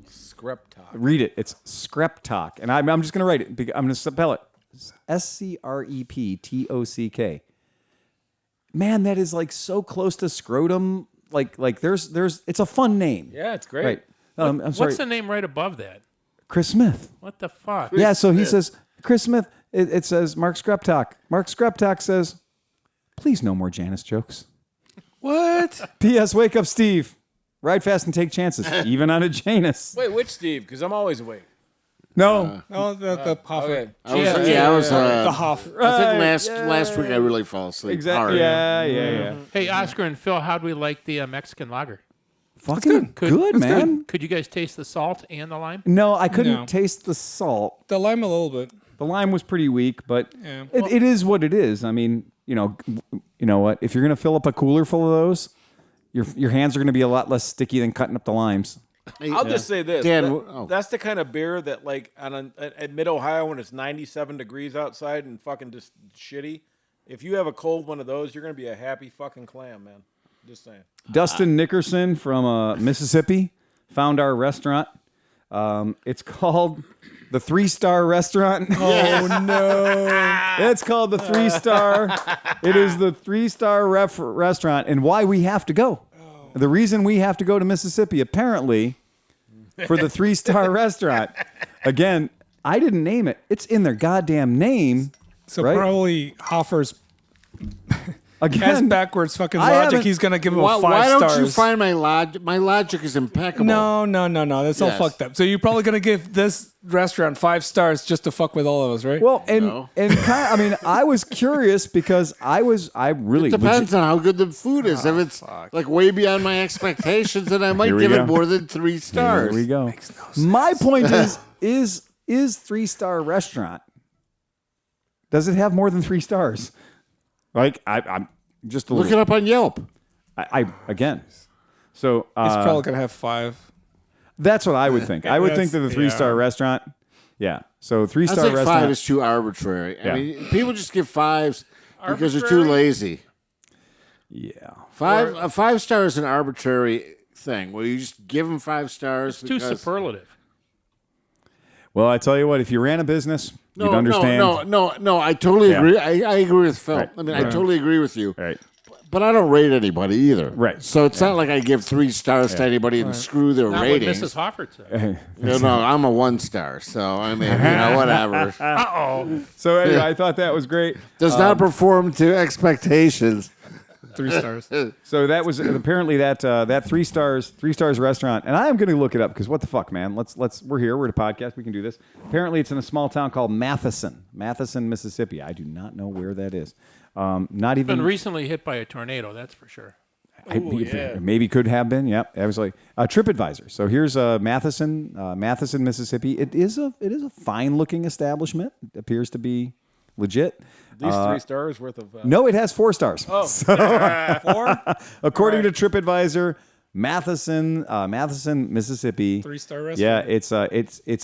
Screp talk. Read it. It's Skreptok. And I'm just going to write it. I'm going to spell it. SCREPTOCK. Man, that is like so close to scrotum. Like there's it's a fun name. Yeah, it's great. Right. I'm sorry. What's the name right above that? Chris Smith. What the fuck? Yeah, so he says, Chris Smith, it says Mark Skreptok. Mark Skreptok says, please no more Janice jokes. What? P.S. Wake up, Steve. Ride fast and take chances, even on a Janus. Wait, which Steve? Because I'm always awake. No. No, the Hoffer. Okay. I was The Hoff. I think last week I really fell asleep. Exactly. hard. Yeah. Hey, Oscar and Phil, how'd we like the Mexican lager? Fucking good, man. Could you guys taste the salt and the lime? No, I couldn't No. taste the salt. The lime a little bit. The lime was pretty weak, but Yeah. it is what it is. I mean, you know what? If you're gonna fill up a cooler full of those, your hands are gonna be a lot less sticky than cutting up the limes. I'll just say this. Dan, that's the kind of beer that, like, at Mid-Ohio when it's 97 degrees outside and fucking just shitty, if you have a cold one of those, you're going to be a happy fucking clam, man. Just saying. Dustin Nickerson from Mississippi found our restaurant. It's called the 3-Star Restaurant. Oh no! It's called the 3-Star. It is the 3-Star restaurant, and why we have to go. The reason we have to go to Mississippi, apparently, for the 3-Star restaurant. Again, I didn't name it. It's in their goddamn name. So right? probably Hoffer's has Again, backwards fucking I logic. haven't- He's gonna give him why, a 5 why stars. don't you find my logic? My logic is impeccable. No. That's all Yes. fucked up. So you're probably gonna give this restaurant 5 stars just to fuck with all of us, right? well, and No. kind of, I mean, I was curious because I really It depends on how good the food is. If it's like way beyond my expectations, then I might Here we give go. it more than 3 stars. There we go. My point is 3-Star restaurant. Does it have more than 3 stars? Like I'm just a Look little, it up on Yelp. I again. So He's probably gonna have 5. that's what I would think. I would think that the 3-Star restaurant. Yeah. So I 3-Star think restaurant. 5 is too arbitrary. Yeah. I mean, people just give 5s because they're too Arbitrary? lazy. Yeah. 5 star is an arbitrary thing where you just give them 5 stars. Too superlative. Well, I tell you what, if you ran a business, you'd understand. No. I totally Yeah. agree. I agree with Phil. Right. I mean, I totally agree with you. Right. But I don't rate anybody either. Right. So it's not like I give 3 stars to anybody and screw their Not ratings. what Mrs. Hoffert said. No, I'm a 1 star. So I mean, whatever. So anyway, I thought that was great. Does not perform to expectations. 3 stars. So that was apparently that 3 stars restaurant, and I am going to look it up because what the fuck, man? Let's we're here, we're at a podcast, we can do this. Apparently, it's in a small town called Matheson, Mississippi. I do not know where that is. Not even Been recently hit by a tornado, that's for sure. maybe could have been. Yep, I was like TripAdvisor. So here's Matheson, Mississippi. It is a fine looking establishment. It appears to be legit. These 3 stars worth of. No, it has 4 stars. Oh, 4? According to TripAdvisor, Matheson, Mississippi. 3-star restaurant. Yeah, it's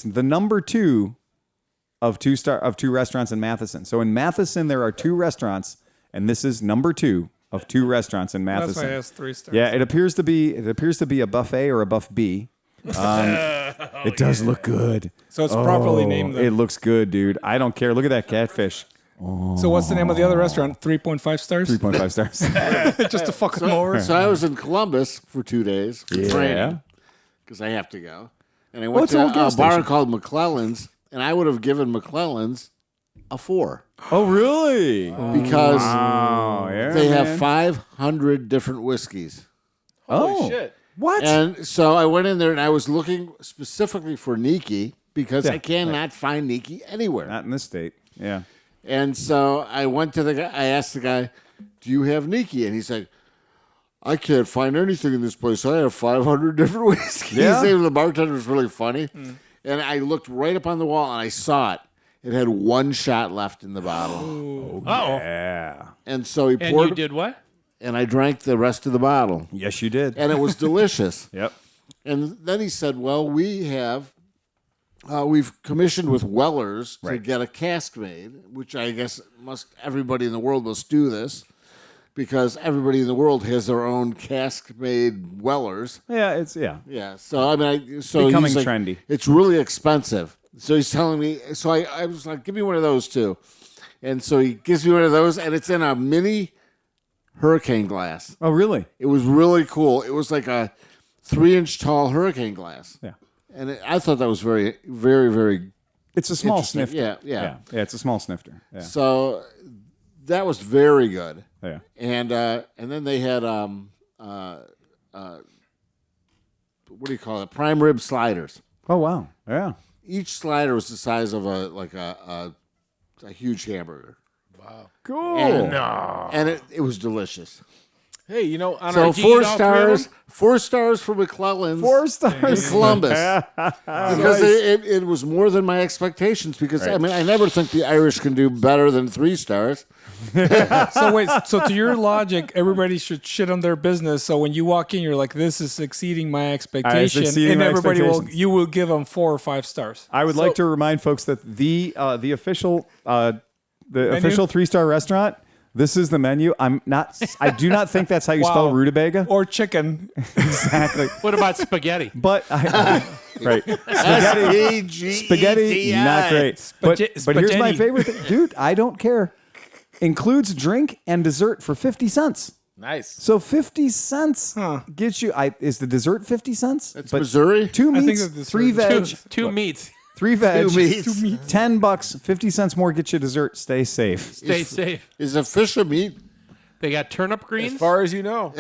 the number 2 of 2 restaurants in Matheson. So in Matheson there are 2 restaurants, and this is number 2 of 2 restaurants in That's Matheson. why it has 3 stars. Yeah, it appears to be a buffet or a buff B. It does look good. So it's properly named. It looks good, dude. I don't care. Look at that catfish. So what's the name of the other restaurant? 3.5 stars? 3.5 stars. Just to fuck them over. So I was in Columbus for 2 days for Yeah. training because I have to go, and I went it's to an old a gas bar station. called McClellan's, and I would have given McClellan's a 4 Oh, really? because Oh, yeah, they have man. 500 different whiskeys. Oh, shit. what? And so I went in there and I was looking specifically for Niki because Yeah. I cannot find Niki anywhere. Not in this state. Yeah. And so I went to the guy. I asked the guy, "Do you have Niki?" And he's like, "I can't find anything in this place. I have 500 different whiskeys." Yeah. The bartender was really funny. And I looked right up on the wall and I saw it. It had 1 shot left in the bottle. Uh-oh. Yeah. And so he And poured you did what? and I drank the rest of the bottle. Yes, you did. And it was delicious. Yep. And then he said, "Well, we've commissioned with Wellers to Right. get a cask made, which I guess everybody in the world must do this because everybody in the world has their own cask made Wellers." Yeah, yeah. Yeah. So I mean, Becoming he's like, trendy. It's really expensive. So he's telling me. So I was like, "Give me one of those too." And so he gives me one of those, and it's in a mini hurricane glass. Oh, really? It was really cool. It was like a 3-inch tall hurricane glass. Yeah. And I thought that was very, very, very It's a small interesting. snifter. Yeah. Yeah, it's a small snifter. Yeah. So that was very good. Yeah. And then they had what do you call it? Prime rib sliders. Oh, wow. Yeah. Each slider was the size of a huge hamburger. Cool. And it was delicious. Hey, you know, on So our Did you eat 4 all 3 of stars, them? 4 stars for McClellan's 4 stars. in Columbus. Because it was more than my expectations. Because I mean, I never think the Irish can do better than 3 stars. So wait, so to your logic, everybody should shit on their business. So when you walk in, you're like, "This is exceeding my expectation," exceeding and my everybody expectations. you will give them 4 or 5 stars. I would like to remind folks that the official official 3-star restaurant. This is the menu. I do not think that's how you spell Wow. rutabaga. Or chicken. Exactly. What about spaghetti? But right, spaghetti, not great. But here's my spaghetti. favorite thing, dude. I don't care. Includes drink and dessert for 50 cents. Nice. So 50 cents gets you. Is the dessert 50 cents? It's Missouri. 2 I think meats, the dessert 3 is veg, 2 meats. 3 veg, 2 meats. $10, 50 cents more get you dessert. Stay safe. Stay safe. Is a fish a meat? They got turnip greens, As far as you know.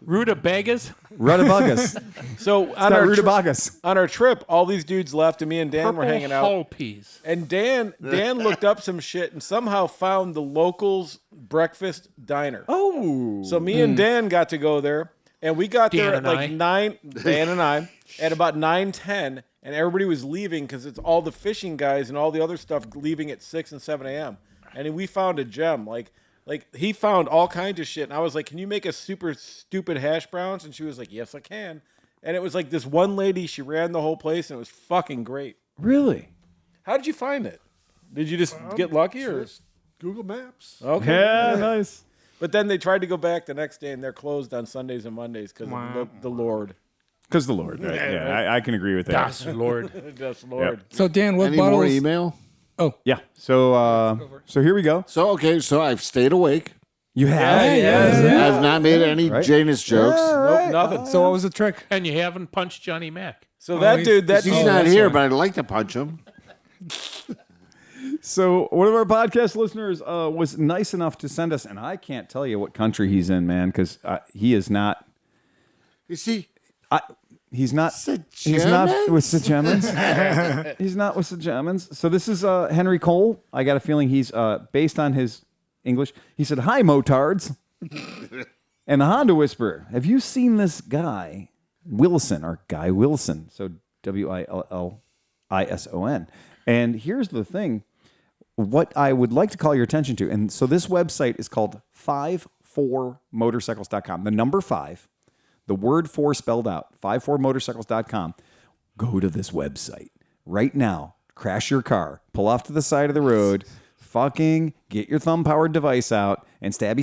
rutabagas. Rutabagas. So on Not our, rutabagas. on our trip, all these dudes left, and me and Dan were Purple hanging out. whole peas. And Dan looked up some shit and somehow found the locals breakfast diner. Oh. So me and Dan got to go there, and we got Dan there at and like I. 9. Dan and I at about 9:10, and everybody was leaving because it's all the fishing guys and all the other stuff leaving at 6 and 7 a.m. And we found a gem. Like he found all kinds of shit, and I was like, "Can you make a super stupid hash browns?" And she was like, "Yes, I can." And it was like this one lady. She ran the whole place, and it was fucking great. Really? How did you find it? Did you just get lucky, or Google Maps. okay? Yeah, nice. But then they tried to go back the next day, and they're closed on Sundays and Mondays because of the Lord. Because the Lord, right? Yeah, I can agree with that. Das Lord. Just Lord. So Dan, what Any more bottles? email? Yeah. So here we go. So so I've stayed awake. You have? Yeah. I've not made any Janus jokes. Nope, nothing. So what was the trick? And you haven't punched Johnny Mac. So that he's- dude, that He's dude, not that's here, right. but I'd like to punch him. So one of our podcast listeners was nice enough to send us, and I can't tell you what country he's in, man, because he is not. Is he? He's not. He's not with the Germans. He's not with the Germans. So this is Henry Cole. I got a feeling he's based on his English. He said, "Hi, motards," and the Honda Whisperer. Have you seen this guy Wilson or Guy Wilson? So Willison. And here's the thing. What I would like to call your attention to, and so this website is called 54motorcycles.com. The number 5. The word 4 spelled out, 54motorcycles.com. Go to this website right now. Crash your car. Pull off to the side of the road. Fucking get your thumb-powered device out and stab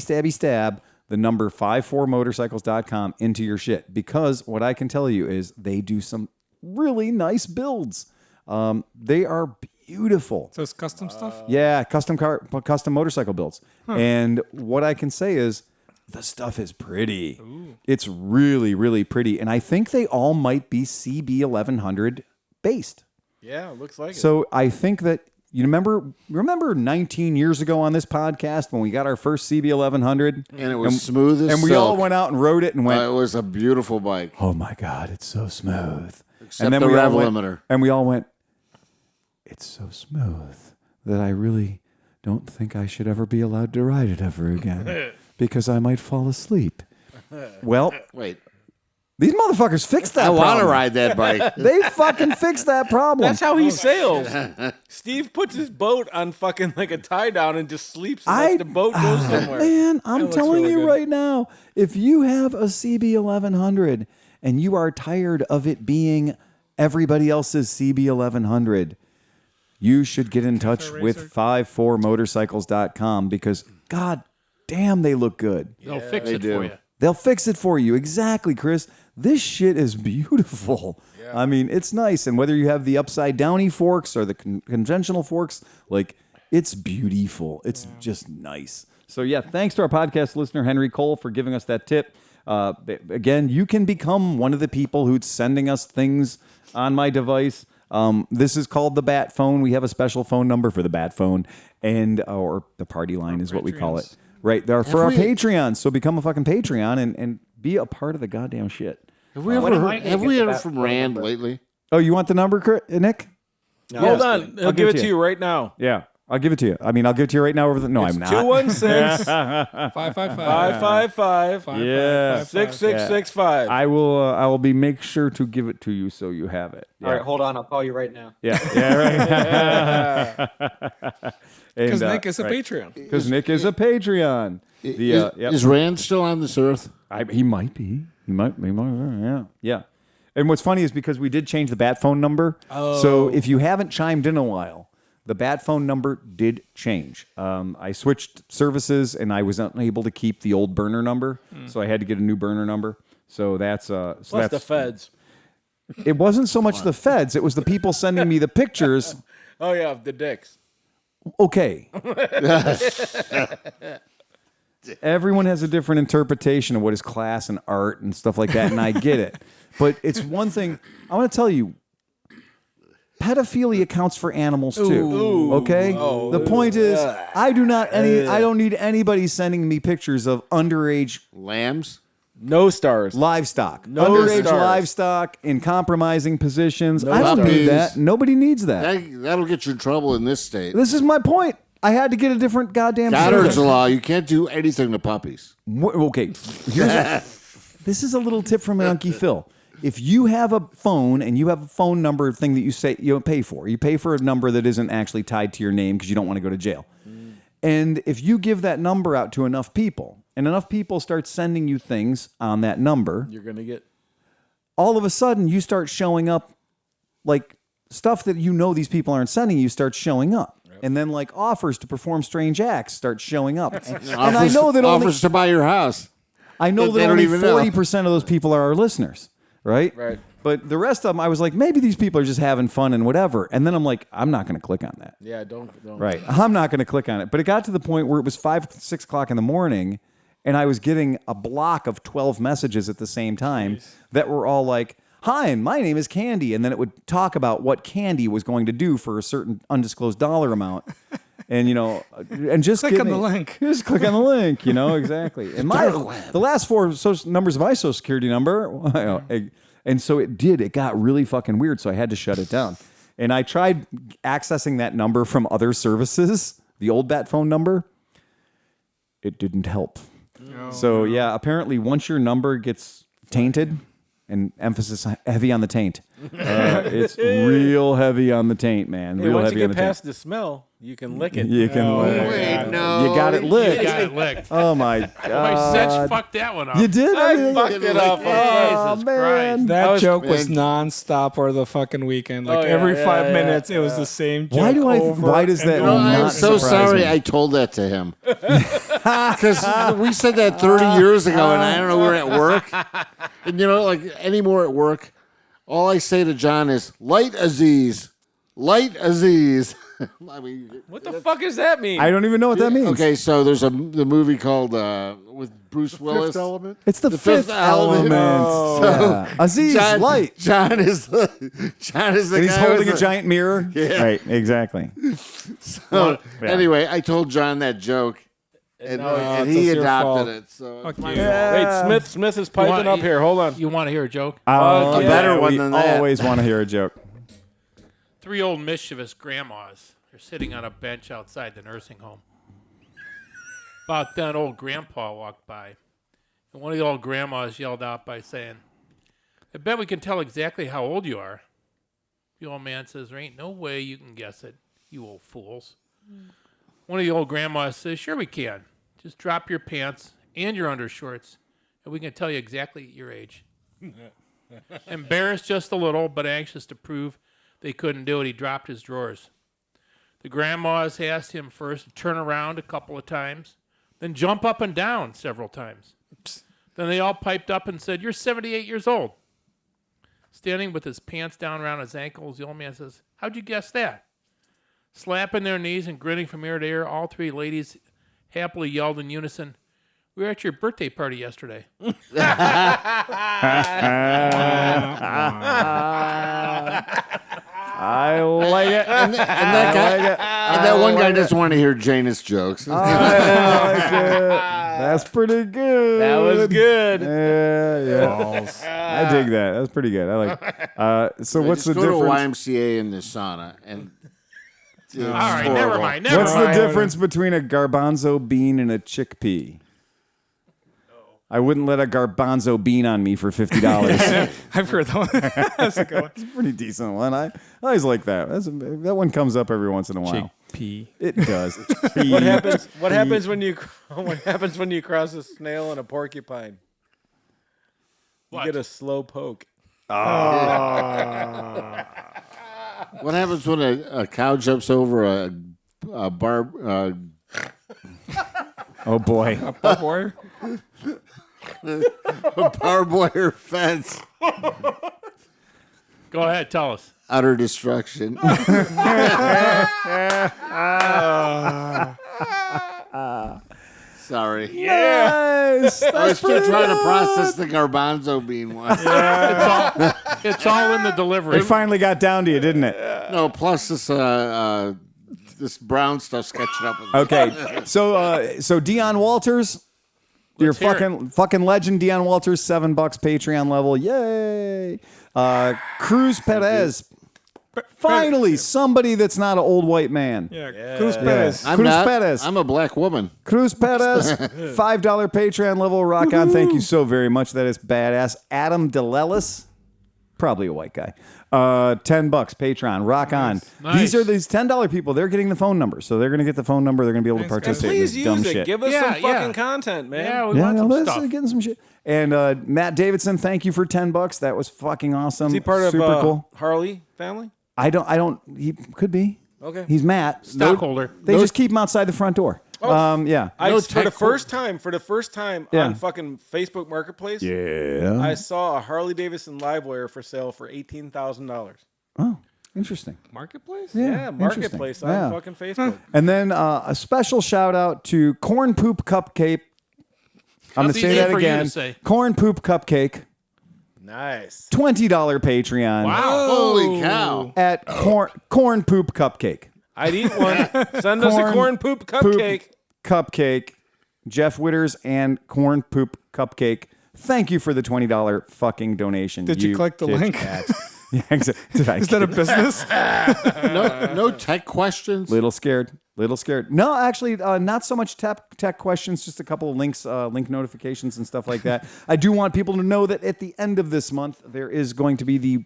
the number 54motorcycles.com into your shit. Because what I can tell you is they do some really nice builds. They are beautiful. So it's custom stuff. Yeah, custom motorcycle builds. And what I can say is the stuff is pretty. Ooh. It's really, really pretty. And I think they all might be CB 1100 based. yeah, looks like it. So I think that you remember 19 years ago on this podcast when we got our first CB 1100 And it was smooth as and we silk. all went out and rode it and went, It was a beautiful bike. "Oh my God, it's so smooth." Except and the we all rev went- limiter. And we all went, "It's so smooth that I really don't think I should ever be allowed to ride it ever again because I might fall asleep." Well, Wait, these motherfuckers fixed that I want to problem. ride that bike. They fucking fixed that problem. That's how he sails. Steve puts his boat on fucking like a tie down and just sleeps and lets the boat go somewhere. Man, I'm looks telling really you good. right now, if you have a CB 1100 and you are tired of it being everybody else's CB 1100, you should get in touch with 54motorcycles.com because god damn, they look good. They'll fix it do. for you. They'll fix it for you. Exactly, Chris. This shit is beautiful. Yeah. I mean, it's nice. And whether you have the upside downy forks or the conventional forks, like, it's beautiful. It's just nice. So, yeah, thanks to our podcast listener, Henry Cole, for giving us that tip. Again, you can become one of the people who's sending us things on my device. This is called the Bat Phone. We have a special phone number for the Bat Phone, and or the party line is what we call it. Right, there for our Patreons. So become a fucking Patreon and be a part of the goddamn shit. Have we ever heard from Rand lately? Oh, you want the number, Nick? Hold on. I'll give it to you right now. Yeah. I'll give it to you. I mean, I'll give it to you right now over the. No, I'm not. 216 555 555 Yeah. 6665. I will. I will make sure to give it to you so you have it. All right, hold on. I'll call you right now. Yeah. Yeah. Right. Because Nick is a Patreon. Because Nick is a Patreon. Is Rand still on this earth? He might be. He might. Yeah. Yeah. And what's funny is because we did change the bat phone number. So if you haven't chimed in a while, the bat phone number did change. I switched services and I was unable to keep the old burner number, so I had to get a new burner number. So that's Plus the feds. It wasn't so much the feds; it was the people sending me the pictures. Oh yeah, the dicks. Okay. Everyone has a different interpretation of what is class and art and stuff like that, and I get it. But it's one thing I want to tell you. Pedophilia counts for animals too. Okay? The point is, I don't need anybody sending me pictures of underage Lambs? No stars. livestock. No underage stars. livestock in compromising positions. I don't stars. need that. Nobody needs that. That'll get you in trouble in this state. This is my point. I had to get a different goddamn Goddard's service. law. You can't do anything to puppies. Okay, this is a little tip from Unkie Phil. If you have a phone and you have a phone number thing that you say you pay for a number that isn't actually tied to your name because you don't want to go to jail. And if you give that number out to enough people and enough people start sending you things on that number, You're going to get. all of a sudden you start showing up like stuff that you know these people aren't sending you starts showing up. And then like offers to perform strange acts start showing up. And I know that offers to buy your house. I know They that don't only even know. 40% of those people are our listeners, right? Right. But the rest of them, I was like, maybe these people are just having fun and whatever. And then I'm like, I'm not going to click on that. Yeah, don't. Right. I'm not going to click on it. But it got to the point where it was 5, 6 o'clock in the morning, and I was getting a block of 12 messages at the same time that were all like, hi, and my name is Candy. And then it would talk about what Candy was going to do for a certain undisclosed dollar amount. And, and just Click on the link. Just click on the link, exactly. And the last 4 numbers of my social security number, and so it got really fucking weird. So I had to shut it down. And I tried accessing that number from other services, the old bat phone number. It didn't help. So yeah, apparently once your number gets tainted, and emphasis heavy on the taint, it's real heavy on the taint, man. Hey, real once heavy you on get the past the smell, you can lick it. You can lick. Wait, no. You got it licked. You got it licked. Oh my My god. Setch fucked that one up. You did? I fucked it up. Oh Jesus man. Christ. That joke was man. nonstop over the fucking weekend. Like Oh, yeah, every yeah, 5 yeah, minutes, it was the same joke. Why does that I'm not so surprise sorry me? I told that to him. Because we said that 30 years ago, and I don't know, we're at work. And, like anymore at work, all I say to John is, Light Aziz. Light Aziz. I mean, What the fuck does that mean? I don't even know what that means. okay, so there's the movie called with Bruce Willis. Fifth Element. It's the Fifth fifth Element. element. So, Yeah. Aziz, light. John is the And he's guy holding with a the- giant mirror. Yeah. Right, exactly. So, anyway, I told John that joke, and he it's your adopted fault. it. So Fuck it's my you. fault. Wait, Smith is piping up here. Hold on. You want to hear a joke? A better one than that. Always want to hear a joke. 3 old mischievous grandmas are sitting on a bench outside the nursing home. About then, old grandpa walked by, and one of the old grandmas yelled out by saying, I bet we can tell exactly how old you are. The old man says, there ain't no way you can guess it, you old fools. One of the old grandmas says, sure we can. Just drop your pants and your undershorts, and we can tell you exactly your age. Embarrassed just a little, but anxious to prove they couldn't do it, he dropped his drawers. The grandmas asked him first to turn around a couple of times, then jump up and down several times. Then they all piped up and said, you're 78 years old. Standing with his pants down around his ankles, the old man says, how'd you guess that? Slapping their knees and grinning from ear to ear, all 3 ladies happily yelled in unison, we were at your birthday party yesterday. I like it. And that guy, and that one guy doesn't want to hear Janus jokes. I like it. That's pretty good. That was good. Yeah. I dig that. That's pretty good. I like. So what's Just the go difference? to YMCA in the sauna, and All right, never horrible. mind. Never What's mind. the difference between a garbanzo bean and a chickpea? I wouldn't let a garbanzo bean on me for $50. I've heard that one. That's a good one. It's a pretty decent one. I always like that. That one comes up every once in a while. Chickpea. It does. What happens? What happens when you? What happens when you cross a snail and a porcupine? You What? get a slow poke. What happens when a cow jumps over a barb? Oh boy. Barbed wire. A barbed wire fence. Go ahead, tell us. Utter destruction. Sorry. Yes. I was still trying to process the garbanzo bean one. It's all in the delivery. It finally got down to you, didn't it? No, plus this brown stuff's catching up with me. Okay. So Dion Walters, your hear fucking legend, Dion Walters, $7 Patreon level. Yay. Cruz Perez. Finally, somebody that's not an old white man. Yeah. Cruz Perez. I'm Cruz not. Perez. I'm a black woman. Cruz Perez, $5 Patreon level. Rock on. Thank you so very much. That is badass. Adam DeLellis, probably a white guy. $10 Patreon. Rock on. Nice. These are these $10 people. They're getting the phone number. So they're going to get the phone number. They're going to be able to Thanks, guys. participate in Please this dumb use it. shit. Give us Yeah, some yeah. fucking content, man. Yeah, we Yeah, want no, some that's stuff. getting some shit. And Matt Davidson, thank you for $10. That was fucking awesome. Is he part of Super cool. Harley family? I don't. He could be. Okay. He's Matt. Stockholder. They just keep him outside the front door. Yeah. For the first time Yeah. on fucking Facebook Marketplace, Yeah. I saw a Harley Davidson Livewire for sale for $18,000. Oh, interesting. Marketplace? Yeah, interesting. Marketplace on Yeah. fucking Facebook. And then a special shout out to Corn Poop Cupcake. I'm going That's to say easy that for you to again. say. Corn Poop Cupcake. Nice. $20 Patreon. Wow. Holy cow. At Corn Poop Cupcake. I'd eat one. Send us a corn poop cupcake. Cupcake. Jeff Witters and Corn Poop Cupcake. Thank you for the $20 fucking donation. Did you click the kitsch link? cats. Yeah, exactly. Is that a business? No tech questions. Little scared. No, actually, not so much tech questions, just a couple of links, link notifications and stuff like that. I do want people to know that at the end of this month, there is going to be the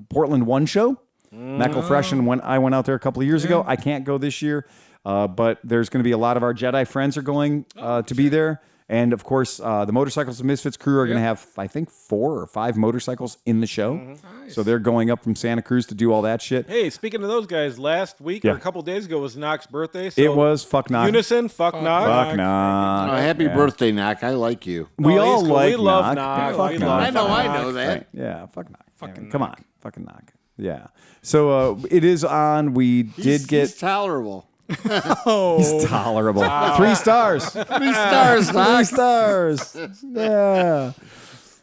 Portland One show. McElfresh and I went out there a couple of years ago. I can't go this year, but there's going to be a lot of our Jedi friends are going to be there. And of course, the Motorcycles and Misfits crew are going to have, I think, 4 or 5 motorcycles in the show. Nice. So they're going up from Santa Cruz to do all that shit. Hey, speaking of those guys, last week or a couple days ago was Knock's birthday. So It was fuck knock. Unison, fuck Knock. Fuck knock. Oh, happy birthday, Knock. I like you. We No, all he's cool. like We love knock. knock. Yeah, fuck We knock. love I know, I knock. know that. Right. Yeah, fuck knock. Come on. Fucking knock. Yeah. So it is on. We did get. He's tolerable. He's tolerable. 3 stars. 3 stars, 3 Knock. stars. Yeah.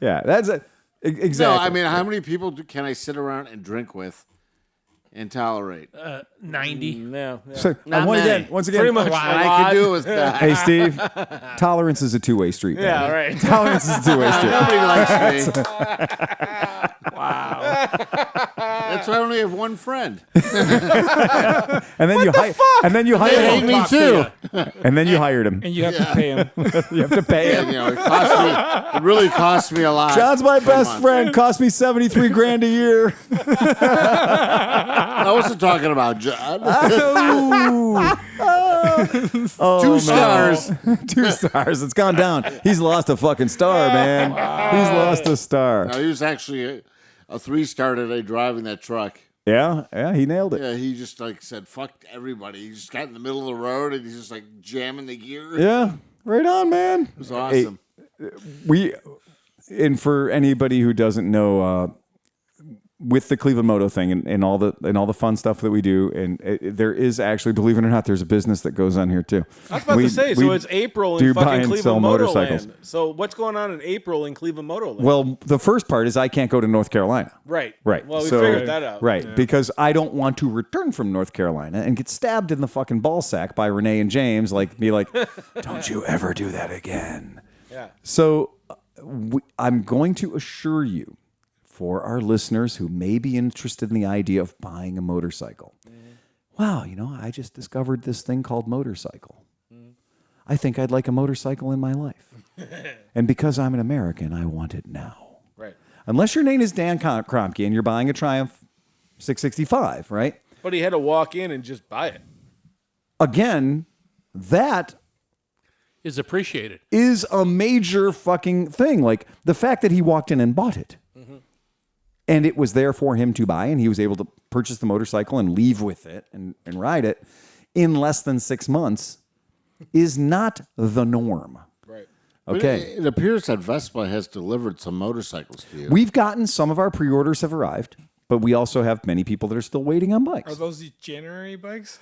Yeah. That's it. Exactly. No, I mean, how many people can I sit around and drink with and tolerate? 90. No. So, Not once many. again. Pretty much. And I can do it with that. Hey, Steve. Tolerance is a 2-way street. Man. Yeah, right. Tolerance is a 2-way street. Nobody likes me. Wow. That's why I only have one friend. And then you hired They hate him. me too. And then you hired him. And you have to pay him. You have to pay him. And, it really cost me a lot. John's my Come best on. friend. Cost me $73,000 a year. I wasn't talking about John. Oh, 2 stars. 2 stars. It's gone down. He's lost a fucking star, man. He's lost a star. No, he was actually a 3-star today driving that truck. Yeah, he nailed it. Yeah, he just said fuck everybody. He just got in the middle of the road and he's just jamming the gear. Yeah, right on, man. It was awesome. And for anybody who doesn't know, with the Cleveland Moto thing and all the fun stuff that we do, and there is actually, believe it or not, there's a business that goes on here too. I was about to say, so it's April do in buy fucking and sell Cleveland Moto motorcycles. land. So what's going on in April in Cleveland Moto land? Well, the first part is I can't go to North Carolina. Right. Right. Well, we So- figured that out. Right. Because I don't want to return from North Carolina and get stabbed in the fucking ball sack by Renee and James. Be like, don't you ever do that again. Yeah. So I'm going to assure you, for our listeners who may be interested in the idea of buying a motorcycle, wow, I just discovered this thing called motorcycle. I think I'd like a motorcycle in my life. And because I'm an American, I want it now. Right. Unless your name is Dan Kromke and you're buying a Triumph 665, right? But he had to walk in and just buy it. Again, that Is appreciated. is a major fucking thing. Like the fact that he walked in and bought it. And it was there for him to buy, and he was able to purchase the motorcycle and leave with it and ride it in less than 6 months is not the norm. Right. But Okay. it appears that Vespa has delivered some motorcycles to you. We've gotten some of our pre-orders have arrived, but we also have many people that are still waiting on bikes. Are those the January bikes?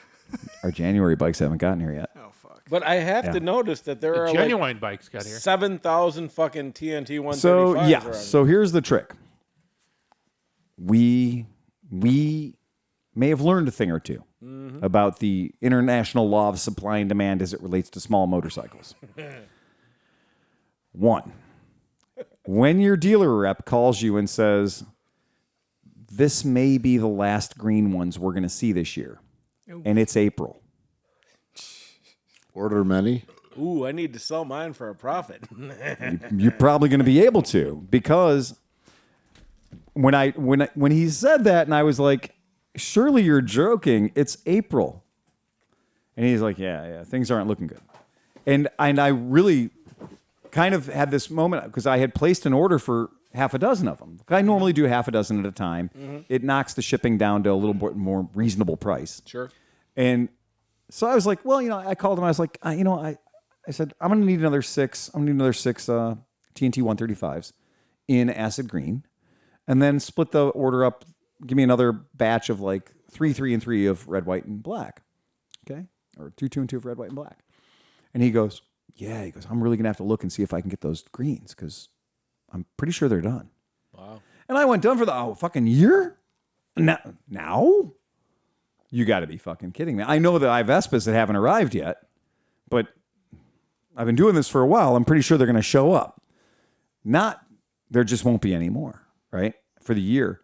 Our January bikes haven't gotten here yet. Oh fuck. But I have to notice that there The are genuine like bikes got here. 7,000 fucking TNT 135s So yeah, around so here's the trick. We may have learned a thing or two about the international law of supply and demand as it relates to small motorcycles. One, when your dealer rep calls you and says, this may be the last green ones we're going to see this year, and it's April. Order many. Ooh, I need to sell mine for a profit. You're probably going to be able to, because when he said that, and I was like, surely you're joking. It's April. And he's like, yeah, things aren't looking good. And I really kind of had this moment because I had placed an order for half a dozen of them. I normally do half a dozen at a time. It knocks the shipping down to a little bit more reasonable price. Sure. And so I was like, well, I called him. I was like, I said, I'm going to need another six. I'm going to need another six TNT 135s in acid green. And then split the order up. Give me another batch of like 3, 3, and 3 of red, white, and black. Okay? Or 2, 2, and 2 of red, white, and black. And he goes, yeah. He goes, I'm really going to have to look and see if I can get those greens because I'm pretty sure they're done. Wow. And I went done for the fucking year? Now? You got to be fucking kidding me. I know that I have Vespas that haven't arrived yet, but I've been doing this for a while. I'm pretty sure they're going to show up. There just won't be any more, right? For the year.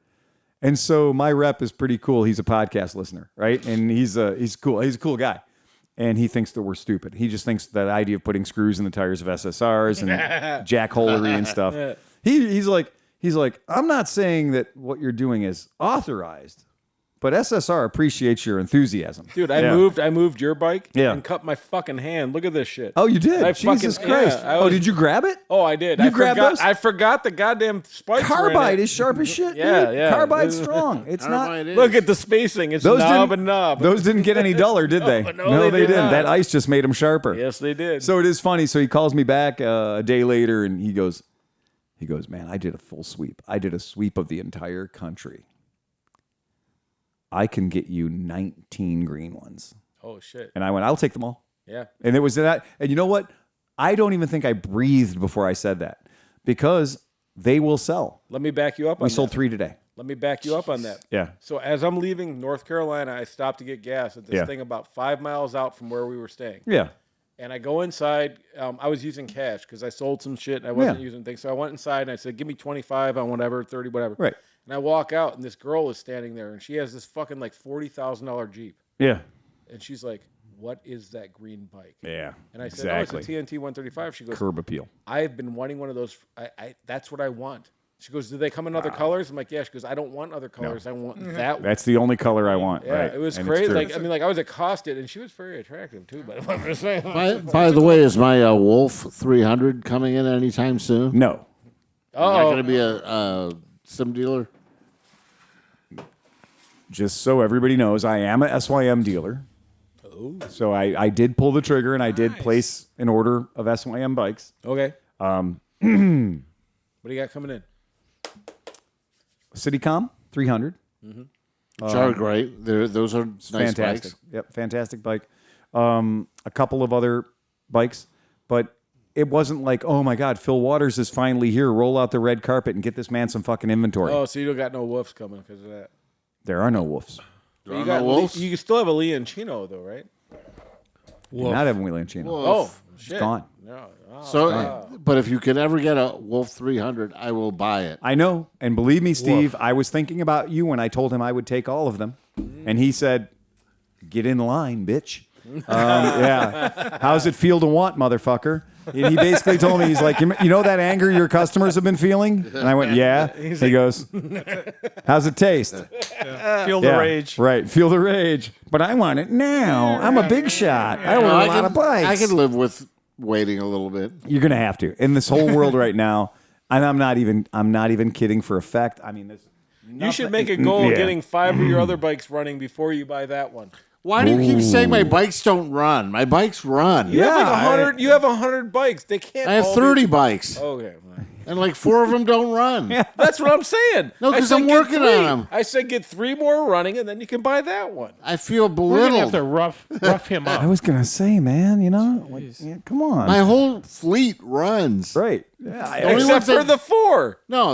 And so my rep is pretty cool. He's a podcast listener, right? And he's cool. He's a cool guy. And he thinks that we're stupid. He just thinks that idea of putting screws in the tires of SSRs and jackholery and stuff. He's like, I'm not saying that what you're doing is authorized, but SSR appreciates your enthusiasm. Dude, I moved your bike and cut my fucking hand. Look at this shit. Oh, you did? Jesus Christ. Did you grab it? Oh, I did. You grabbed those? I forgot the goddamn spikes. Carbide is sharp as shit. Yeah, dude. yeah. Carbide's strong. It's Carbide not. is. Look at the spacing. It's knob and knob. Those didn't get any duller, did they? No, they did didn't. not. That ice just made them sharper. Yes, they did. So it is funny. So he calls me back a day later, and he goes, man, I did a full sweep. I did a sweep of the entire country. I can get you 19 green ones. Oh, shit. And I went, I'll take them all. Yeah. And it was that. And you know what? I don't even think I breathed before I said that because they will sell. Let me back you up on that. We sold 3 today. Let me back you up on that. Yeah. So as I'm leaving North Carolina, I stopped to get gas at this Yeah. thing about 5 miles out from where we were staying. Yeah. And I go inside. I was using cash because I sold some shit and I wasn't using things. So I went inside and I said, give me 25 on whatever, 30, whatever. Right. And I walk out and this girl is standing there and she has this fucking like $40,000 Jeep. Yeah. And she's like, what is that green bike? Yeah. And I said, exactly. oh, it's a TNT 135. She goes, Curb appeal. I've been wanting one of those. That's what I want. She goes, do they come in other colors? I'm like, yeah. She goes, I don't want other colors. I want that one. That's the only color I want. Yeah, right? it was And it's crazy. true. Like, I was accosted, and she was very attractive too. But I'm just saying. By the way, is my Wolf 300 coming in anytime soon? No. Not going to be a sim dealer? Just so everybody knows, I am a SYM dealer. Oh. So I did pull the trigger and I did place an order of SYM bikes. Okay. What do you got coming in? CityCom 300. Which are great. Those are nice Fantastic. bikes. Yep, fantastic bike. A couple of other bikes, but it wasn't like, oh my God, Phil Waters is finally here. Roll out the red carpet and get this man some fucking inventory. Oh, so you don't got no wolves coming because of that. There are no wolves. There You are got no wolves? You still have a Leonchino though, right? Not having Leonchino. Oh, shit. It's gone. No. Oh, So, but if you could ever get a Wolf 300, I will buy it. I know. And believe me, Steve, I was thinking about you when I told him I would take all of them. And he said, get in line, bitch. Yeah. How's it feel to want, motherfucker? And he basically told me, he's like, you know that anger your customers have been feeling? And I went, yeah. He goes, how's it taste? Feel the rage. Right. Feel the rage. But I want it now. I'm a big shot. I own a lot of bikes. I can live with waiting a little bit. You're going to have to. In this whole world right now, and I'm not even kidding for effect. I mean, You should make a goal of getting 5 of your other bikes running before you buy that one. Why do you keep saying my bikes don't run? My bikes run. You have like 100. You have 100 bikes. They can't. I have 30 bikes. Okay. And like 4 of them don't run. That's what I'm saying. No, because I'm working on them. I said get 3 more running, and then you can buy that one. I feel We're gonna have belittled. to rough him up. I was going to say, man, you know, like, yeah, come on. My whole fleet runs. Right. Except for the 4. No,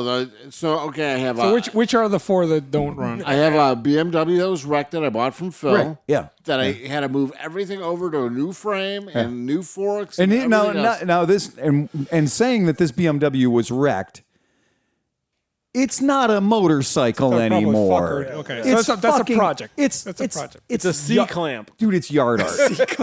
okay, I have So a which are the 4 that don't run? I have a BMW that was wrecked that I bought from Phil. Right. Yeah. That I had to move everything over to a new frame and new forks. And And now this and saying that this BMW was wrecked, it's not a motorcycle Probably anymore. fucker. Okay, It's so that's a fucking- project. It's That's a project. It's a C-clamp. dude. It's yard art.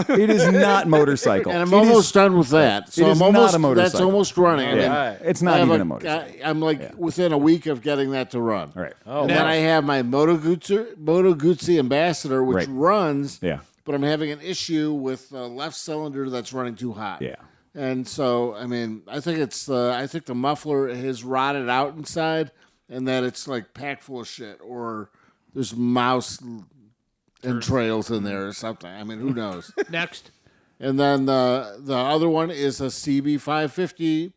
It is not motorcycle. and I'm It is- almost done with that. So it is I'm not almost a motorcycle. That's almost running. I mean, Yeah. It's not I have even a motorcycle. I'm like within a week of getting that to run. All right. And then I have my Moto Guzzi Ambassador, which Right. runs. Yeah. But I'm having an issue with the left cylinder that's running too hot. Yeah. And so, I mean, I think the muffler has rotted out inside, and that it's like packed full of shit, or there's mouse entrails in there or something. I mean, who knows? Next. And then the other one is a CB550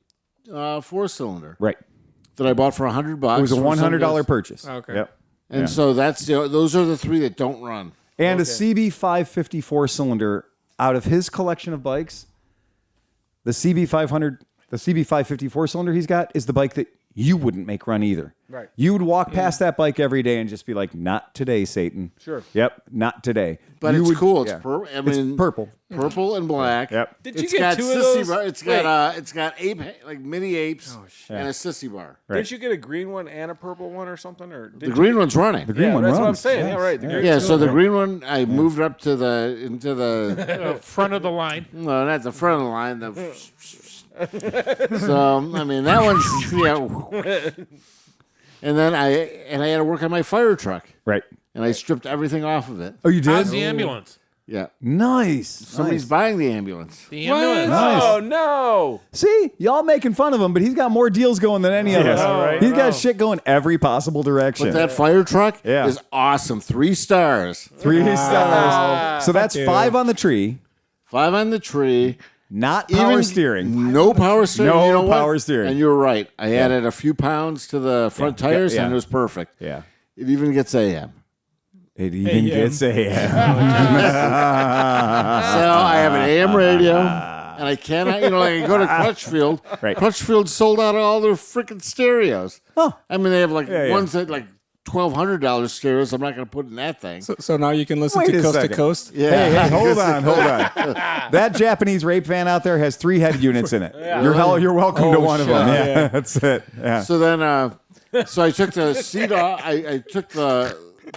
4-cylinder Right. that I bought for $100. It was a from $100 somebody else. purchase. Okay. Yep. And so those are the 3 that don't run. And a CB550 4-cylinder out of his collection of bikes, the CB500, the CB550 4-cylinder he's got is the bike that you wouldn't make run either. Right. You would walk past that bike every day and just be like, not today, Satan. Sure. Yep, not today. But You it's would- cool. It's yeah. It's purple. Purple and black. Yep. Did you It's get got 2 of sissy those? bar. It's got ape, like mini apes and a sissy bar. Right. Didn't you get a green one and a purple one or something? Or did The green one's running. The green yeah, one that's runs. what I'm saying. Yes. Yeah, right. The green Yeah, so the green one I moved up to into the Front of the line. no, not the front of the line. So I mean that one's And then I had to work on my fire truck, Right. and I stripped everything off of it. Oh, you did? How's the ambulance? Yeah, Nice. somebody's buying the ambulance. The ambulance. Nice. Oh no! See, y'all making fun of him, but he's got more deals going than any of us. right. He's got shit going every possible direction. But that fire truck Yeah. is awesome. 3 stars, 3 stars. So that's 5 on the tree. 5 on the tree. Not power steering. No power steering. No You know what? power steering. And you're right. I added a few pounds to the front tires, yeah. and it was perfect. Yeah. It even gets AM. It even gets a So I have an AM radio, and I cannot, like I go to Crutchfield. Right. Crutchfield sold out of all their freaking stereos. Oh. I mean, they have yeah. ones that like $1,200 stereos. I'm not going to put in that thing. So now you can listen Wait to a Coast second. to Coast. Yeah. Hey, hold on. That Japanese rape van out there has 3 head units in it. You're welcome to one of them. Yeah, that's it. Yeah. So then, so I took the seat off. I took the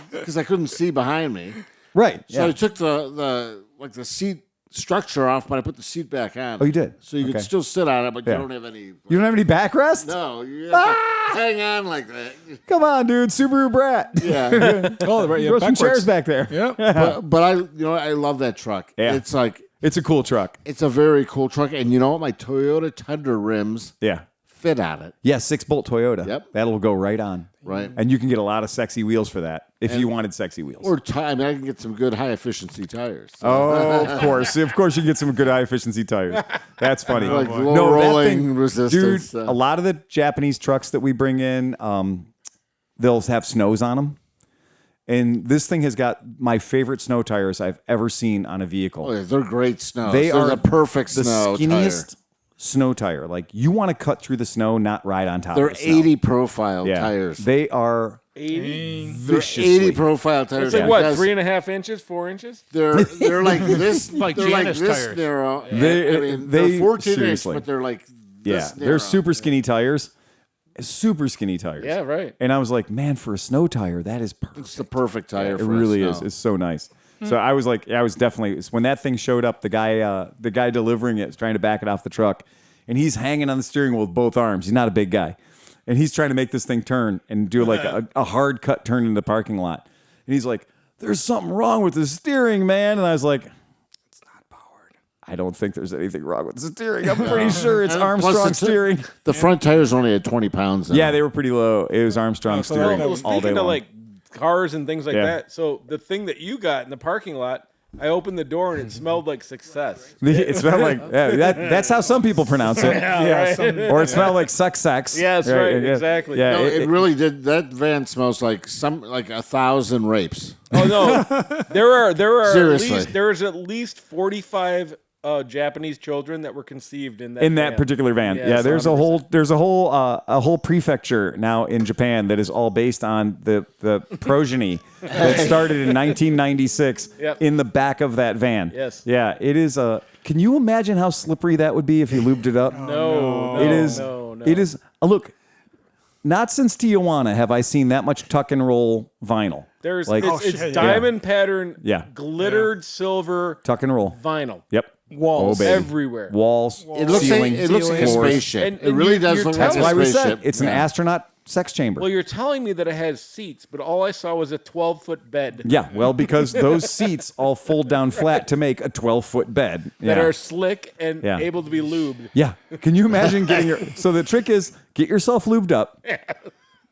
because I couldn't see behind me. Right. So Yeah. I took the seat structure off, but I put the seat back on. Oh, you did? So you Okay. could still sit on it, but Yeah. you don't have any. You don't have any backrest? No, you have to hang on like that. Come on, dude. Subaru Brat. Yeah, Oh, right. Yeah, Throw some backwards. chairs back there. Yeah. but I love that truck. Yeah. It's like It's a cool truck. it's a very cool truck, and you know what? My Toyota Tundra rims Yeah. fit on it. Yeah, 6-bolt Toyota. Yep. That'll go right on. Right. And you can get a lot of sexy wheels for that if you wanted sexy wheels. Or I mean, I can get some good high efficiency tires. Oh, of course. Of course you can get some good high efficiency tires. That's funny. Like low that rolling thing- resistance. Dude, a lot of the Japanese trucks that we bring in, they'll have snows on them. And this thing has got my favorite snow tires I've ever seen on a vehicle. Oh, yeah, they're great snow. They They're are the perfect the snow skinniest tire. snow tire. Like you want to cut through the snow, not ride on top They're of the snow. 80 profile Yeah. tires. They are 80. They're viciously. 80 profile tires. It's like what? because 3.5 inches? 4 inches? They're like this. Like they're like Janus this tires. narrow. They- I mean, they- they're 14 seriously. inch, but they're like Yeah, this they're narrow. super skinny tires. Super skinny tires. Yeah, right. And I was like, man, for a snow tire, that is perfect. It's the perfect tire. It for really snow. is. It's so nice. So I was like, I was definitely when that thing showed up. The guy delivering it was trying to back it off the truck, and he's hanging on the steering wheel with both arms. He's not a big guy, and he's trying to make this thing turn and do like a hard cut turn into the parking lot. And he's like, "There's something wrong with the steering, man." And I was like, "It's not powered." I don't think there's anything wrong with the steering. I'm pretty sure it's And Armstrong plus steering. The front tires only had 20 pounds. In Yeah, them. they were pretty low. It was Armstrong steering Well, all speaking day of long. like cars and things like Yeah. that, so the thing that you got in the parking lot, I opened the door and it smelled like success. It smelled like that's how some people pronounce it. Or it smelled like sex. Yeah, that's right, exactly. Yeah, No, it really did. That van smells like 1,000 rapes. Oh no, there are Seriously. there's at least 45 Japanese children that were conceived in that van. particular van. Yes, Yeah, there's 100%. a whole prefecture now in Japan that is all based on the progeny that started in 1996 Yep. in the back of that van. Yes. Yeah, it is a. Can you imagine how slippery that would be if you lubed it up? No, It is. No. It is. Look, not since Tijuana have I seen that much tuck and roll vinyl. There's like it's diamond pattern, Yeah. glittered silver tuck and roll. vinyl. Yep. Walls. Oh, baby. Everywhere. Walls. It looks ceiling, like a floors. spaceship. And it really does you're look like That's a why we spaceship. said it's an astronaut sex chamber. Well, you're telling me that it has seats, but all I saw was a 12-foot bed Yeah, well, because those seats all fold down flat to make a 12-foot bed. that Yeah. are slick and Yeah. able to be lubed. Yeah. Can you imagine getting your... So the trick is get yourself lubed up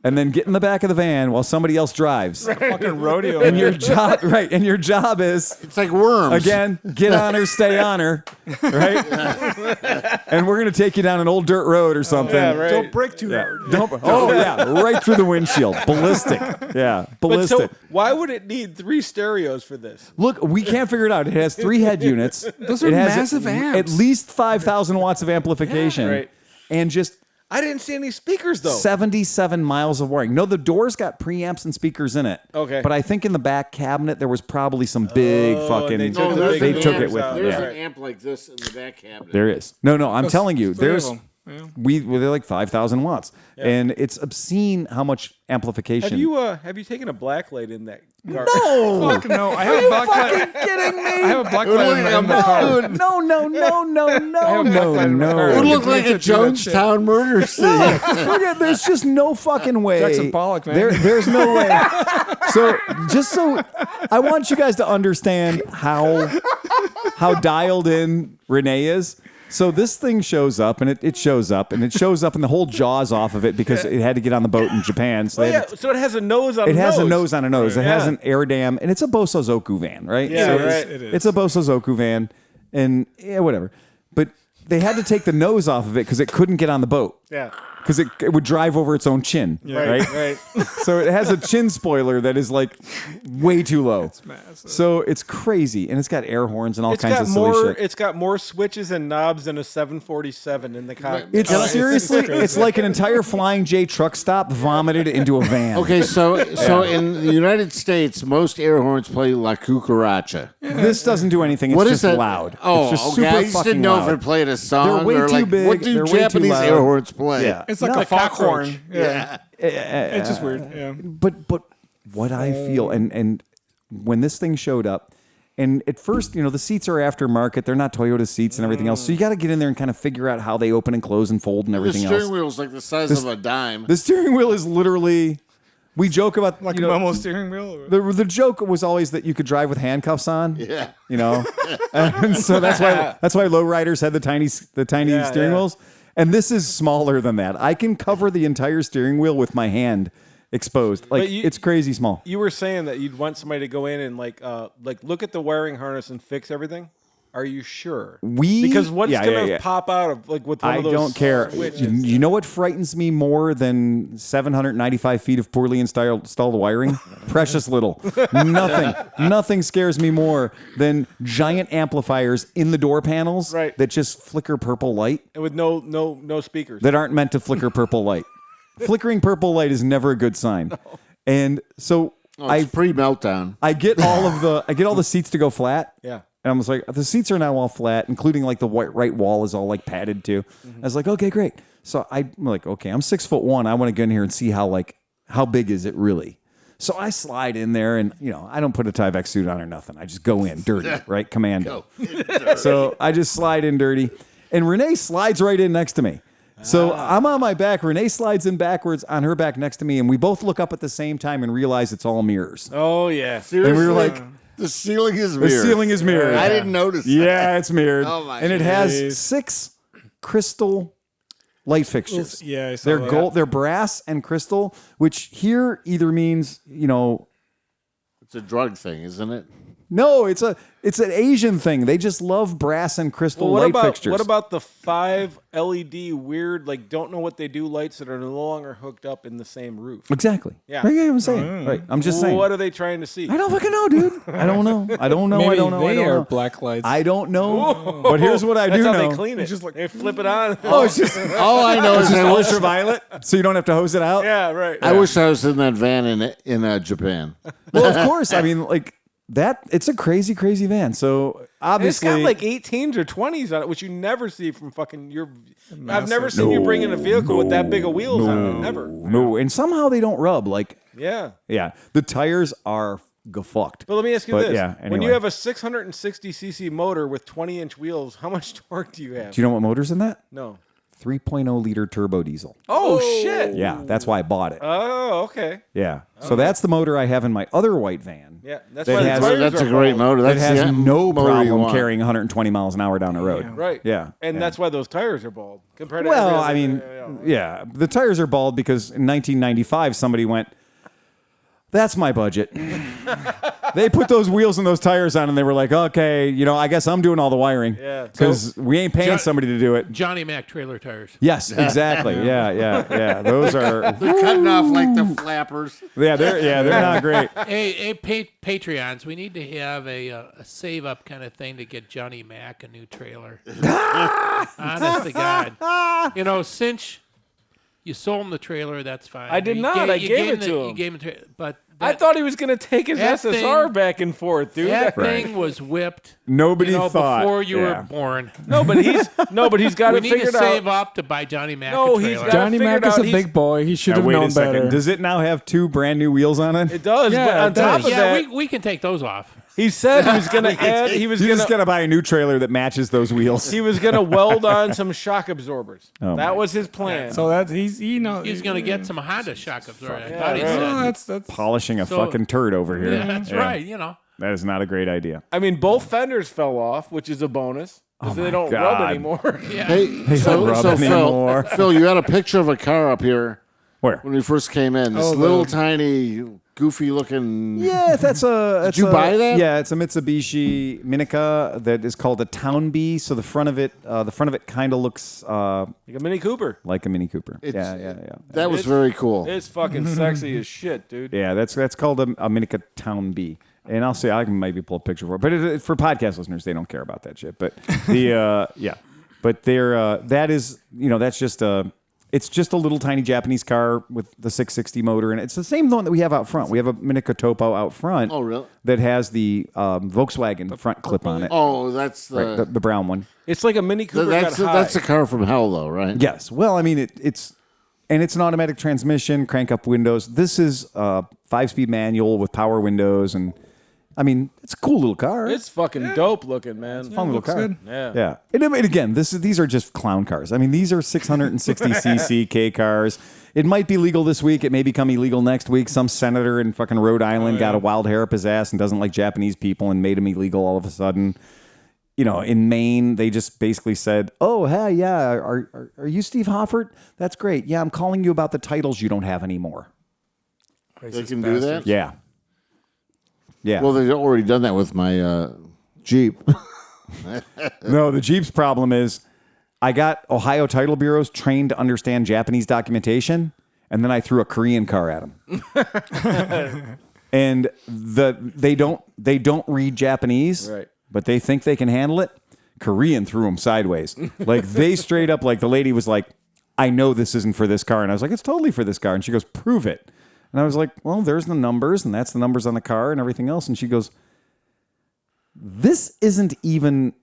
and then get in the back of the van while somebody else drives. Fucking rodeo. And your job, right, and your job is, It's like worms. again, get on her, stay on her, right? And we're going to take you down an old dirt road or something. Yeah, right. Don't break too hard. Oh, yeah, right through the windshield. Ballistic. Yeah, But ballistic. so, why would it need 3 stereos for this? Look, we can't figure it out. It has 3 head units. Those are it has massive amps. At least 5,000 watts of amplification. Yeah, right. And just I didn't see any speakers though. 77 miles of wiring. No, the door's got preamps and speakers in it. Okay. But I think in the back cabinet there was probably some big fucking. they took No, the there's big an took amp. it with them. There's Yeah. an amp like this in the back cabinet. There is. No, I'm telling you, Three of there's. them. Yeah. They're like 5,000 watts, and it's obscene how much amplification. Have you taken a black light in that car? No, Fuck no. I have a black light. kidding me? I have a black light in my car. No. have a black light in my car. It would No. look like a Jonestown murder scene. Look at, there's just no fucking way. Jackson Pollock, man. There's no way. So I want you guys to understand how dialed in Renee is. So this thing shows up, and it shows up, and it shows up, and the whole jaw's off of it because it had to get on the boat in Japan. So, they had to- So it has a nose on it a has nose. a nose on a nose. It has Yeah. an air dam, and it's a Bosozoku van, right? Yeah, So right. It is. It's a Bosozoku van, and whatever. But they had to take the nose off of it because it couldn't get on the boat. Yeah. Because it would drive over its own chin, right? Right. So it has a chin spoiler that is like way too low. It's massive. So it's crazy, and it's got air horns and all It's kinds got of silly more. shit. It's got more switches and knobs than a 747 in the cockpit. It's seriously, it's like an entire Flying J truck stop vomited into a van. Okay, so in the United States, most air horns play La Cucaracha. This doesn't do anything. It's What just is that? loud. Oh, it's just okay. super I just fucking didn't know loud. if it played a song They're way or too like big. what do They're way too Japanese loud. air horns play? Yeah. It's like No. a foghorn. Yeah. It's just weird. Yeah. But what I feel and when this thing showed up, and at first, the seats are aftermarket. They're not Toyota seats and everything else. So you got to get in there and kind of figure out how they open and close and fold and The everything steering else. wheel's like the size of a dime. The steering wheel is literally. We joke about Like you a know, Momo steering wheel. Or? the joke was always that you could drive with handcuffs on. Yeah. And so that's why lowriders had the tiny steering wheels. And this is smaller than that. I can cover the entire steering wheel with my hand exposed. Like it's crazy small. You were saying that you'd want somebody to go in and like look at the wiring harness and fix everything. Are you sure? Because what's gonna pop out of like with one I of those don't care. switches? You know what frightens me more than 795 feet of poorly installed wiring? Precious little. Nothing scares me more than giant amplifiers in the door panels that just flicker purple light And with no speakers. that aren't meant to flicker purple light. Flickering purple light is never a good sign. And so It's pre-meltdown. I get all the seats to go flat. Yeah. And I was like, the seats are now all flat, including like the right wall is all like padded too. I was like, okay, great. So I'm like, okay, I'm 6'1". I want to go in here and see how big is it really. So I slide in there, and I don't put a Tyvek suit on or nothing. I just go in dirty, right? Commando. So I just slide in dirty, and Renee slides right in next to me. So I'm on my back. Renee slides in backwards on her back next to me, and we both look up at the same time and realize it's all mirrors. Oh yeah. Seriously? And we were like, the ceiling is the mirrored. ceiling is mirrored. I didn't notice. Yeah, it's mirrored. Oh, my and it has goodness. 6 crystal light fixtures. Yeah, I saw They're that. gold. They're brass and crystal, which here either means It's a drug thing, isn't it? no, it's an Asian thing. They just love brass and crystal Well, light fixtures. what about the 5 LED weird, like don't know what they do lights that are no longer hooked up in the same roof? exactly? Yeah. Right, I'm saying. Right, I'm just saying. What are they trying to see? I don't fucking know, dude. I don't know. I don't know. Maybe I don't know. I they don't are know. black lights. I don't know. But here's what I That's do how know. they clean it. just like- they flip it on. Oh, it's just All I know is it's I wish, ultraviolet, so you don't have to hose it out. yeah, right. I wish I was in that van in Japan. Well, of course. I mean, like that. It's a crazy, crazy van. So obviously, It's got like 18s or 20s on it, which you never see from fucking your. I've never seen you bring in a vehicle with that big of wheels on it. Never. no, and somehow they don't rub. Like, Yeah. yeah, the tires are fucked. But let me ask you But, this: yeah, when anyway. you have a 660cc motor with 20-inch wheels, how much torque do you have? Do you know what motor's in that? No. 3.0 liter turbo diesel. Oh shit! Yeah, that's why I bought it. Oh, okay. Yeah, so that's the motor I have in my other white van. Yeah, that's That why has- the tires That's are a great bald. motor. It That's has the no motor you problem want. carrying 120 miles an hour down the road. Right. Yeah. And yeah. that's why those tires are bald compared to. Well, every I other- mean, yeah, the tires are bald because in 1995 somebody went, "That's my budget." They put those wheels and those tires on, and they were like, "Okay, I guess I'm doing all the wiring." Yeah. because we ain't paying somebody to do it. Johnny Mac trailer tires. Yes, exactly. Yeah. Those are They're cutting off like the flappers. they're not great. Hey, Patreons, we need to have a save up kind of thing to get Johnny Mac a new trailer. Honest to God, since you sold him the trailer, that's fine. I did not. I gave it to him. You gave him the but I thought he was going to take his that SSR thing- back and forth, dude. that Right. thing was whipped. Nobody thought before you yeah. were born. No, but he's got We it need to figured save out. up to buy Johnny Mac No, a he's trailer. got- Johnny figured Mac is out a he's- big boy. He should Now, have wait known a second. better. Does it now have 2 brand new wheels on it? It does, Yeah, but on it does. top of yeah, that, we can take those off. he said he was going to add. He was You going just to. gotta buy a new trailer that matches those wheels. He was going to weld on some shock absorbers. Oh, that my was his plan. So that he's He's going to get some Honda shock absorber. I thought he right. Oh, said. that's Polishing a So- fucking turd over here. Yeah, that's right. That is not a great idea. I mean, both fenders fell off, which is a bonus because they don't God. rub anymore. Yeah. Hey, so rub Phil, anymore. Phil, you had a picture of a car up here Where? when we first came in. This little tiny, goofy looking. Yeah, that's a. Did you buy that? Yeah, it's a Mitsubishi Minica that is called a Town Bee. So the front of it kind of looks Like a Mini Cooper. like a Mini Cooper. It's- Yeah. That was very cool. It's fucking sexy as shit, dude. Yeah, that's called a Minica Town Bee. And I'll say I can maybe pull a picture for it, but for podcast listeners, they don't care about that shit. But the but they're that is that's just a. It's just a little tiny Japanese car with the 660 motor, and it's the same one that we have out front. We have a Minica Topo out front. Oh, really? That has the Volkswagen front clip on it. Oh, that's the. Right, the brown one. It's like a Mini Cooper that's got high. that's a car from hell, though, right? Yes. Well, I mean, it's an automatic transmission, crank up windows. This is a 5-speed manual with power windows, and I mean, it's a cool little car. It's fucking dope looking, man. fun little car. good. Yeah. Yeah. And again, these are just clown cars. I mean, these are 660cc K cars. It might be legal this week. It may become illegal next week. Some senator in fucking Rhode Island got a wild hair up his ass and doesn't like Japanese people and made him illegal all of a sudden. In Maine, they just basically said, "Oh, hey, yeah, are you Steve Hoffert? That's great. Yeah, I'm calling you about the titles you don't have anymore." They can do that? Yeah. Yeah. Well, they've already done that with my Jeep. No, the Jeep's problem is I got Ohio title bureaus trained to understand Japanese documentation, and then I threw a Korean car at them. And they don't read Japanese, Right. but they think they can handle it. Korean threw them sideways. Like they straight up, like the lady was like, "I know this isn't for this car," and I was like, "It's totally for this car." And she goes, "Prove it." And I was like, "Well, there's the numbers, and that's the numbers on the car and everything else." And she goes, "This isn't even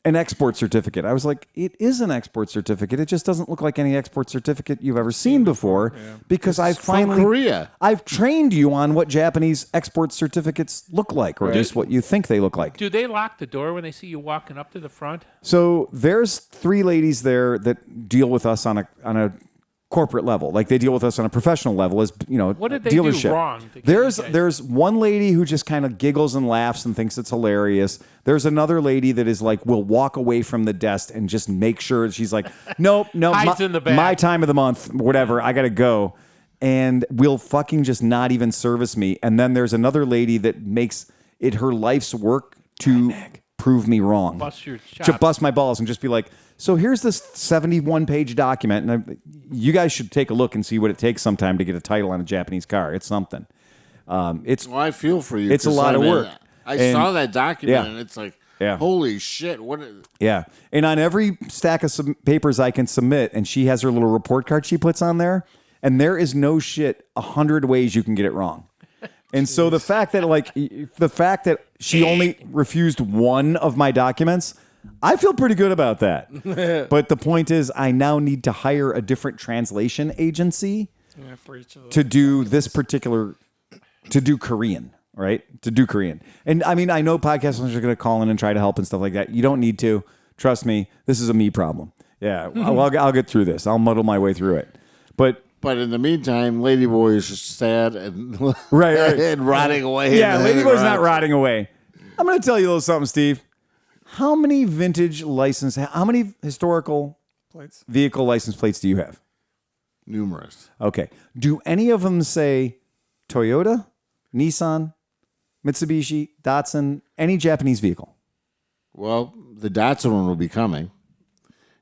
an export certificate. I was like, it is an export certificate. It just doesn't look like any export certificate you've ever seen before because I've from Korea. I've trained you on what Japanese export certificates look like, or at least what you think they look like. Do they lock the door when they see you walking up to the front? So there's 3 ladies there that deal with us on a corporate level, like they deal with us on a professional level, as What did they dealership. do wrong to get you guys? There's one lady who just kind of giggles and laughs and thinks it's hilarious. There's another lady that is like, will walk away from the desk and just make sure she's like, nope, Hides in the back. my time of the month, whatever, I gotta go, and will fucking just not even service me. And then there's another lady that makes it her life's work to prove me wrong, Bust your to chops. bust my balls and just be like, so here's this 71-page document, and you guys should take a look and see what it takes sometime to get a title on a Japanese car. It's something. It's Well, I feel for you. It's a 'cause lot I of mean, work. I And- saw that document, yeah. and it's like, Yeah. holy shit! What? yeah. And on every stack of papers I can submit, and she has her little report card she puts on there, and there is no shit 100 ways you can get it wrong. And so the fact that she only refused one of my documents, I feel pretty good about that. But the point is, I now need to hire a different translation agency For each of those. to do this particular, to do Korean, right? To do Korean. And I mean, I know podcast listeners are going to call in and try to help and stuff like that. You don't need to. Trust me, this is a me problem. Yeah, I'll get through this. I'll muddle my way through it. But in the meantime, Ladyboy is just sad and right. and rotting away. Yeah, in the Ladyboy's not garage. rotting away. I'm going to tell you a little something, Steve. How many how many historical Plates. vehicle license plates do you have? Numerous. Okay. Do any of them say Toyota, Nissan, Mitsubishi, Datsun, any Japanese vehicle? Well, the Datsun one will be coming,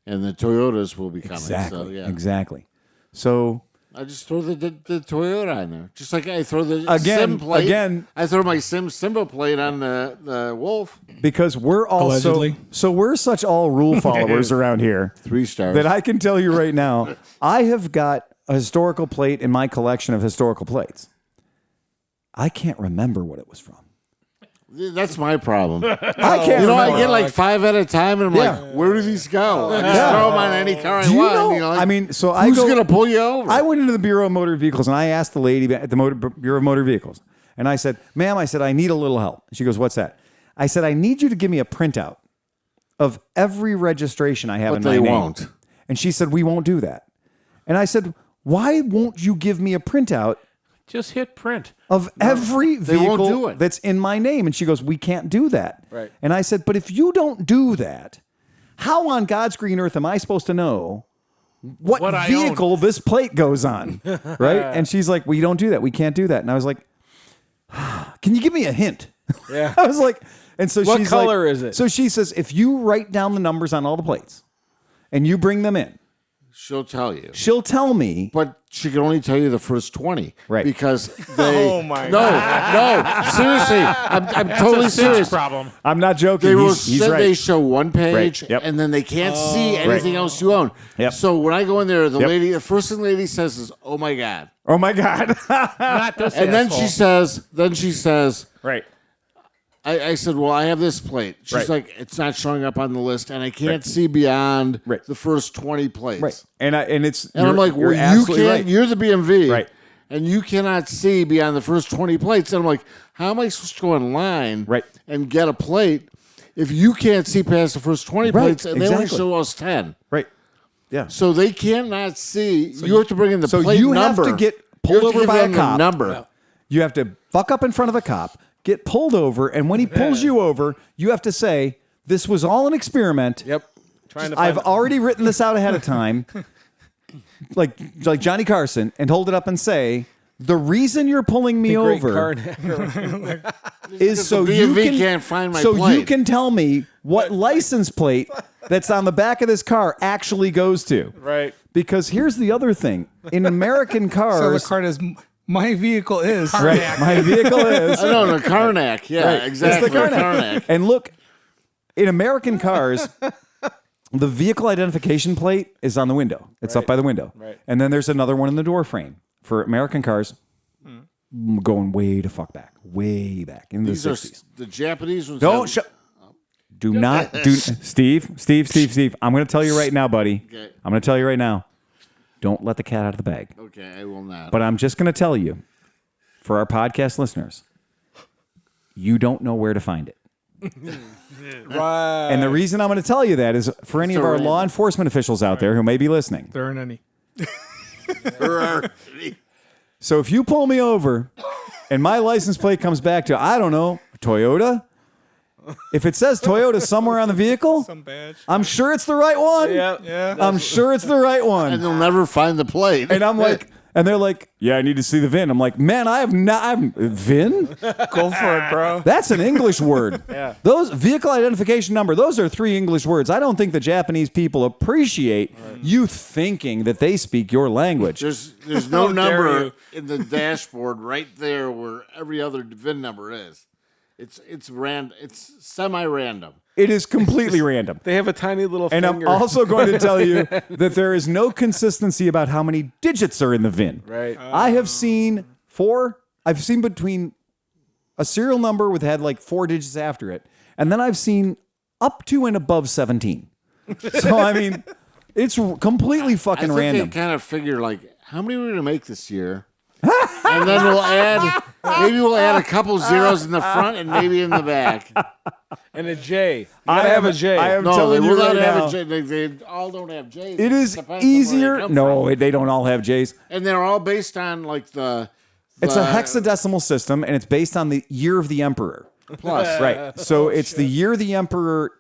and the Toyotas will be coming. Exactly. So, yeah. Exactly. So I just throw the Toyota on there, just like I throw the Again- Sim plate. again- I throw my Simba plate on the Wolf. because we're also Allegedly. so we're such all rule followers around here 3 stars. that I can tell you right now, I have got a historical plate in my collection of historical plates. I can't remember what it was from. That's my problem. I can't You know, remember. I get like 5 at a time, and I'm Yeah. like, where do these go? I just throw them on any car I Do you want. know? You know, like, I mean, so I who's go. gonna pull you over? I went into the Bureau of Motor Vehicles and I asked the lady at the Bureau of Motor Vehicles, and I said, "Ma'am, I said I need a little help." She goes, "What's that?" I said, "I need you to give me a printout of every registration I have But in my they name." won't. And she said, "We won't do that." And I said, "Why won't you give me a printout Just hit print. of every they won't vehicle do it. that's in my name?" And she goes, "We can't do that." Right. And I said, "But if you don't do that, how on God's green earth am I supposed to know what What I vehicle this plate goes on?" Right? And she's like, "We don't do that. We can't do that." And I was like, "Can you give me a hint?" Yeah. I was like, and so What she's color like, is it? So she says, "If you write down the numbers on all the plates and you bring them in, She'll tell you. she'll tell me." But she can only tell you the first 20. Right. Because they. Oh, my No, seriously. I'm totally It's a serious serious. problem. I'm not joking. They will He's say right. they show one page, Right. Yep. and then they can't see anything else you own. Yep. So when I go in there, the Yep. lady, the first thing the lady says is, "Oh my god," Oh my God. Not this and then asshole. she says, Right. I said, "Well, I have this plate." She's Right. like, "It's not showing up on the list, and I can't see beyond Right. the first 20 plates." Right. And it's And I'm like, "Well, you're you absolutely can't. right. You're the BMV, Right. And you cannot see beyond the first 20 plates." And I'm like, "How am I supposed to go online, Right. and get a plate if you can't see past the first 20 Right, plates, and they only exactly. show us 10?" Right. Yeah. So they cannot see. You have to bring in the So plate you number. have to get You pulled have to over give by a them the cop. number. You have to fuck up in front of a cop, get pulled over, and when he pulls you over, you have to say, "This was all an experiment. Yep. Trying to I've find already written this out ahead of time," like Johnny Carson, and hold it up and say, "The reason you're pulling me the great over Karnak. is so the you BMV can can't find my so you plate." can tell me what license plate that's on the back of this car actually goes to." Right. Because here's the other thing: in American So cars, the card is my vehicle is. right? My vehicle is. I know the Karnak. Yeah, Right. exactly. It's the Karnak. And look, in American cars, the vehicle identification plate is on the window. It's up by the window. Right. And then there's another one in the door frame. For American cars, going way to fuck back. Way back. In the These are 60s. the Japanese ones. Don't have- shut. Do not do Steve. I'm going to tell you right now, buddy. Okay. I'm going to tell you right now. Don't let the cat out of the bag. Okay, I will not. But I'm just going to tell you, for our podcast listeners, you don't know where to find it. Right. And the reason I'm going to tell you that is for any of our law enforcement officials out there who may be listening. There aren't any. So if you pull me over and my license plate comes back to, I don't know, Toyota, if it says Toyota somewhere on the vehicle, Some badge. I'm sure it's the right one. Yeah. I'm sure it's the right one. and they'll never find the plate. And I'm like, and they're like, yeah, I need to see the VIN. I'm like, man, VIN? Go for it, bro. That's an English word. Yeah. Those vehicle identification number, those are 3 English words. I don't think the Japanese people appreciate you thinking that they speak your language. There's no How dare number you. in the dashboard right there where every other VIN number is. It's random. It's semi-random. It is completely random. They have a tiny little And finger. I'm also going to tell you that there is no consistency about how many digits are in the VIN. Right. I have seen 4. I've seen between a serial number with had like 4 digits after it, and then I've seen up to and above 17. So I mean, it's completely I fucking think random. they kind of figure like, how many are we gonna make this year? And then we'll add a couple zeros in the front and maybe in the back. And a J. You gotta have a J. I am No, they telling you will right not have now, a J. They all don't have J's. it is Depends on where they easier. come No, from. they don't all have J's. And they're all based on like the It's a hexadecimal system, and it's based on the year of the emperor. plus. Right. So it's the year the emperor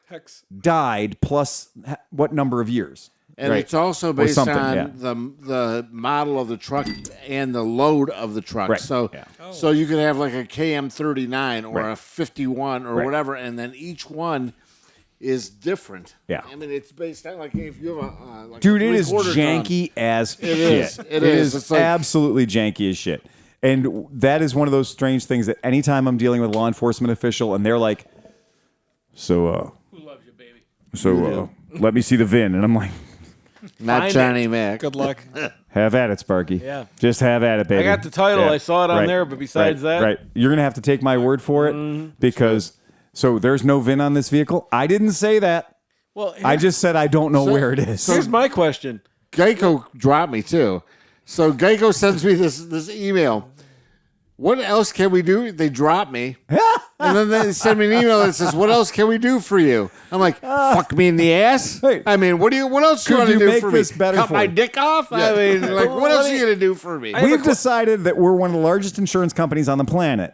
Hex. died plus what number of years. And Right. it's also based something, on yeah. the model of the truck and the load of the truck. Right, So yeah. so you could have like a KM39 or Right. a 51 or Right. whatever, and then each one is different. Yeah. I mean, it's based on like if you have a like Dude, a it is 3/4 ton. janky as shit. is. It It is. is It's like- absolutely janky as shit. And that is one of those strange things that anytime I'm dealing with a law enforcement official and they're like, so, Who loves you, baby? let me see the VIN. And I'm like, Not Find Johnny Mac. Good luck. have at it, Sparky. Yeah. Just have at it, baby. I got the title. Yeah. I saw it on Right. there, but besides Right. that, Right. You're going to have to take my word for it because, so there's no VIN on this vehicle. I didn't say that. well, I just said I don't know where it is. here's my question. Geico dropped me too. So Geico sends me this email. What else can we do? They drop me. And then they send me an email that says, "What else can we do for you?" I'm like, "Fuck me in the ass." Wait. I mean, what else do you Could want to you do make for this me? better Cut for my you? dick off? I mean, like, what else are you gonna do for me? We've decided that we're one of the largest insurance companies on the planet.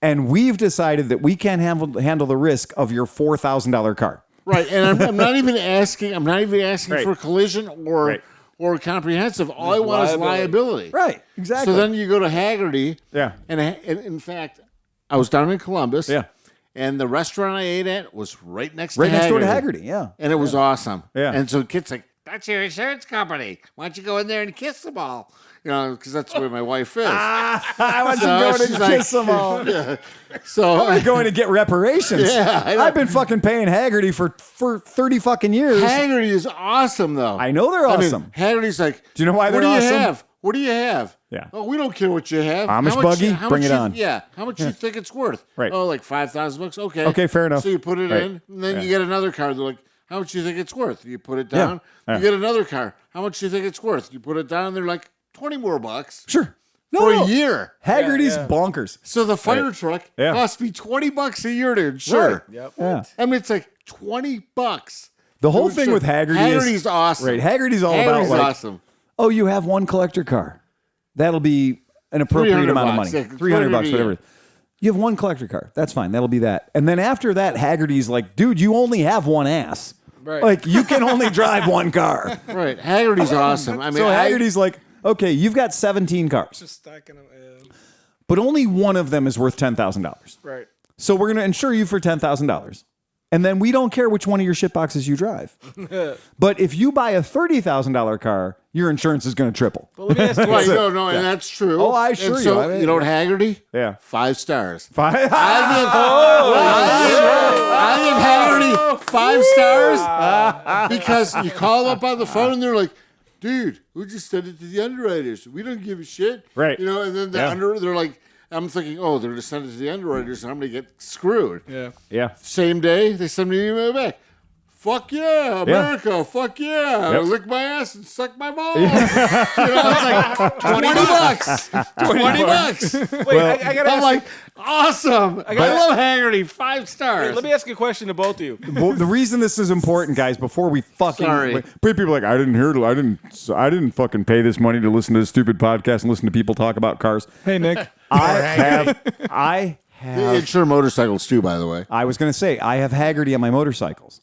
And we've decided that we can't handle the risk of your $4,000 car. Right, and I'm not even asking. I'm not even asking Right. for collision or Right. or comprehensive. All I want is liability. Right, exactly. So then you go to Haggerty. Yeah. And in fact, I was down in Columbus. Yeah. And the restaurant I ate at was right next right to next door Haggerty. to Haggerty, yeah. And it was awesome. Yeah. And so Kit's like, "That's your insurance company. Why don't you go in there and kiss them all?" You know, because that's where my wife is. I want So you going she's to like- kiss them all. So I'm going to get reparations. Yeah, I know. I've been fucking paying Haggerty for 30 fucking years. Haggerty is awesome, though. I know they're awesome. Haggerty's like, Do you know why what they're do you awesome? have? What do you have? Yeah. Oh, we don't care what you have. Amish How much- buggy? how Bring much it you- on. Yeah. How much you think it's worth? Right. Oh, like $5,000. Okay. Okay, fair enough. So you put it Right. in, and then Yeah. you get another car. They're like, "How much do you think it's worth?" You put it Yeah. down. Yeah. You get another car. How much do you think it's worth? You put it down. They're like, $20 more. Sure. For No. a year. Haggerty's bonkers. So the fire Right. truck Yeah. costs me $20 a year to insure. Yep. Yeah. I mean, it's like $20. The whole to thing insure. with Haggerty Haggerty's is awesome. Right. Haggerty's all Haggerty's about like, awesome. oh, you have one collector car. That'll be an appropriate $300 amount of bucks. money. Yeah, $300 $300 whatever. You have one collector car. That's fine. That'll be that. And then after that, Haggerty's like, dude, you only have one ass. Right. Like you can only drive one car. Right. Haggerty's awesome. I mean, So Haggerty's like, okay, you've got 17 cars, Just stacking them. but only one of them is worth $10,000. Right. So we're going to insure you for $10,000. And then we don't care which one of your shit boxes you drive. But if you buy a $30,000 car, your insurance is going to triple. But let me ask you right. this. No, and that's true. Oh, I And assure you. so, I mean, you know what, Haggerty? Yeah. 5 stars. Five. I give Haggerty 5 stars because you call them up on the phone and they're like, "Dude, we just sent it to the underwriters. We don't give a shit." Right. You know, and then Yeah. they're like, I'm thinking, oh, they're going to send it to the underwriters and I'm going to get screwed. Yeah. Yeah. Same day, they send me an email back. Fuck yeah, America. Fuck yeah. Yep. Lick my ass and suck my balls. You know, it's like $20. $20. Wait, I gotta I'm ask like, awesome. I love Haggerty. 5 stars. let me ask you a question to both of you. Well, the reason this is important, guys, before we fucking Sorry. people are like, I didn't fucking pay this money to listen to this stupid podcast and listen to people talk about cars. Hey, Nick. I They have. insure motorcycles too, by the way. I was going to say I have Haggerty on my motorcycles,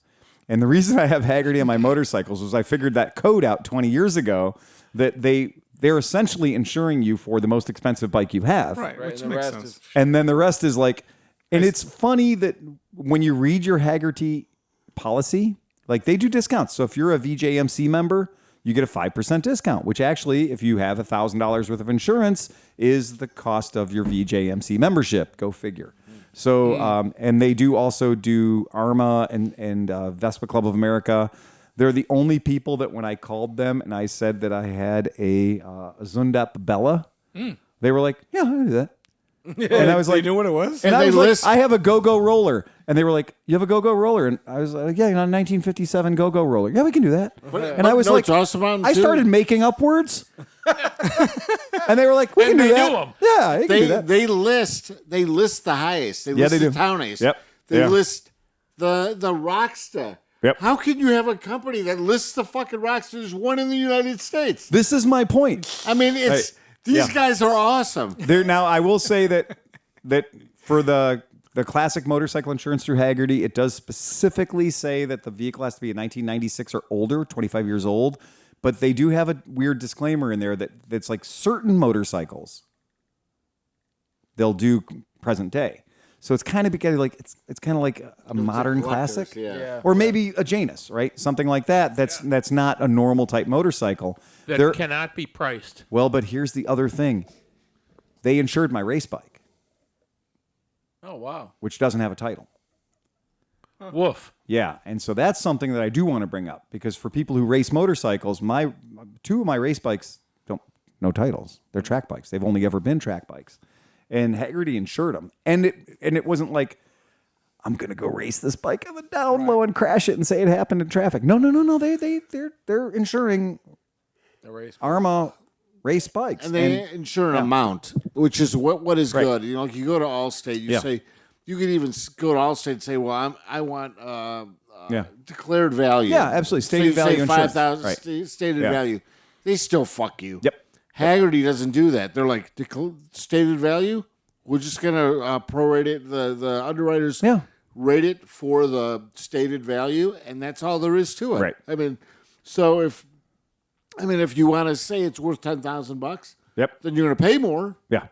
and the reason I have Haggerty on my motorcycles was I figured that code out 20 years ago that they're essentially insuring you for the most expensive bike you have, Right, Right, which and the makes rest sense. is- and then the rest is like, and it's funny that when you read your Haggerty policy, like they do discounts. So if you're a VJMC member, you get a 5% discount, which actually, if you have $1,000 worth of insurance, is the cost of your VJMC membership. Go figure. So, and they do also do ARMA and Vespa Club of America. They're the only people that when I called them and I said that I had a Zundap Bella, they were like, yeah, I do that. And I was They like, knew what it was? and I they was list- like, I have a go-go roller. And they were like, you have a go-go roller? And I was like, yeah, 1957 go-go roller. Yeah, we can do that. And I was no, like, it's awesome about 'em, I too. started making up words. And they were like, we can do they that. knew 'em. Yeah, you can do that. They list the highest. They list they the do. townies. Yep. They Yeah. list the Rocksta. Yep. How can you have a company that lists the fucking Rocksta? There's one in the United States. This is my point. I mean, it's these yeah. guys are awesome. There now, I will say that for the classic motorcycle insurance through Haggerty, it does specifically say that the vehicle has to be a 1996 or older, 25 years old. But they do have a weird disclaimer in there that's like certain motorcycles they'll do present day. So it's kind of because like it's kind of like a modern collectors, classic, yeah. or maybe a Janus, right? Something like that. That's not a normal type motorcycle. That They're- cannot be priced. well, but here's the other thing: they insured my race bike, Oh, wow. which doesn't have a title. Woof. Yeah, and so that's something that I do want to bring up because for people who race motorcycles, two of my race bikes don't no titles. They're track bikes. They've only ever been track bikes, and Haggerty insured them. And it wasn't like I'm gonna go race this bike on the down low and crash it and say it happened in traffic. No. They're insuring The race. ARMA race bikes, And they insure an amount, which is what is Right. good. You know, like you go to Allstate, you Yeah. say you could even go to Allstate and say, "Well, I want Yeah. declared value." Yeah, absolutely. So Stated you value say insurance. 5,000 Right. stated Yeah. value. They still fuck you. Yep. Haggerty doesn't do that. They're like stated value. We're just gonna prorate it. The underwriters Yeah. rate it for the stated value, and that's all there is to it. Right. I mean, so if you want to say it's worth $10,000, Yep. then you're going to pay more, Yeah.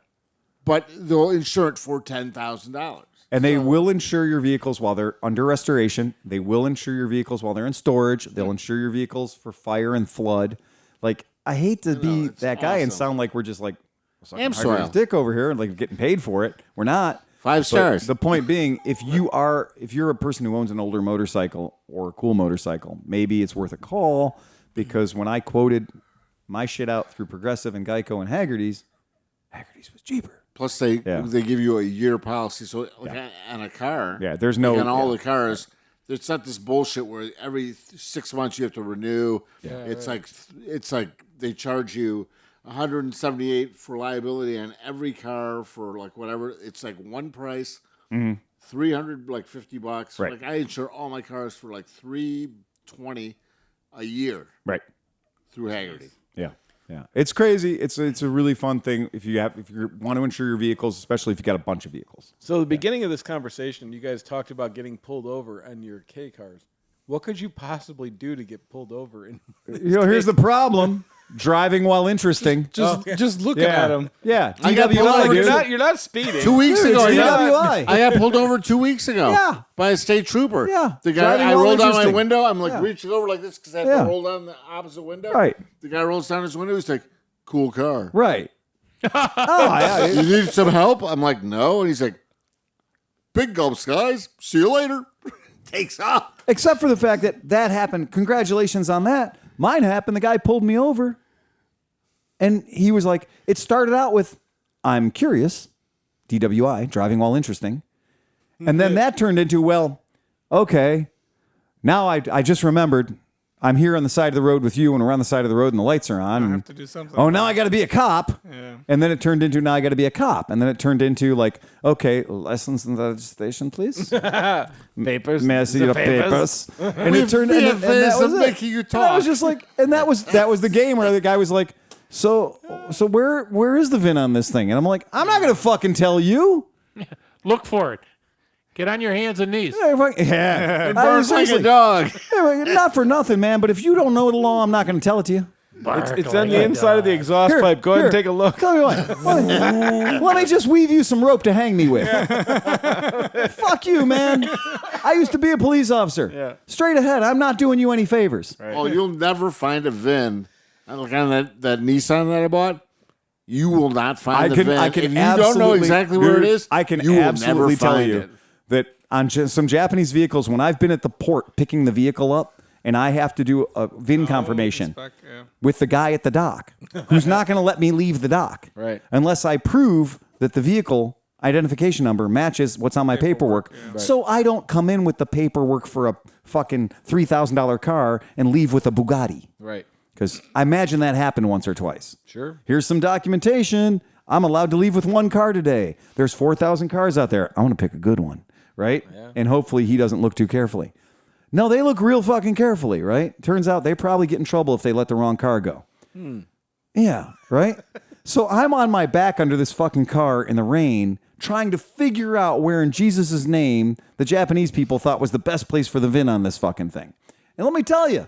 but they'll insure it for $10,000. And they will insure your vehicles while they're under restoration. They will insure your vehicles while they're in storage. They'll insure your vehicles for fire and flood. Like, I hate to be it's that guy and awesome. sound like we're just like sucking Amsoil. Haggerty's dick over here and like getting paid for it. We're not. 5 But stars. the point being, if you're a person who owns an older motorcycle or a cool motorcycle, maybe it's worth a call because when I quoted my shit out through Progressive and Geico and Haggerty's was cheaper. Plus, they Yeah. give you a year policy. So like on a car, Yeah, there's no- like on all yeah. the cars. It's not this bullshit where every 6 months you have to renew. It's like they charge you $178 for liability on every car for like whatever. It's like one price, $300 like $50. Right. Like I insure all my cars for like $320 a year Right. through Haggerty. Yeah. Yeah. It's crazy. It's a really fun thing if you want to insure your vehicles, especially if you got a bunch of vehicles. So the beginning of this conversation, you guys talked about getting pulled over on your K cars. What could you possibly do to get pulled over? Here's the problem. Driving while interesting. Just looking at him. Yeah. I got pulled DWI, over. dude. You're not speeding. 2 weeks Dude, ago, it's I DWI. got pulled over 2 weeks ago. Yeah. By a state trooper. Yeah. The guy, Driving I while rolled down my interesting. window. I'm like Yeah. reaching over like this because I have Yeah. to roll down the opposite window. Right. The guy rolls down his window. He's like, "Cool car. Right. Yeah. You need some help?" I'm like, "No." And he's like, "Big gulps, guys. See you later." Takes off. Except for the fact that happened. Congratulations on that. Mine happened. The guy pulled me over. And he was like, it started out with, I'm curious. DWI, driving while interesting. And then that turned into, well, okay, now I just remembered I'm here on the side of the road with you, and we're on the side of the road and the lights are on. I And, have to do something. oh, now I got to be a cop. Yeah. And then it turned into, now I got to be a cop. And then it turned into like, okay, license and registration, please. Papers. May I see The your papers? And it turned fear and that face was of it. making you And I was talk. just like, and that was the game where the guy was like, so where is the VIN on this thing? And I'm like, I'm not gonna fucking tell you. Look for it. Get on your hands and knees. Yeah, It barks like a dog. Not for nothing, man. But if you don't know the law, I'm not gonna tell it to you. It's on the inside of the exhaust pipe. Go ahead and take a look. Tell me what. Let me just weave you some rope to hang me with. Fuck you, man. I used to be a police officer. Yeah. Straight ahead. I'm not doing you any favors. Oh, you'll never find a VIN. Like on that Nissan that I bought, you will not find the VIN. I can if you don't know exactly where it is, I can you will absolutely never tell find you it. that on some Japanese vehicles, when I've been at the port picking the vehicle up and I have to do a VIN confirmation with the guy at the dock who's not going to let me leave the dock Right. unless I prove that the vehicle identification number matches what's on my paperwork. So I don't come in with the paperwork for a fucking $3,000 car and leave with a Bugatti. Right. Because I imagine that happened once or twice. Sure. Here's some documentation. I'm allowed to leave with one car today. There's 4,000 cars out there. I want to pick a good one, right? Yeah. And hopefully he doesn't look too carefully. No, they look real fucking carefully, right? Turns out they probably get in trouble if they let the wrong car go. Yeah, right? So I'm on my back under this fucking car in the rain trying to figure out where in Jesus' name the Japanese people thought was the best place for the VIN on this fucking thing. And let me tell you,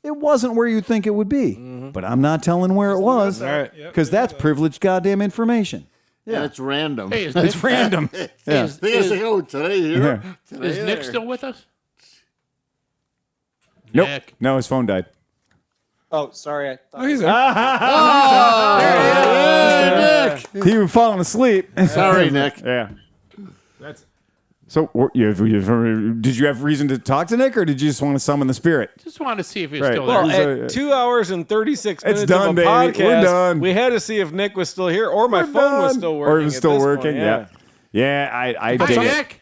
it wasn't where you'd think it would be. But I'm not telling where it was because that's privileged goddamn information. Yeah, it's random. Hey, is It's Nick, random. is, They just is, say, oh, today here, Yeah. today is Nick there. still with us? Nope. Nick. No, his phone died. Oh, sorry. I thought Oh, he's there. Hey, Nick. He was falling asleep. Sorry, Nick. Yeah. So, did you have reason to talk to Nick, or did you just want to summon the spirit? Just wanted to see if he's Right. still there. Well, at 2 hours and 36 minutes done, of a baby. podcast, We're done. we had to see if Nick was still here or my phone was still working. Or it was at still this working. point, Yeah. Yeah, I Hey, dig it. Nick.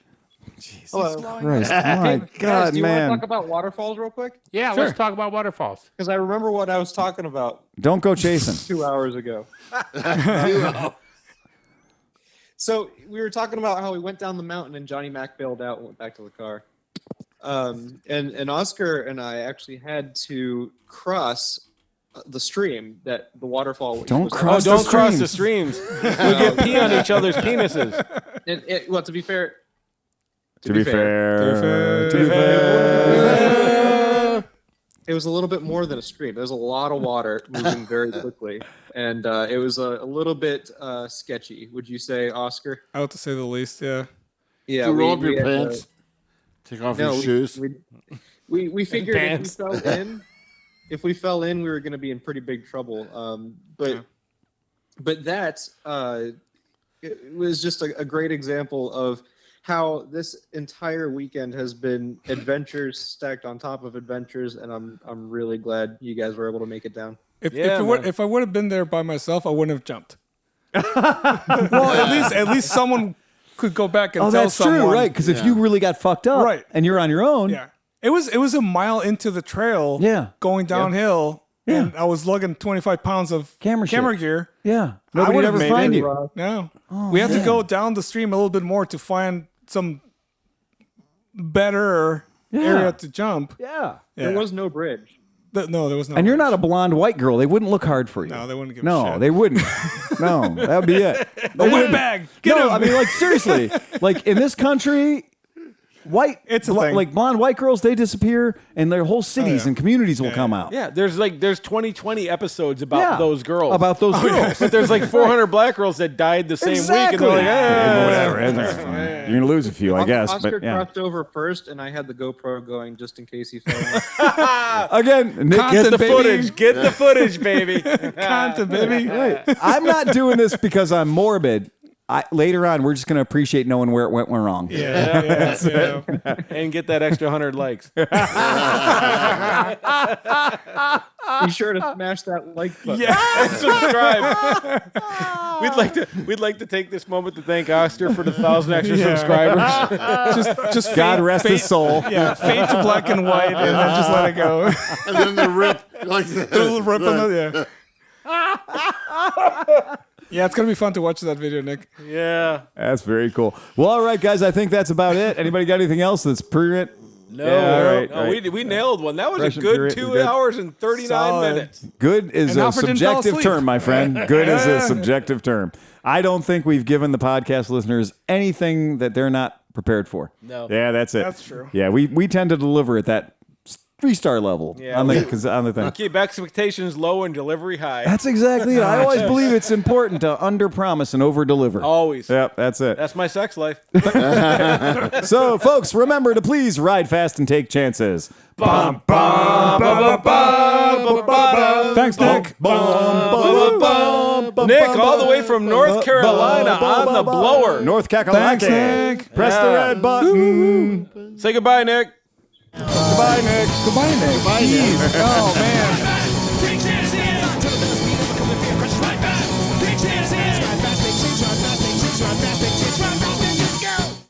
Hello. Christ. My Guys, God, do you want man. to talk about waterfalls real quick? Yeah, let's talk about waterfalls. Because I remember what I was talking about Don't go chasing. 2 hours ago. So we were talking about how we went down the mountain and Johnny Mac bailed out and went back to the car. And Oscar and I actually had to cross the stream that the waterfall was. Don't was- cross the Don't cross the streams. streams. We get pee on each other's penises. Well, to be fair. To be fair. It was a little bit more than a stream. There was a lot of water moving very quickly, and it was a little bit sketchy. Would you say, Oscar? Out to say the least, yeah. Yeah. Do you roll up your had, pants? Take off your no, shoes? we figured Pants. if we fell in, we were going to be in pretty big trouble. But that it was just a great example of how this entire weekend has been adventures stacked on top of adventures, and I'm really glad you guys were able to make it down. If I would have been there by myself, I wouldn't have jumped. Well, at least someone could go back and Oh, tell that's someone. true, right? Because if you really got fucked up Right. and you're on your own, Yeah, it was a mile into the trail. Yeah. going downhill. Yeah. And I was lugging 25 pounds of Camera shit. gear. yeah, nobody would would've ever made find it. you. No, we had to go down the stream a little bit more to find some better area to jump. Yeah. There was no bridge. No, there was no. And you're not a blonde white girl. They wouldn't look hard for you. No, they wouldn't give a No, shit. they wouldn't. No, that would be it. A wet bag. Get No, him. I mean, like, seriously. Like, in this country, It's a thing. like blonde white girls, they disappear, and their whole cities and communities will come out. Yeah, there's 2020 episodes about those girls. About those girls. But there's like 400 black girls that died the same week. And they're like, Whatever. That's fine. You're going to lose a few, I guess. Oscar But yeah. crossed over first, and I had the GoPro going just in case he fell. Again, Nick, Get the baby. footage. Get the footage, baby. Content, baby. Right. I'm not doing this because I'm morbid. later on, we're just going to appreciate knowing where it went wrong. Yeah. And get that extra 100 likes. Be sure to smash that like button. Yeah, and subscribe. We'd like to take this moment to thank Oster for the 1,000 extra subscribers. Just God rest his soul. Yeah, fade to black and white, and then just let it go. And then the rip, like A little rip on the, yeah, it's gonna be fun to watch that video, Nick. Yeah. That's very cool. Well, all right, guys. I think that's about it. Anybody got anything else that's prurient? No, Yeah, all right, no, all right. we nailed one. That was Fresh a and good purient, 2 we're good. hours and 39 Solid. minutes. Good is And a Alfred didn't fall subjective asleep. term, my friend. Good is a subjective term. I don't think we've given the podcast listeners anything that they're not prepared for. No. Yeah, that's it. That's true. Yeah, we tend to deliver at that 3-star level Yeah, on the thing. Keep expectations low and delivery high. That's exactly it. I always believe it's important to under-promise and over-deliver. Always. Yep, that's it. That's my sex life. So, folks, remember to please ride fast and take chances. Thanks, Nick. Nick, all the way from North Carolina on the blower. North Carolina. Thanks, Nick. Press the red button. Say goodbye, Nick. Goodbye, Nick. Goodbye, Nick. Oh, man.